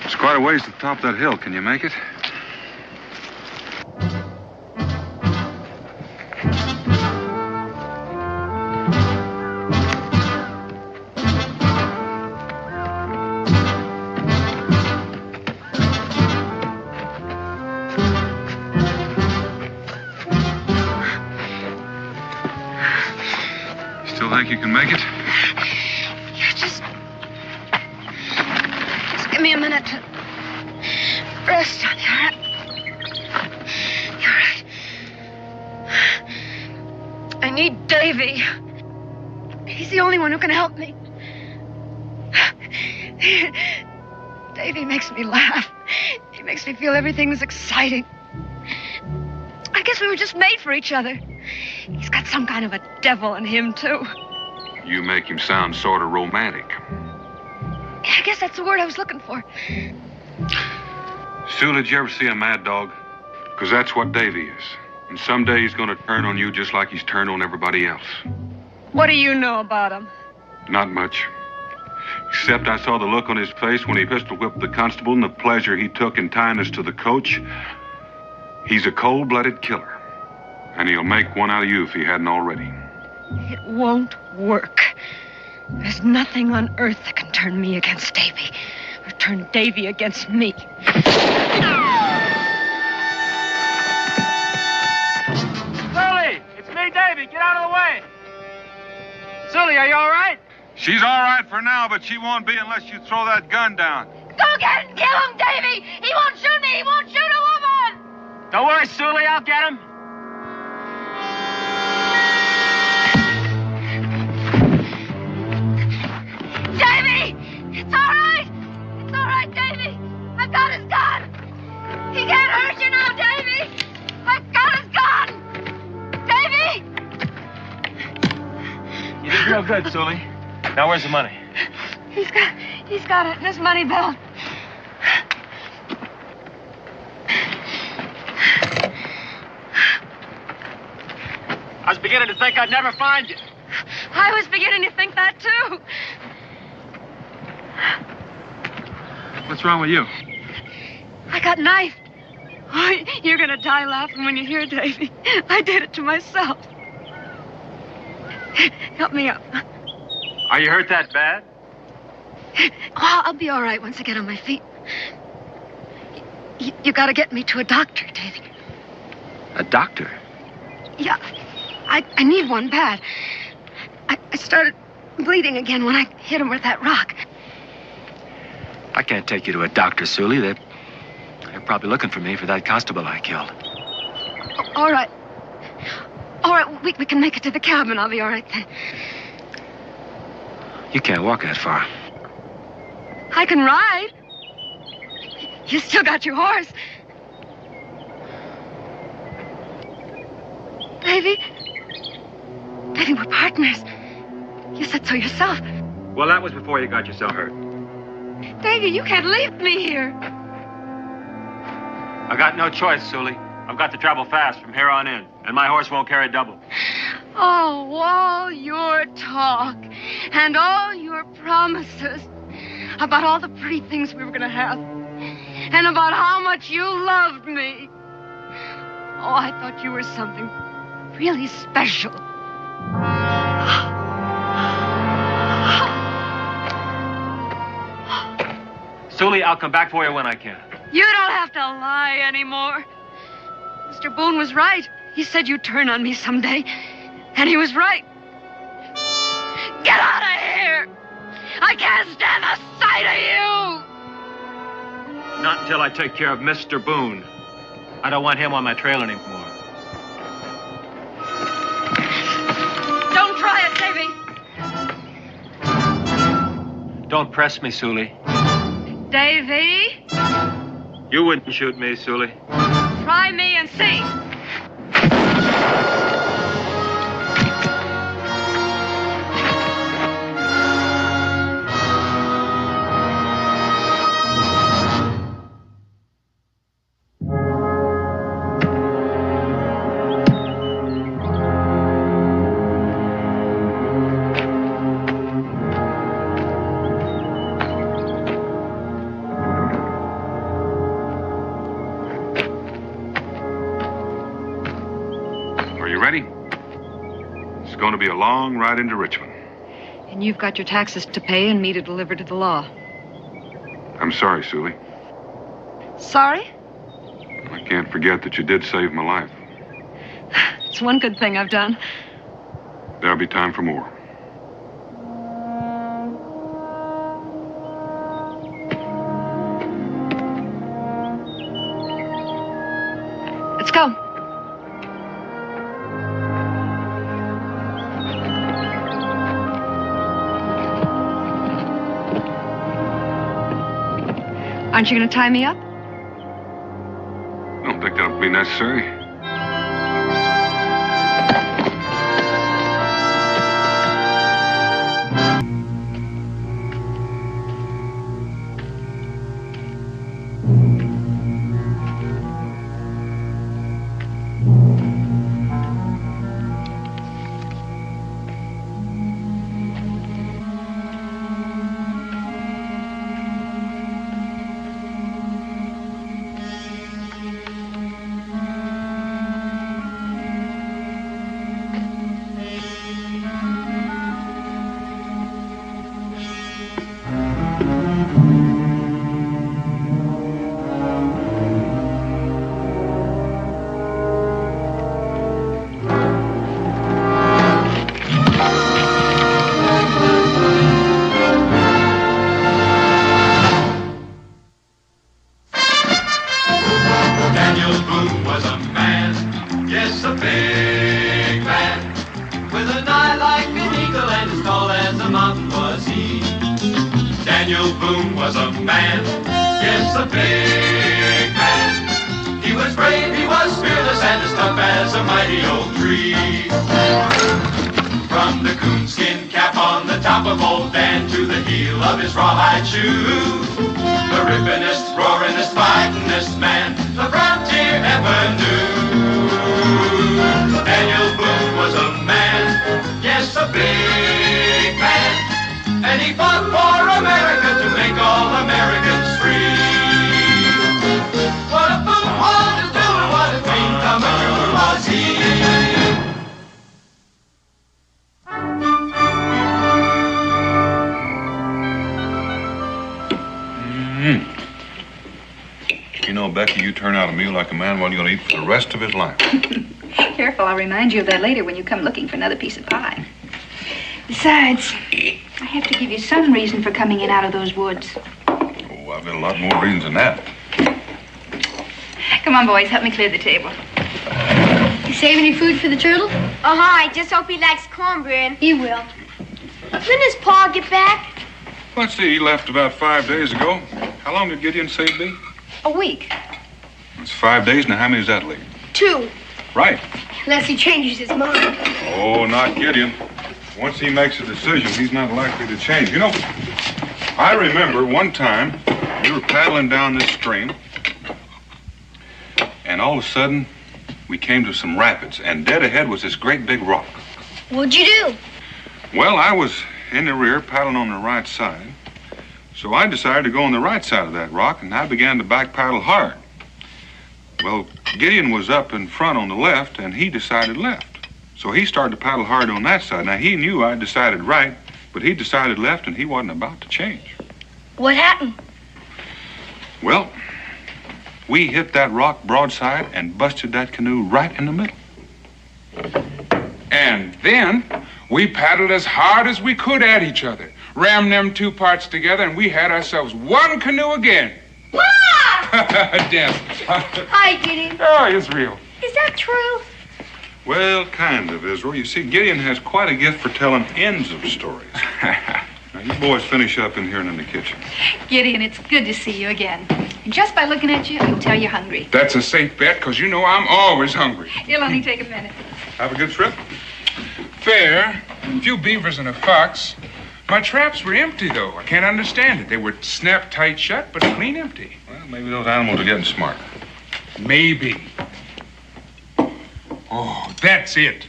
Speaker 15: It's quite a ways to the top of that hill. Can you make it? Still think you can make it?
Speaker 16: Yeah, just give me a minute to rest on you, all right? You're right. I need Davy. He's the only one who can help me. Davy makes me laugh. He makes me feel everything's exciting. I guess we were just made for each other. He's got some kind of a devil in him, too.
Speaker 15: You make him sound sort of romantic.
Speaker 16: I guess that's the word I was looking for.
Speaker 15: Sue, did you ever see a mad dog? Because that's what Davy is. And someday he's going to turn on you just like he's turned on everybody else.
Speaker 16: What do you know about him?
Speaker 15: Not much. Except I saw the look on his face when he pistol whipped the constable and the pleasure he took in tying us to the coach. He's a cold-blooded killer. And he'll make one out of you if he hadn't already.
Speaker 16: It won't work. There's nothing on earth that can turn me against Davy, or turn Davy against me.
Speaker 17: Sully! It's me, Davy. Get out of the way. Sully, are you all right?
Speaker 15: She's all right for now, but she won't be unless you throw that gun down.
Speaker 12: Go get him! Kill him, Davy! He won't shoot me! He won't shoot a woman!
Speaker 17: Don't worry, Sully. I'll get him.
Speaker 12: Davy! It's all right! It's all right, Davy! I've got his gun! He can't hurt you now, Davy! I've got his gun! Davy!
Speaker 17: You did real good, Sully. Now, where's the money?
Speaker 16: He's got it in his money belt.
Speaker 17: I was beginning to think I'd never find you.
Speaker 16: I was beginning to think that, too.
Speaker 17: What's wrong with you?
Speaker 16: I got knifed. Oh, you're gonna die laughing when you hear Davy. I did it to myself. Help me up.
Speaker 17: Are you hurt that bad?
Speaker 16: Oh, I'll be all right once I get on my feet. You gotta get me to a doctor, Davy.
Speaker 17: A doctor?
Speaker 16: Yeah, I need one bad. I started bleeding again when I hit him with that rock.
Speaker 17: I can't take you to a doctor, Sully. They're probably looking for me for that constable I killed.
Speaker 16: All right. All right, we can make it to the cabin. I'll be all right then.
Speaker 17: You can't walk that far.
Speaker 16: I can ride. You still got your horse. Davy? Davy, we're partners. You said so yourself.
Speaker 17: Well, that was before you got yourself hurt.
Speaker 16: Davy, you can't leave me here.
Speaker 17: I got no choice, Sully. I've got to travel fast from here on in, and my horse won't carry double.
Speaker 16: Oh, all your talk and all your promises about all the pretty things we were going to have and about how much you loved me. Oh, I thought you were something really special.
Speaker 17: Sully, I'll come back for you when I can.
Speaker 16: You don't have to lie anymore. Mr. Boone was right. He said you'd turn on me someday. And he was right. Get out of here! I can't stand the sight of you!
Speaker 17: Not until I take care of Mr. Boone. I don't want him on my trail anymore.
Speaker 16: Don't try it, Davy.
Speaker 17: Don't press me, Sully.
Speaker 16: Davy?
Speaker 17: You wouldn't shoot me, Sully.
Speaker 16: Try me and see.
Speaker 15: Be a long ride into Richmond.
Speaker 16: And you've got your taxes to pay and me to deliver to the law.
Speaker 15: I'm sorry, Sully.
Speaker 16: Sorry?
Speaker 15: I can't forget that you did save my life.
Speaker 16: It's one good thing I've done.
Speaker 15: There'll be time for more.
Speaker 16: Let's go. Aren't you going to tie me up?
Speaker 15: I don't think that'll be necessary.
Speaker 3: Daniel Boone was a man, yes, a big man. He was brave, he was fearless, and as tough as a mighty oak tree. From the coonskin cap on the top of old Dan to the heel of his rawhide shoe, the rippinest, roaringest, fightingest man the frontier ever knew. Daniel Boone was a man, yes, a big man. And he fought for America to make all Americans free. What a Boone wanted to do and what a dream come true was he.
Speaker 15: You know, Becky, you turn out a meal like a man, what are you going to eat for the rest of his life?
Speaker 13: Careful, I'll remind you of that later when you come looking for another piece of pie. Besides, I have to give you some reason for coming in out of those woods.
Speaker 15: Oh, I've got a lot more reasons than that.
Speaker 13: Come on, boys, help me clear the table.
Speaker 1: You save any food for the turtle?
Speaker 12: I just hope he likes cornbread.
Speaker 1: He will.
Speaker 12: When does Paul get back?
Speaker 15: Let's see, he left about 5 days ago. How long did Gideon say it'd be?
Speaker 12: A week.
Speaker 15: It's 5 days, now how many does that leave?
Speaker 12: 2.
Speaker 15: Right.
Speaker 1: Unless he changes his mind.
Speaker 15: Oh, not Gideon. Once he makes a decision, he's not likely to change. You know, I remember one time we were paddling down this stream, and all of a sudden, we came to some rapids, and dead ahead was this great big rock.
Speaker 1: What'd you do?
Speaker 15: Well, I was in the rear, paddling on the right side. So I decided to go on the right side of that rock, and I began to back paddle hard. Well, Gideon was up in front on the left, and he decided left. So he started to paddle hard on that side. Now, he knew I decided right, but he decided left, and he wasn't about to change.
Speaker 1: What happened?
Speaker 15: Well, we hit that rock broadside and busted that canoe right in the middle.
Speaker 2: And then we paddled as hard as we could at each other, rammed them two parts together, and we had ourselves one canoe again. Damn.
Speaker 1: Hi, Gideon.
Speaker 2: Oh, it's real.
Speaker 1: Is that true?
Speaker 15: Well, kind of, Israel. You see, Gideon has quite a gift for telling ends of stories. Now, you boys finish up in here and in the kitchen.
Speaker 9: Gideon, it's good to see you again. And just by looking at you, I can tell you're hungry.
Speaker 2: That's a safe bet, because you know I'm always hungry.
Speaker 9: It'll only take a minute.
Speaker 15: Have a good trip.
Speaker 2: Fair. A few beavers and a fox. My traps were empty, though. I can't understand it. They were snapped tight shut, but clean empty.
Speaker 15: Well, maybe those animals are getting smart.
Speaker 2: Maybe. Oh, that's it.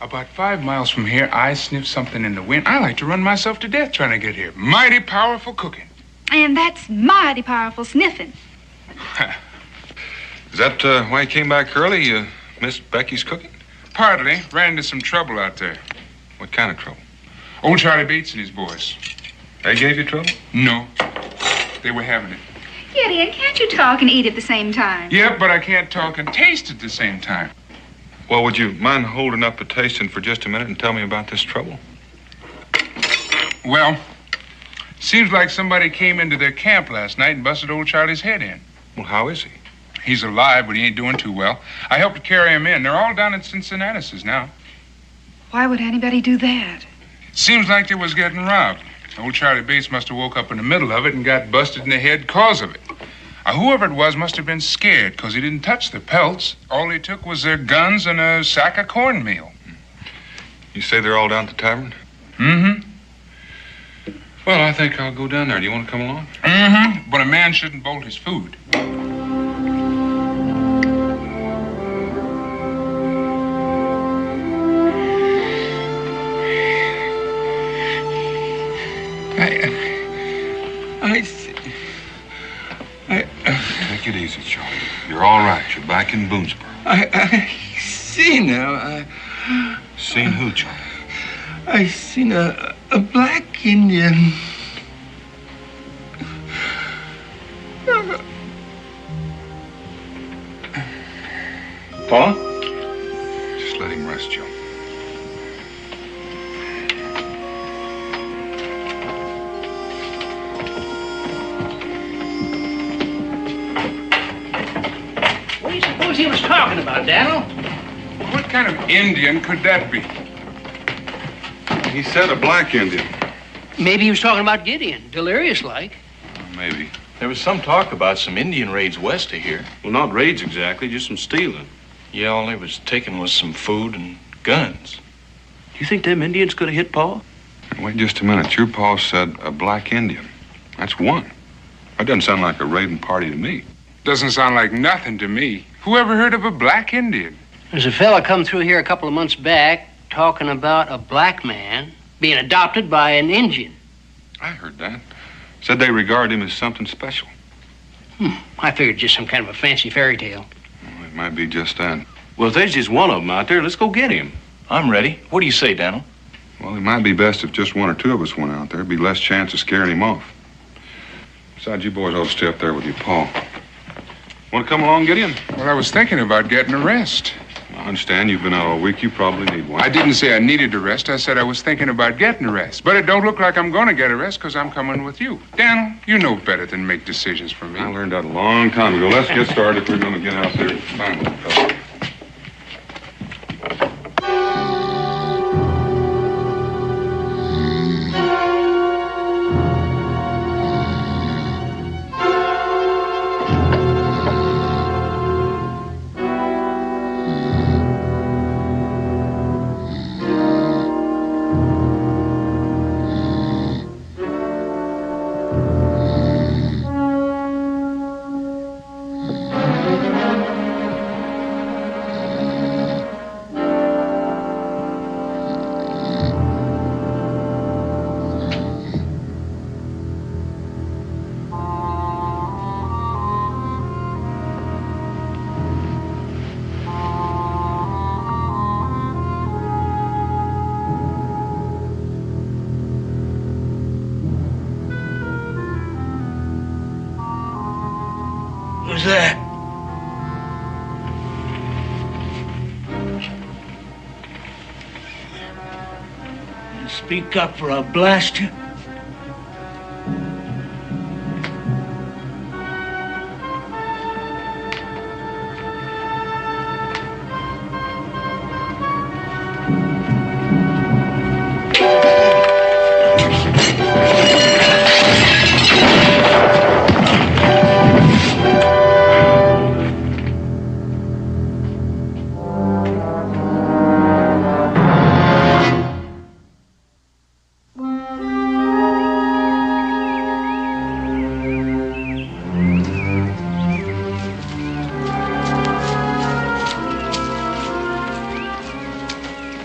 Speaker 2: About 5 miles from here, I sniffed something in the wind. I like to run myself to death trying to get here. Mighty powerful cooking.
Speaker 9: And that's mighty powerful sniffing.
Speaker 15: Is that why you came back early? You missed Becky's cooking?
Speaker 2: Partly. Ran into some trouble out there.
Speaker 15: What kind of trouble?
Speaker 2: Old Charlie Bates and his boys.
Speaker 15: They gave you trouble?
Speaker 2: No. They were having it.
Speaker 9: Gideon, can't you talk and eat at the same time?
Speaker 2: Yeah, but I can't talk and taste at the same time.
Speaker 15: Well, would you mind holding up the tasting for just a minute and tell me about this trouble?
Speaker 2: Well, seems like somebody came into their camp last night and busted old Charlie's head in.
Speaker 15: Well, how is he?
Speaker 2: He's alive, but he ain't doing too well. I helped to carry him in. They're all down in Cincinnati's now.
Speaker 9: Why would anybody do that?
Speaker 2: Seems like they was getting robbed. Old Charlie Bates must have woke up in the middle of it and got busted in the head cause of it. Whoever it was must have been scared, because he didn't touch the pelts. All he took was their guns and a sack of cornmeal.
Speaker 15: You say they're all down at the tavern?
Speaker 2: Mm-hmm.
Speaker 15: Well, I think I'll go down there. Do you want to come along?
Speaker 2: Mm-hmm. But a man shouldn't bolt his food.
Speaker 15: Take it easy, Charlie. You're all right. You're back in Boonesboro.
Speaker 14: I see now.
Speaker 15: Seen who, Charlie?
Speaker 14: I seen a black Indian.
Speaker 15: Paul? Just let him rest, Joe.
Speaker 11: What do you suppose he was talking about, Daniel?
Speaker 2: What kind of Indian could that be?
Speaker 15: He said a black Indian.
Speaker 11: Maybe he was talking about Gideon, delirious-like.
Speaker 15: Maybe.
Speaker 4: There was some talk about some Indian raids west of here.
Speaker 23: Well, not raids exactly, just some stealing.
Speaker 4: Yeah, all they was taking was some food and guns.
Speaker 23: Do you think them Indians could have hit Pa?
Speaker 15: Wait just a minute. Your pa said a black Indian. That's one. That doesn't sound like a raiding party to me.
Speaker 2: Doesn't sound like nothing to me. Who ever heard of a black Indian?
Speaker 11: There's a fella come through here a couple of months back talking about a black man being adopted by an Indian.
Speaker 15: I heard that. Said they regard him as something special.
Speaker 11: I figured just some kind of a fancy fairy tale.
Speaker 15: Well, it might be just that.
Speaker 23: Well, if there's just one of them out there, let's go get him.
Speaker 4: I'm ready. What do you say, Daniel?
Speaker 15: Well, it might be best if just one or two of us went out there. There'd be less chance of scaring him off. Besides, you boys ought to stay up there with your pa. Want to come along, Gideon?
Speaker 2: Well, I was thinking about getting a rest.
Speaker 15: I understand you've been out all week. You probably need one.
Speaker 2: I didn't say I needed a rest. I said I was thinking about getting a rest. But it don't look like I'm going to get a rest because I'm coming with you. Daniel, you know better than make decisions for me.
Speaker 15: I learned that a long time ago. Let's get started if we're going to get out there and find one fellow.
Speaker 5: that? Speak up or I'll blast you.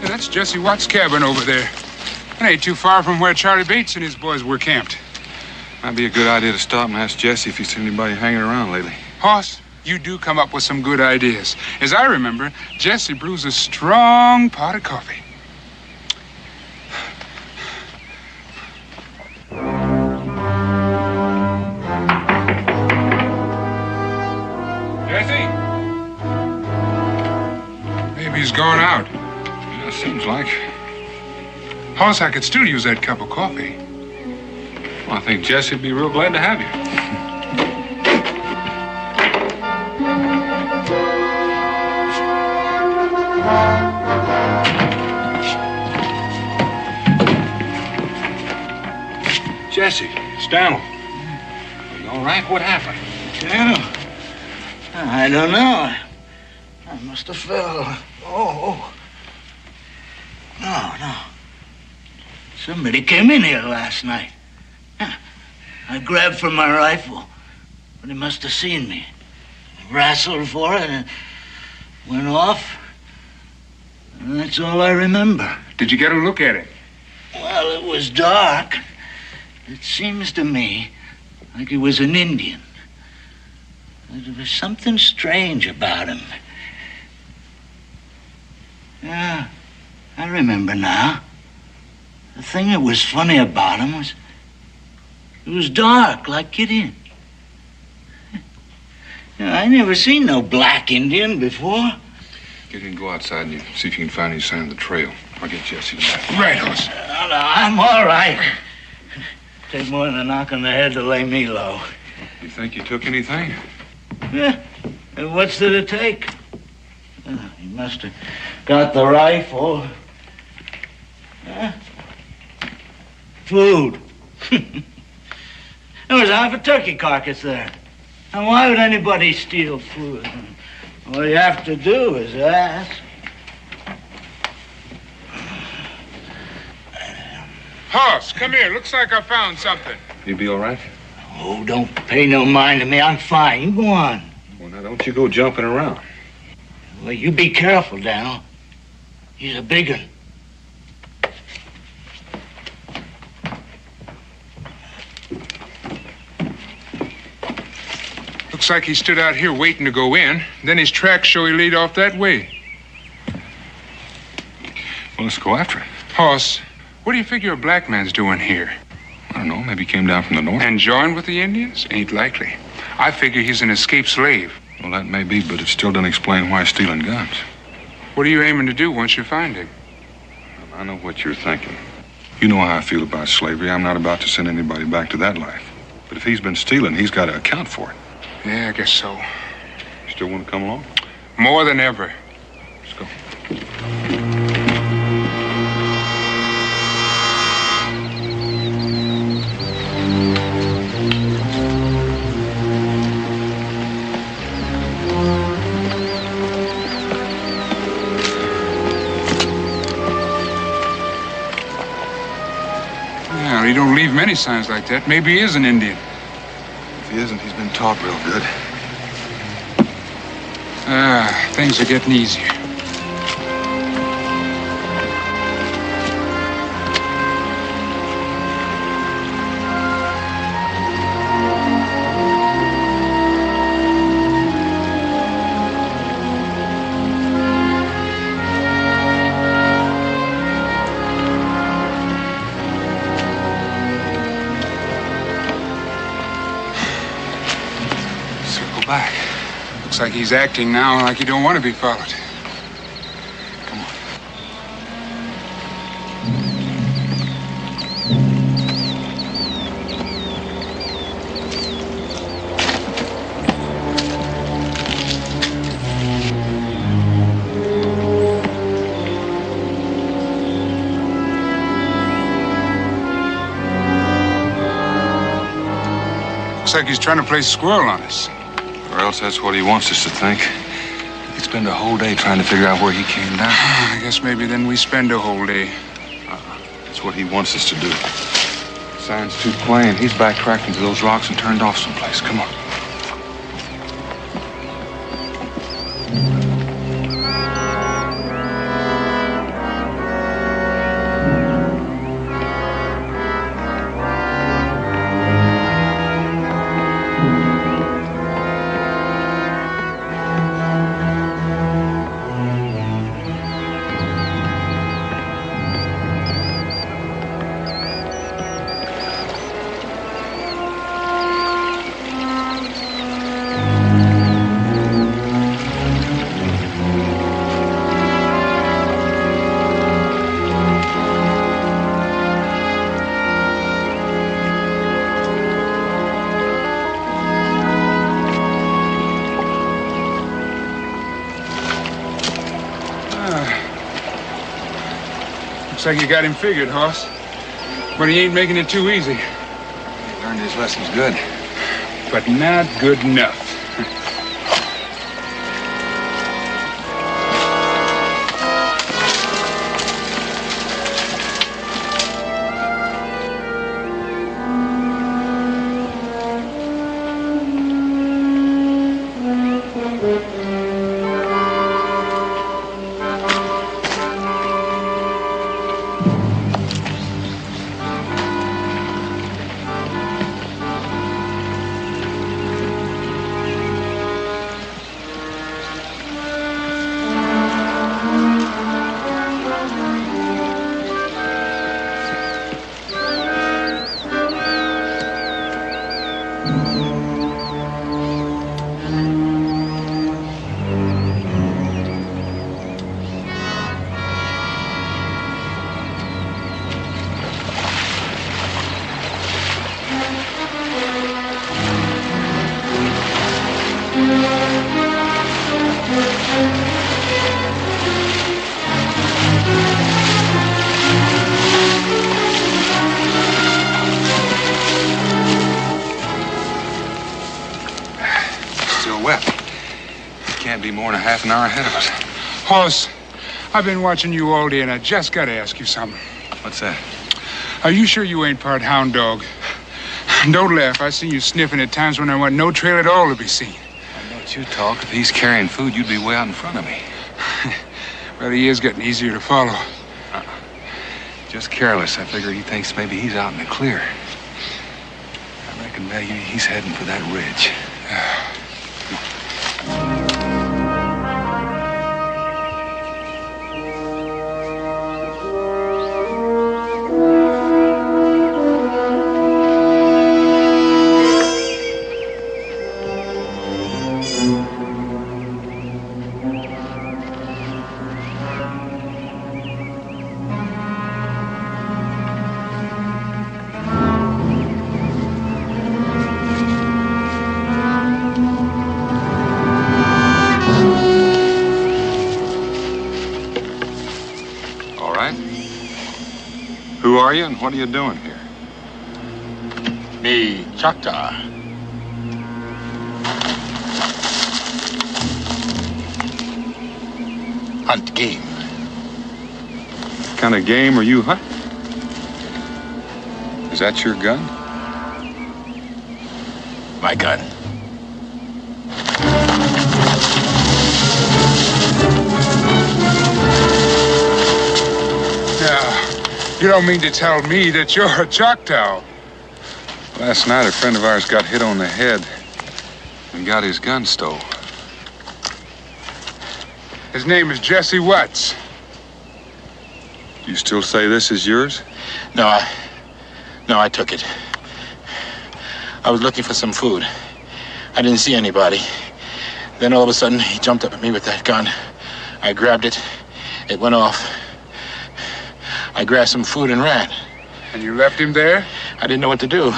Speaker 6: That's Jesse Watt's cabin over there. It ain't too far from where Charlie Bates and his boys were camped.
Speaker 2: Might be a good idea to stop and ask Jesse if he's seen anybody hanging around lately.
Speaker 6: Hoss, you do come up with some good ideas. As I remember, Jesse brews a strong pot of coffee. Jesse? Maybe he's gone out.
Speaker 2: Yeah, seems like.
Speaker 6: Hoss, I could still use that cup of coffee.
Speaker 2: Well, I think Jesse'd be real glad to have you. Jesse, it's Daniel. You all right? What happened?
Speaker 5: Daniel? I don't know. I must have fell. Oh. No. Somebody came in here last night. I grabbed for my rifle, but he must have seen me. I wrestled for it and went off. And that's all I remember.
Speaker 6: Did you get a look at it?
Speaker 5: Well, it was dark. It seems to me like he was an Indian. There was something strange about him. Yeah, I remember now. The thing that was funny about him was it was dark like Gideon. I never seen no black Indian before.
Speaker 2: Get in, go outside and see if you can find any sign of the trail. I'll get Jesse to back.
Speaker 6: Right, Hoss.
Speaker 5: No, I'm all right. Take more than a knock on the head to lay me low.
Speaker 2: You think you took anything?
Speaker 5: Yeah. And what's did it take? He must have got the rifle. Food. There was half a turkey carcass there. And why would anybody steal food? All you have to do is ask.
Speaker 6: Hoss, come here. Looks like I found something.
Speaker 2: You be all right?
Speaker 5: Oh, don't pay no mind to me. I'm fine. You go on.
Speaker 2: Well, now, don't you go jumping around.
Speaker 5: Well, you be careful, Daniel. He's a big one.
Speaker 6: Looks like he stood out here waiting to go in. Then his tracks show he laid off that way.
Speaker 2: Well, let's go after it.
Speaker 6: Hoss, what do you figure a black man's doing here?
Speaker 2: I don't know. Maybe he came down from the north.
Speaker 6: And joined with the Indians? Ain't likely. I figure he's an escaped slave.
Speaker 2: Well, that may be, but it still doesn't explain why he's stealing guns.
Speaker 6: What are you aiming to do once you find him?
Speaker 2: I know what you're thinking. You know how I feel about slavery. I'm not about to send anybody back to that life. But if he's been stealing, he's got to account for it.
Speaker 6: Yeah, I guess so.
Speaker 2: You still want to come along?
Speaker 6: More than ever.
Speaker 2: Let's go.
Speaker 6: Well, he don't leave many signs like that. Maybe he is an Indian.
Speaker 2: If he isn't, he's been taught real good.
Speaker 6: Things are getting easier. Circle back. Looks like he's acting now like he don't want to be followed. Looks like he's trying to play squirrel on us.
Speaker 2: Or else that's what he wants us to think. We could spend a whole day trying to figure out where he came down.
Speaker 6: I guess maybe then we spend a whole day.
Speaker 2: That's what he wants us to do. Sign's too plain. He's backtracked into those rocks and turned off someplace. Come on.
Speaker 6: Looks like you got him figured, Hoss. But he ain't making it too easy.
Speaker 2: He learned his lessons good.
Speaker 6: But not good enough.
Speaker 2: Be more than a half an hour ahead of us.
Speaker 6: Hoss, I've been watching you all day, and I just got to ask you something.
Speaker 2: What's that?
Speaker 6: Are you sure you ain't part hound dog? Don't laugh. I seen you sniffing at times when there wasn't no trail at all to be seen.
Speaker 2: I don't you talk. If he's carrying food, you'd be way out in front of me.
Speaker 6: Well, he is getting easier to follow.
Speaker 2: Just careless. I figure he thinks maybe he's out in the clear. I reckon maybe he's heading for that ridge.
Speaker 15: Who are you and what are you doing here?
Speaker 7: Me, Choctaw. Hunt game.
Speaker 15: What kind of game are you hunting? Is that your gun?
Speaker 7: My gun.
Speaker 6: You don't mean to tell me that you're a Choctaw?
Speaker 2: Last night, a friend of ours got hit on the head and got his gun stole.
Speaker 6: His name is Jesse Watts.
Speaker 15: You still say this is yours?
Speaker 7: No, I took it. I was looking for some food. I didn't see anybody. Then all of a sudden, he jumped up at me with that gun. I grabbed it. It went off. I grabbed some food and ran.
Speaker 6: And you left him there?
Speaker 7: I didn't know what to do.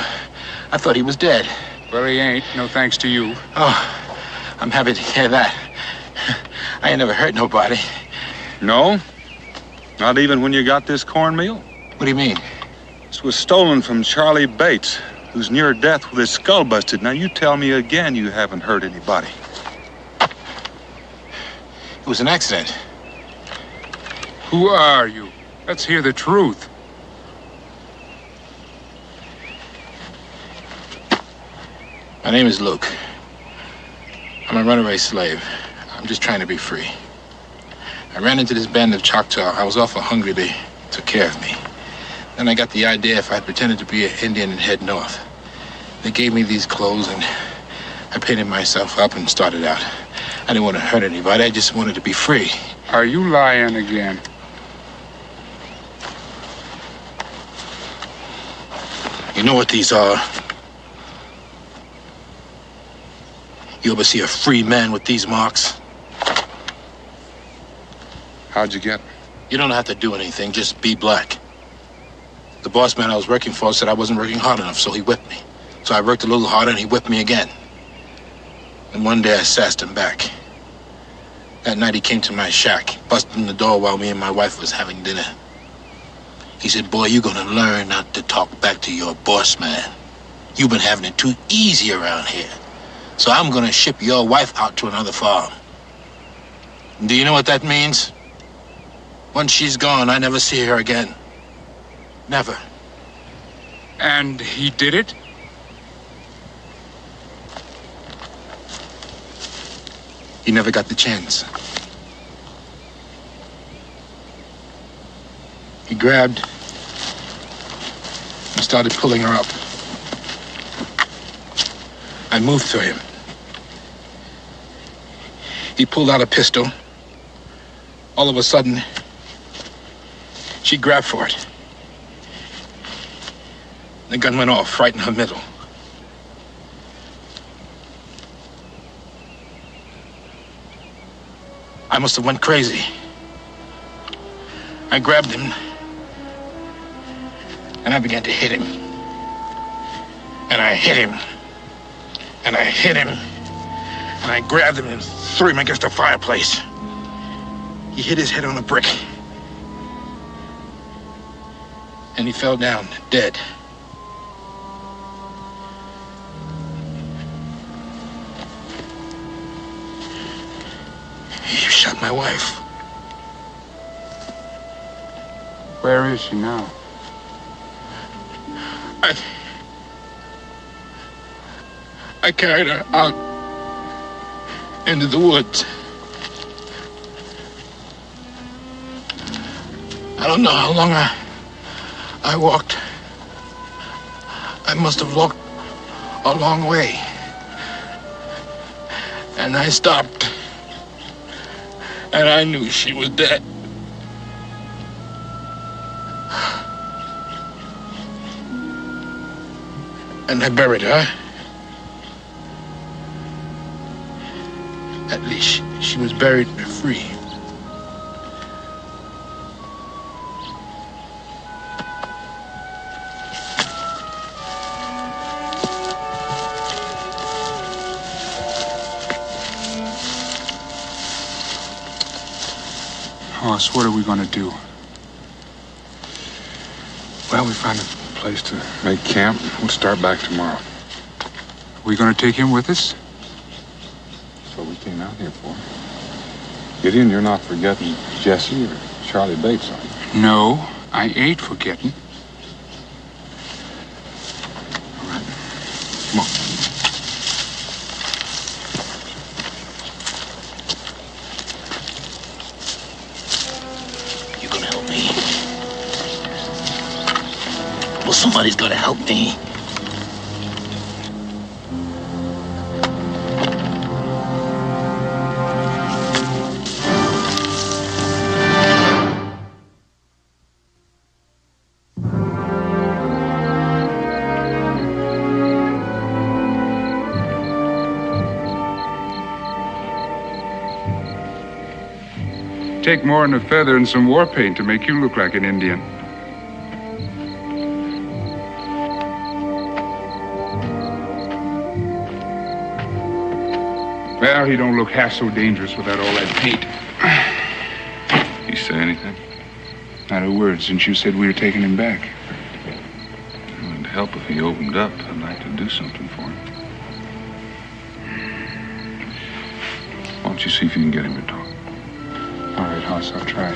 Speaker 7: I thought he was dead.
Speaker 6: Well, he ain't. No thanks to you.
Speaker 7: Oh, I'm happy to hear that. I ain't never hurt nobody.
Speaker 15: No? Not even when you got this cornmeal?
Speaker 7: What do you mean?
Speaker 15: This was stolen from Charlie Bates, who's near death with his skull busted. Now, you tell me again you haven't hurt anybody.
Speaker 7: It was an accident.
Speaker 6: Who are you? Let's hear the truth.
Speaker 7: My name is Luke. I'm a runaway slave. I'm just trying to be free. I ran into this band of Choctaw. I was awful hungry. They took care of me. Then I got the idea if I pretended to be an Indian and head north. They gave me these clothes and I painted myself up and started out. I didn't want to hurt anybody. I just wanted to be free.
Speaker 6: Are you lying again?
Speaker 7: You know what these are? You ever see a free man with these marks?
Speaker 15: How'd you get them?
Speaker 7: You don't have to do anything, just be black. The boss man I was working for said I wasn't working hard enough, so he whipped me. So I worked a little harder and he whipped me again. And one day I sassed him back. That night he came to my shack, busted in the door while me and my wife was having dinner. He said, boy, you're gonna learn not to talk back to your boss man. You've been having it too easy around here. So I'm gonna ship your wife out to another farm. Do you know what that means? Once she's gone, I never see her again. Never.
Speaker 6: And he did it?
Speaker 7: He never got the chance. He grabbed and started pulling her up. I moved to him. He pulled out a pistol. All of a sudden, she grabbed for it. The gun went off right in her middle. I must have went crazy. I grabbed him, and I began to hit him. And I hit him, and I hit him, and I grabbed him and threw him against the fireplace. He hit his head on a brick, and he fell down dead. You shot my wife.
Speaker 6: Where is she now?
Speaker 7: I carried her out into the woods. I don't know how long I walked. I must have walked a long way. And I stopped. And I knew she was dead. And I buried her. At least she was buried free.
Speaker 6: Hoss, what are we gonna do?
Speaker 15: Well, we find a place to make camp. We'll start back tomorrow.
Speaker 6: Are we gonna take him with us?
Speaker 15: That's what we came out here for. Gideon, you're not forgetting Jesse or Charlie Bates, are you?
Speaker 6: No, I ain't forgetting.
Speaker 15: All right. Come on.
Speaker 5: You gonna help me? Well, somebody's gotta help me.
Speaker 6: Take more than a feather and some war paint to make you look like an Indian. Well, he don't look half so dangerous without all that paint.
Speaker 2: You say anything?
Speaker 6: Not a word since you said we were taking him back.
Speaker 2: It would help if he opened up. I'd like to do something for him. Why don't you see if you can get him to talk?
Speaker 6: All right, Hoss, I'll try.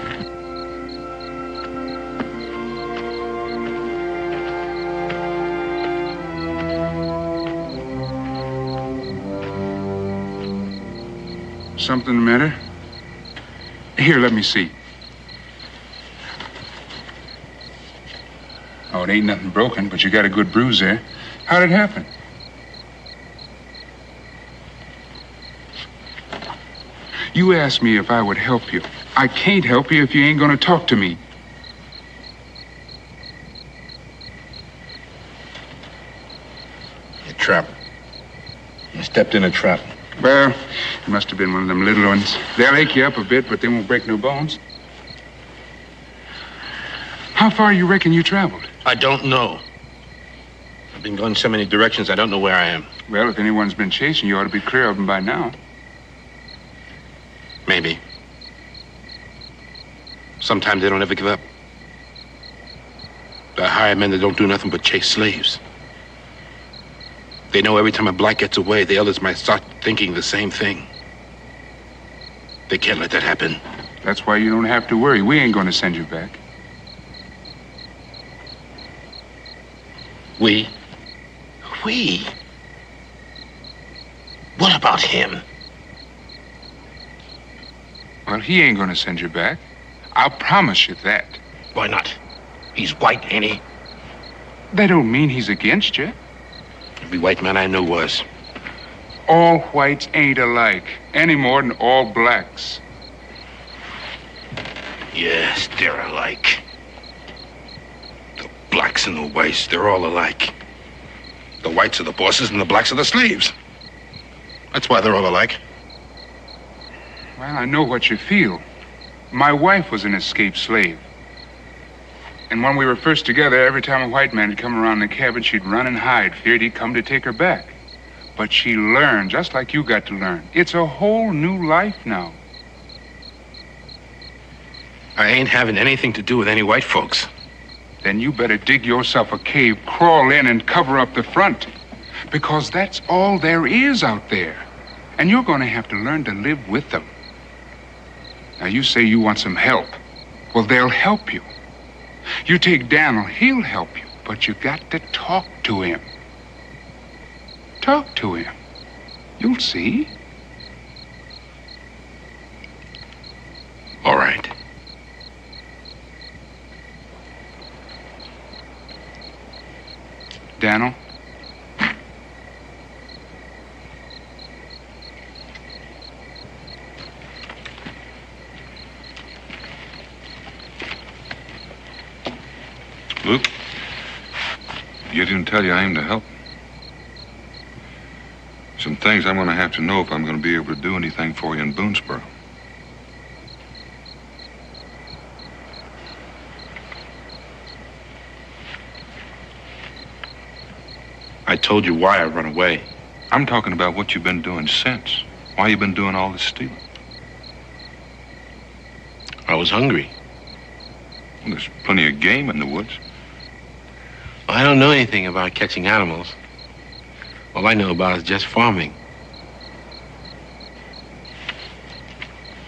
Speaker 6: Something the matter? Here, let me see. Oh, it ain't nothing broken, but you got a good bruise there. How'd it happen? You asked me if I would help you. I can't help you if you ain't gonna talk to me.
Speaker 7: You trap. You stepped in a trap.
Speaker 6: Well, it must have been one of them little ones. They'll ache you up a bit, but they won't break no bones. How far you reckon you traveled?
Speaker 7: I don't know. I've been going so many directions, I don't know where I am.
Speaker 6: Well, if anyone's been chasing you, ought to be clear of them by now.
Speaker 7: Maybe. Sometimes they don't ever give up. They hire men that don't do nothing but chase slaves. They know every time a black gets away, the others might start thinking the same thing. They can't let that happen.
Speaker 6: That's why you don't have to worry. We ain't gonna send you back.
Speaker 7: We? We? What about him?
Speaker 6: Well, he ain't gonna send you back. I'll promise you that.
Speaker 7: Why not? He's white, ain't he?
Speaker 6: That don't mean he's against you.
Speaker 7: Every white man I know was.
Speaker 6: All whites ain't alike, any more than all blacks.
Speaker 7: Yes, they're alike. The blacks and the whites, they're all alike. The whites are the bosses and the blacks are the slaves. That's why they're all alike.
Speaker 6: Well, I know what you feel. My wife was an escaped slave. And when we were first together, every time a white man had come around the cabin, she'd run and hide, feared he'd come to take her back. But she learned, just like you got to learn. It's a whole new life now.
Speaker 7: I ain't having anything to do with any white folks.
Speaker 6: Then you better dig yourself a cave, crawl in, and cover up the front. Because that's all there is out there. And you're going to have to learn to live with them. Now, you say you want some help. Well, they'll help you. You take Daniel, he'll help you. But you got to talk to him. Talk to him. You'll see.
Speaker 7: All right.
Speaker 6: Daniel?
Speaker 2: Luke, you didn't tell you I aim to help. Some things I'm going to have to know if I'm going to be able to do anything for you in Boonesboro.
Speaker 7: I told you why I run away.
Speaker 2: I'm talking about what you've been doing since. Why you been doing all this stealing?
Speaker 7: I was hungry.
Speaker 2: Well, there's plenty of game in the woods.
Speaker 7: Well, I don't know anything about catching animals. All I know about is just farming.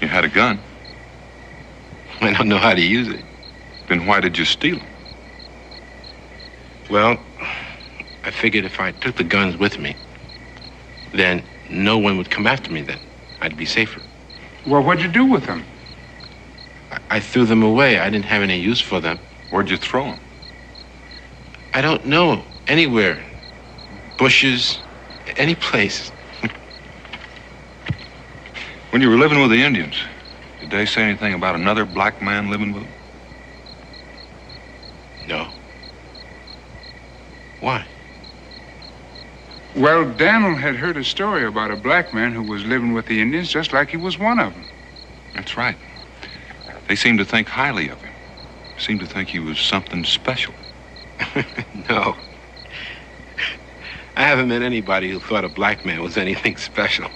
Speaker 2: You had a gun.
Speaker 7: I don't know how to use it.
Speaker 2: Then why did you steal them?
Speaker 7: Well, I figured if I took the guns with me, then no one would come after me then. I'd be safer.
Speaker 6: Well, what'd you do with them?
Speaker 7: I threw them away. I didn't have any use for them.
Speaker 2: Where'd you throw them?
Speaker 7: I don't know. Anywhere. Bushes. Any place.
Speaker 2: When you were living with the Indians, did they say anything about another black man living with them?
Speaker 7: No. Why?
Speaker 6: Well, Daniel had heard a story about a black man who was living with the Indians just like he was one of them.
Speaker 2: That's right. They seemed to think highly of him. Seemed to think he was something special.
Speaker 8: No. I haven't met anybody who thought a black man was anything special.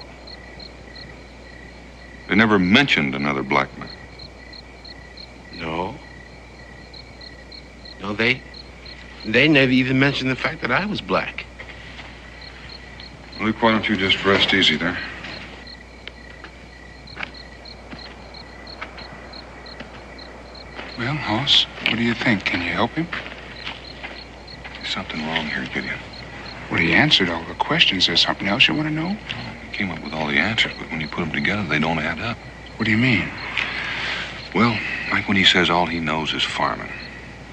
Speaker 2: They never mentioned another black man.
Speaker 8: No. No, they never even mentioned the fact that I was black.
Speaker 2: Luke, why don't you just rest easy there?
Speaker 6: Well, Hoss, what do you think? Can you help him?
Speaker 2: There's something wrong here, Gideon.
Speaker 6: Well, he answered all the questions. There's something else you want to know?
Speaker 2: He came up with all the answers, but when you put them together, they don't add up.
Speaker 6: What do you mean?
Speaker 2: Well, like when he says all he knows is farming.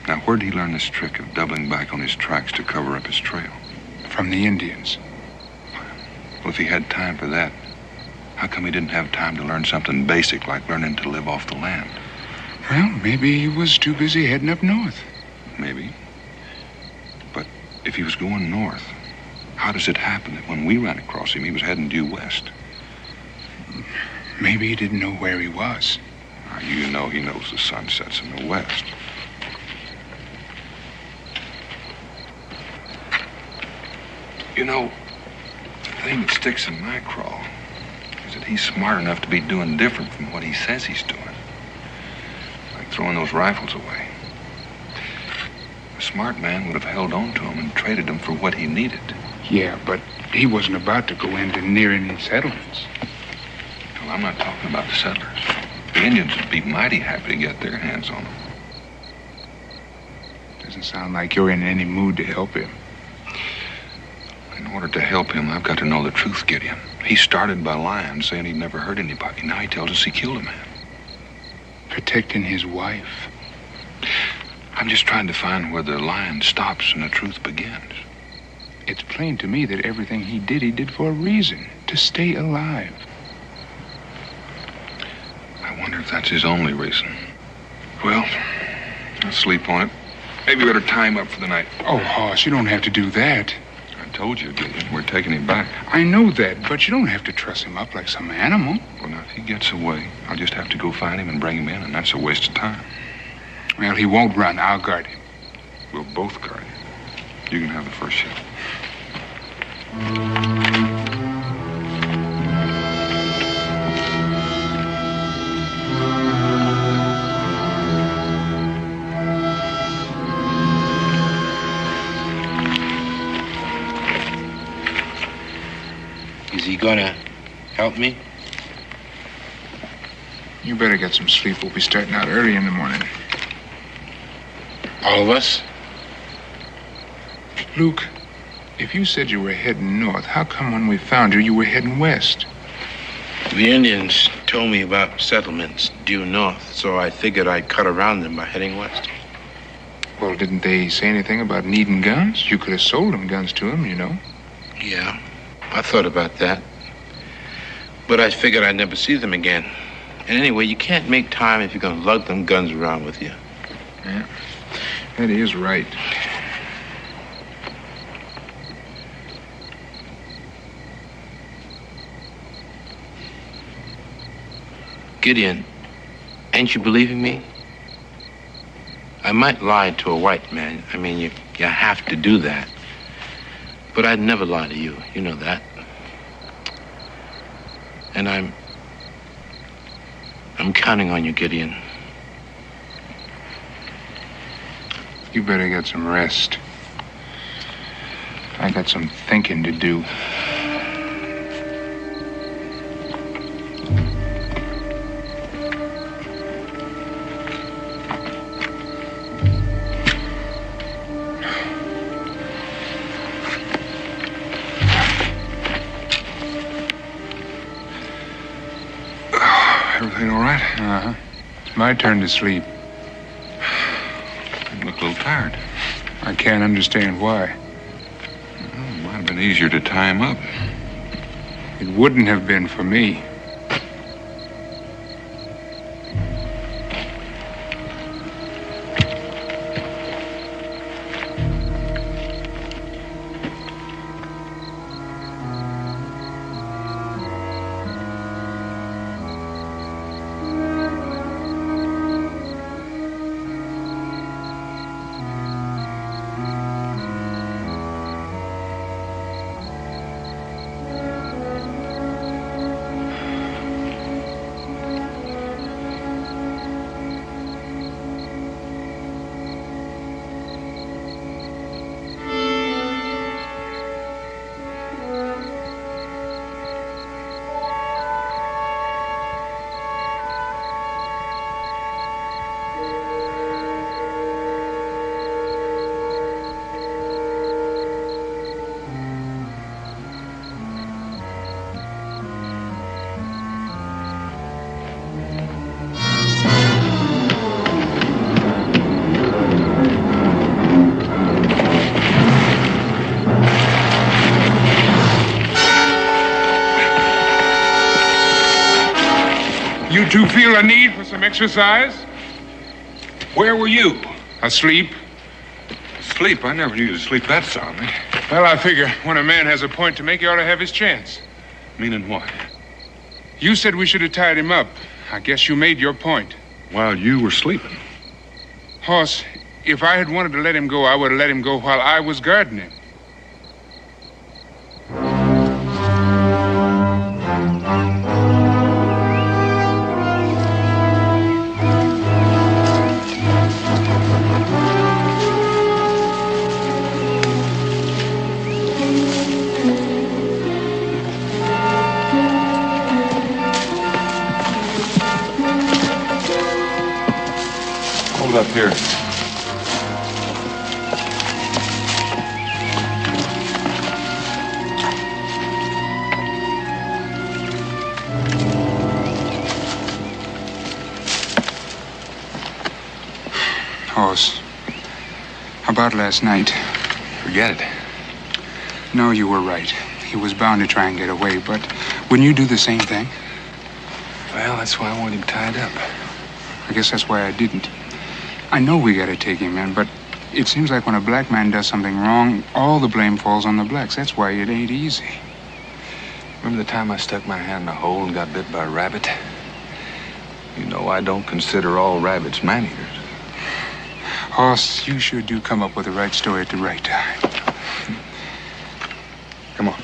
Speaker 2: Now, where'd he learn this trick of doubling back on his tracks to cover up his trail?
Speaker 6: From the Indians.
Speaker 2: Well, if he had time for that, how come he didn't have time to learn something basic like learning to live off the land?
Speaker 6: Well, maybe he was too busy heading up north.
Speaker 2: Maybe. But if he was going north, how does it happen that when we ran across him, he was heading due west?
Speaker 6: Maybe he didn't know where he was.
Speaker 2: Now, you know he knows the sun sets in the west. You know, the thing that sticks in my craw is that he's smart enough to be doing different from what he says he's doing. Like throwing those rifles away. A smart man would have held on to them and traded them for what he needed.
Speaker 6: Yeah, but he wasn't about to go into near any settlements.
Speaker 2: Well, I'm not talking about the settlers. The Indians would be mighty happy to get their hands on them.
Speaker 6: Doesn't sound like you're in any mood to help him.
Speaker 2: In order to help him, I've got to know the truth, Gideon. He started by lying, saying he'd never hurt anybody. Now he tells us he killed a man.
Speaker 6: Protecting his wife.
Speaker 2: I'm just trying to find where the lying stops and the truth begins.
Speaker 6: It's plain to me that everything he did for a reason. To stay alive.
Speaker 2: I wonder if that's his only reason. Well, I'll sleep on it. Maybe we better tie him up for the night.
Speaker 6: Oh, Hoss, you don't have to do that.
Speaker 2: I told you, Gideon, we're taking him back.
Speaker 6: I know that, but you don't have to truss him up like some animal.
Speaker 2: Well, now, if he gets away, I'll just have to go find him and bring him in, and that's a waste of time.
Speaker 6: Well, he won't run. I'll guard him.
Speaker 2: We'll both guard him. You can have the first shot.
Speaker 8: Is he gonna help me?
Speaker 6: You better get some sleep. We'll be starting out early in the morning.
Speaker 8: All of us?
Speaker 6: Luke, if you said you were heading north, how come when we found you, you were heading west?
Speaker 8: The Indians told me about settlements due north, so I figured I'd cut around them by heading west.
Speaker 6: Well, didn't they say anything about needing guns? You could have sold them guns to them, you know.
Speaker 8: Yeah, I thought about that. But I figured I'd never see them again. And anyway, you can't make time if you're gonna lug them guns around with you.
Speaker 6: Yeah, that is right.
Speaker 8: Gideon, ain't you believing me? I might lie to a white man. I mean, you have to do that. But I'd never lie to you. You know that. And I'm counting on you, Gideon.
Speaker 6: You better get some rest. I got some thinking to do.
Speaker 2: Everything all right?
Speaker 6: Uh-huh. It's my turn to sleep.
Speaker 2: You look a little tired.
Speaker 6: I can't understand why.
Speaker 2: Well, it might have been easier to tie him up.
Speaker 6: It wouldn't have been for me. You two feel a need for some exercise?
Speaker 21: Where were you?
Speaker 6: Asleep.
Speaker 21: Sleep? I never knew you to sleep that soundly.
Speaker 6: Well, I figure when a man has a point to make, he ought to have his chance.
Speaker 21: Meaning what?
Speaker 6: You said we should have tied him up. I guess you made your point.
Speaker 21: While you were sleeping.
Speaker 6: Hoss, if I had wanted to let him go, I would have let him go while I was guarding him.
Speaker 21: Hold up here.
Speaker 6: Hoss, about last night.
Speaker 21: Forget it.
Speaker 6: No, you were right. He was bound to try and get away, but wouldn't you do the same thing?
Speaker 21: Well, that's why I want him tied up.
Speaker 6: I guess that's why I didn't. I know we gotta take him in, but it seems like when a black man does something wrong, all the blame falls on the blacks. That's why it ain't easy.
Speaker 21: Remember the time I stuck my hand in a hole and got bit by a rabbit? You know I don't consider all rabbits man-eaters.
Speaker 6: Hoss, you sure do come up with the right story at the right time.
Speaker 21: Come on.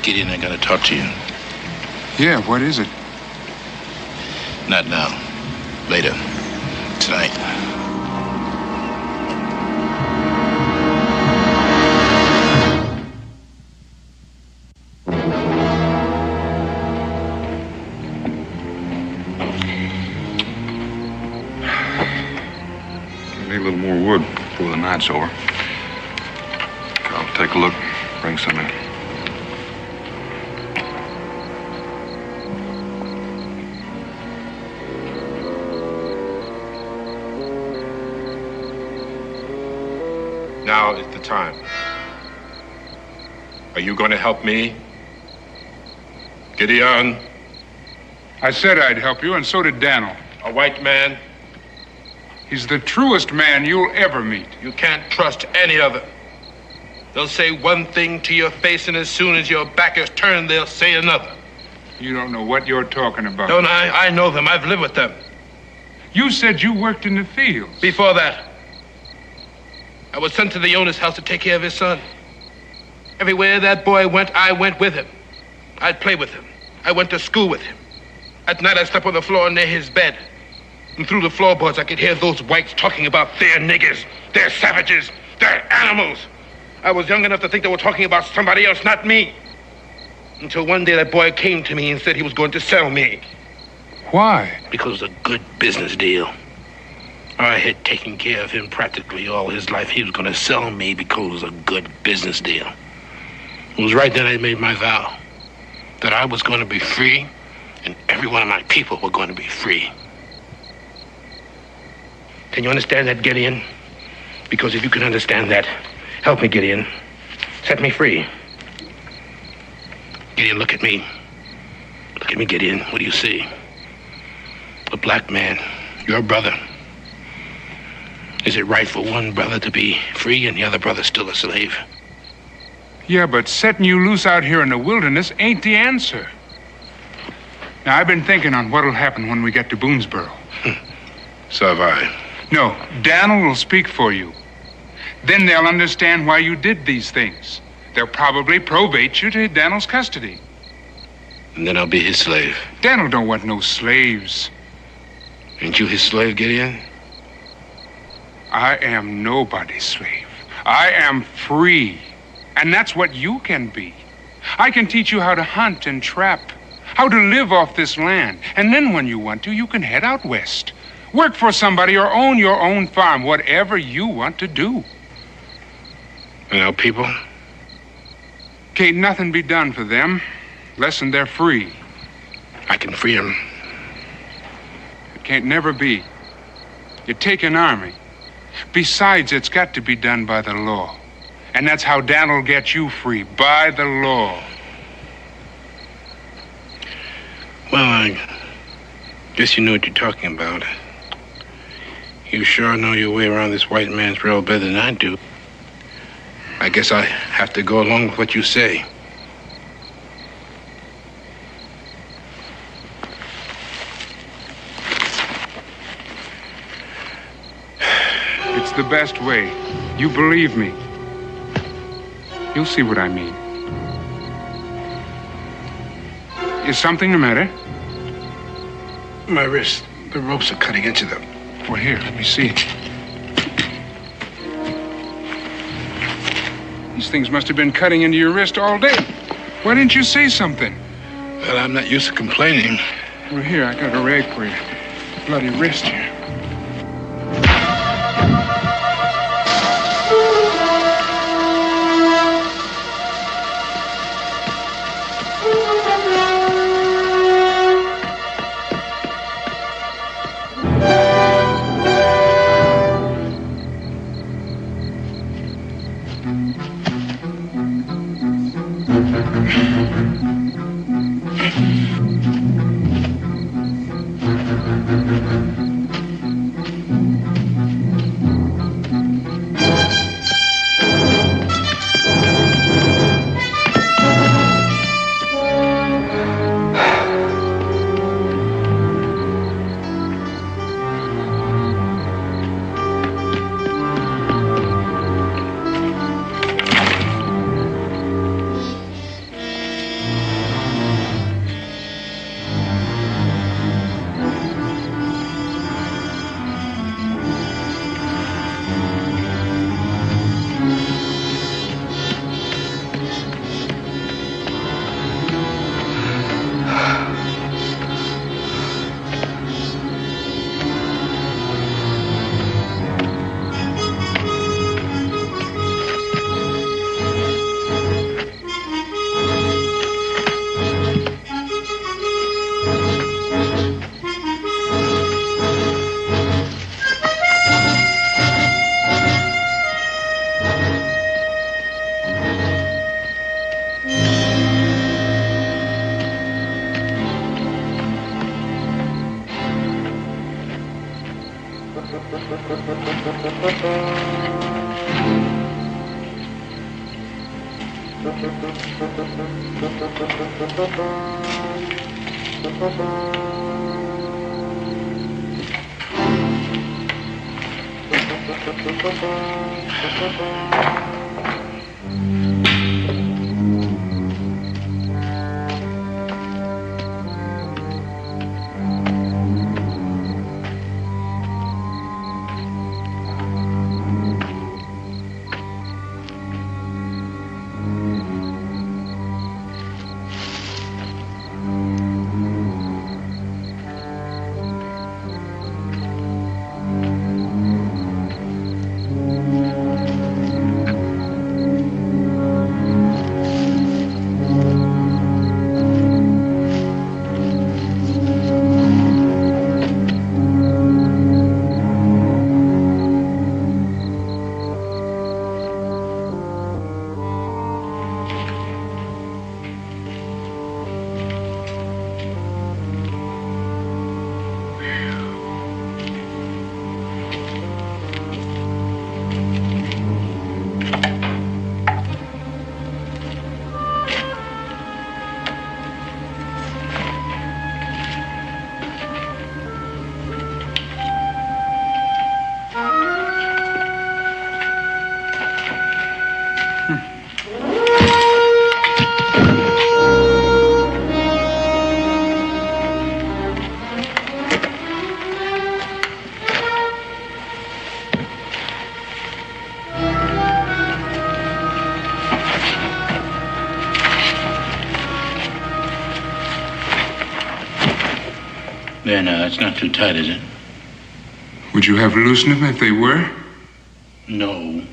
Speaker 7: Gideon, I gotta talk to you.
Speaker 6: Yeah, what is it?
Speaker 7: Not now. Later. Tonight.
Speaker 21: I need a little more wood before the night's over. I'll take a look, bring some in.
Speaker 8: Now is the time. Are you going to help me? Gideon?
Speaker 6: I said I'd help you, and so did Daniel.
Speaker 8: A white man?
Speaker 6: He's the truest man you'll ever meet.
Speaker 8: You can't trust any of them. They'll say one thing to your face, and as soon as your back is turned, they'll say another.
Speaker 6: You don't know what you're talking about.
Speaker 8: Don't I? I know them. I've lived with them.
Speaker 6: You said you worked in the fields.
Speaker 8: Before that, I was sent to the owner's house to take care of his son. Everywhere that boy went, I went with him. I'd play with him. I went to school with him. At night, I slept on the floor near his bed. And through the floorboards, I could hear those whites talking about their niggers, their savages, their animals. I was young enough to think they were talking about somebody else, not me. Until one day, that boy came to me and said he was going to sell me.
Speaker 6: Why?
Speaker 8: Because it was a good business deal. I had taken care of him practically all his life. He was going to sell me because it was a good business deal. It was right then I made my vow that I was going to be free and every one of my people were going to be free. Can you understand that, Gideon? Because if you can understand that, help me, Gideon. Set me free. Gideon, look at me. Look at me, Gideon. What do you see? A black man, your brother. Is it right for one brother to be free and the other brother still a slave?
Speaker 6: Yeah, but setting you loose out here in the wilderness ain't the answer. Now, I've been thinking on what'll happen when we get to Boonesboro.
Speaker 8: So have I.
Speaker 6: No, Daniel will speak for you. Then they'll understand why you did these things. They'll probably probate you to Daniel's custody.
Speaker 8: And then I'll be his slave.
Speaker 6: Daniel don't want no slaves.
Speaker 8: Ain't you his slave, Gideon?
Speaker 6: I am nobody's slave. I am free. And that's what you can be. I can teach you how to hunt and trap. how to live off this land. And then when you want to, you can head out west. Work for somebody or own your own farm, whatever you want to do.
Speaker 8: You know, people?
Speaker 6: Can't nothing be done for them, less than they're free.
Speaker 8: I can free them.
Speaker 6: It can't never be. You take an army. Besides, it's got to be done by the law. And that's how Dan'll get you free, by the law.
Speaker 8: Well, I guess you know what you're talking about. You sure know your way around this white man's rail better than I do. I guess I have to go along with what you say.
Speaker 6: It's the best way. You believe me. You'll see what I mean. Is something the matter?
Speaker 8: My wrist. The ropes are cutting into them.
Speaker 6: Well, here, let me see. These things must have been cutting into your wrist all day. Why didn't you say something?
Speaker 8: Well, I'm not used to complaining.
Speaker 6: Well, here, I got a rag for you. Bloody wrist here.
Speaker 5: There now, that's not too tight, is it?
Speaker 6: Would you have loosened them if they were?
Speaker 5: No.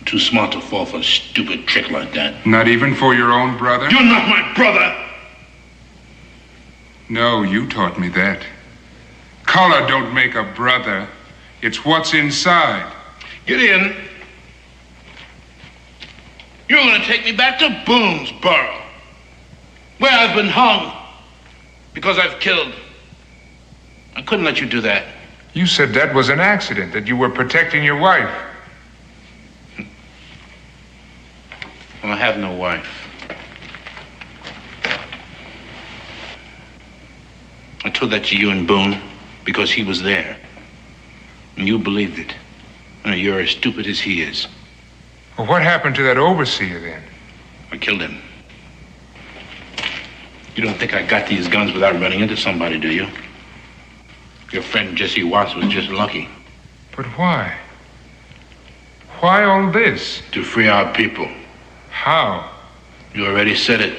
Speaker 5: Too smart to fall for a stupid trick like that.
Speaker 6: Not even for your own brother?
Speaker 5: You're not my brother!
Speaker 6: No, you taught me that. Color don't make a brother. It's what's inside.
Speaker 5: Gideon, you're gonna take me back to Boonesboro, where I've been hung because I've killed. I couldn't let you do that.
Speaker 6: You said that was an accident, that you were protecting your wife.
Speaker 5: Well, I have no wife. I told that to you and Boone because he was there. And you believed it. And you're as stupid as he is.
Speaker 6: Well, what happened to that overseer then?
Speaker 5: I killed him. You don't think I got these guns without running into somebody, do you? Your friend Jesse Watts was just lucky.
Speaker 6: But why? Why all this?
Speaker 5: To free our people.
Speaker 6: How?
Speaker 5: You already said it.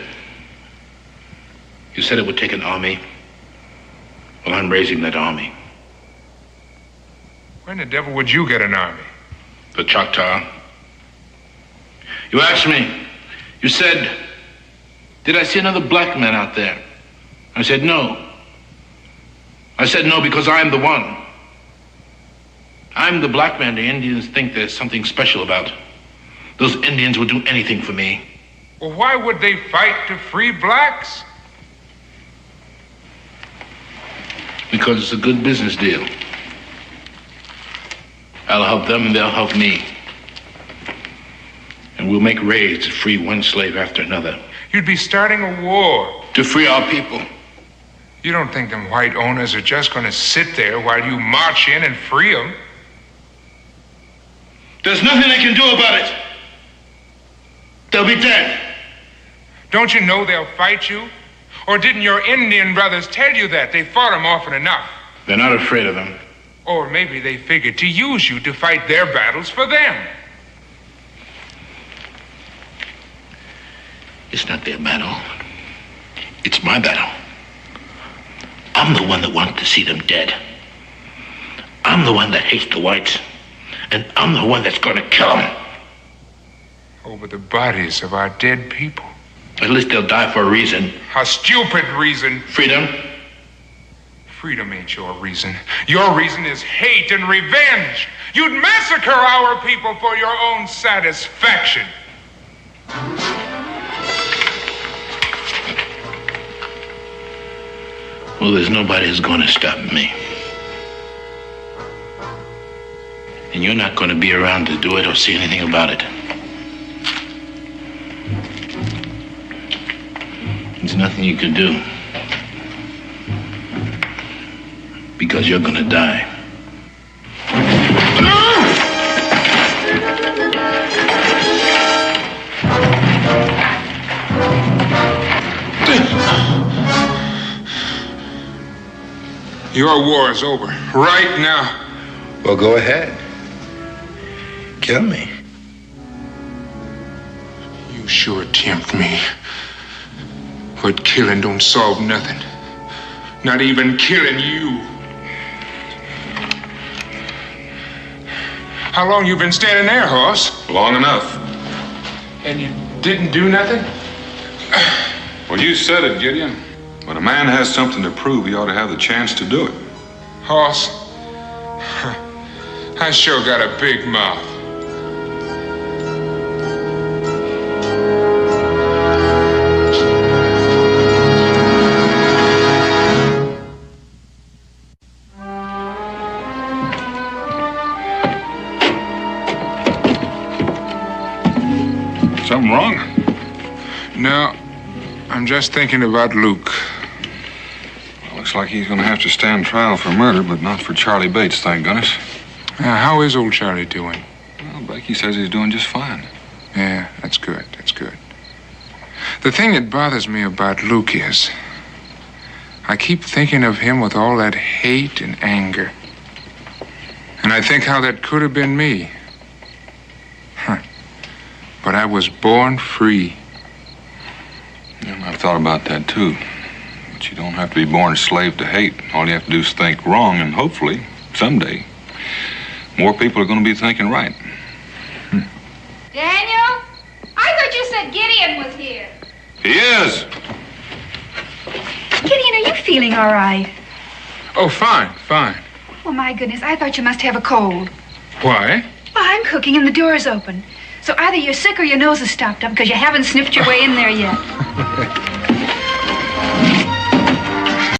Speaker 5: You said it would take an army. Well, I'm raising that army.
Speaker 6: When the devil would you get an army?
Speaker 5: The Choctaw. You asked me. You said, did I see another black man out there? I said, no. I said no because I'm the one. I'm the black man the Indians think there's something special about. Those Indians would do anything for me.
Speaker 6: Well, why would they fight to free blacks?
Speaker 5: Because it's a good business deal. I'll help them and they'll help me. And we'll make raids to free one slave after another.
Speaker 6: You'd be starting a war.
Speaker 5: To free our people.
Speaker 6: You don't think them white owners are just going to sit there while you march in and free them?
Speaker 5: There's nothing they can do about it. They'll be dead.
Speaker 6: Don't you know they'll fight you? Or didn't your Indian brothers tell you that? They fought them often enough.
Speaker 5: They're not afraid of them.
Speaker 6: Or maybe they figured to use you to fight their battles for them.
Speaker 5: It's not their battle. It's my battle. I'm the one that wants to see them dead. I'm the one that hates the whites. And I'm the one that's going to kill them.
Speaker 6: Over the bodies of our dead people.
Speaker 5: At least they'll die for a reason.
Speaker 6: A stupid reason.
Speaker 5: Freedom?
Speaker 6: Freedom ain't your reason. Your reason is hate and revenge. You'd massacre our people for your own satisfaction.
Speaker 5: Well, there's nobody who's going to stop me. And you're not going to be around to do it or see anything about it. There's nothing you can do. Because you're going to die.
Speaker 6: Your war is over right now.
Speaker 7: Well, go ahead. Kill me.
Speaker 6: You sure tempt me. But killing don't solve nothing. Not even killing you. How long you been standing there, Hoss?
Speaker 15: Long enough.
Speaker 6: And you didn't do nothing?
Speaker 15: Well, you said it, Gideon. When a man has something to prove, he ought to have the chance to do it.
Speaker 6: Hoss, I sure got a big mouth.
Speaker 15: Something wrong?
Speaker 6: No, I'm just thinking about Luke.
Speaker 15: Well, looks like he's going to have to stand trial for murder, but not for Charlie Bates, thank goodness.
Speaker 6: How is old Charlie doing?
Speaker 15: Well, Becky says he's doing just fine.
Speaker 6: Yeah, that's good, that's good. The thing that bothers me about Luke is I keep thinking of him with all that hate and anger. And I think how that could have been me. But I was born free.
Speaker 15: Yeah, I've thought about that, too.
Speaker 6: But you don't have to be born a slave to hate. All you have to do is think wrong, and hopefully, someday, more people are going to be thinking right.
Speaker 9: Daniel? I thought you said Gideon was here.
Speaker 6: He is.
Speaker 9: Gideon, are you feeling all right?
Speaker 6: Oh, fine, fine.
Speaker 9: Oh, my goodness, I thought you must have a cold.
Speaker 6: Why?
Speaker 9: Well, I'm cooking and the door's open. So either you're sick or your nose is stopped up because you haven't sniffed your way in there yet.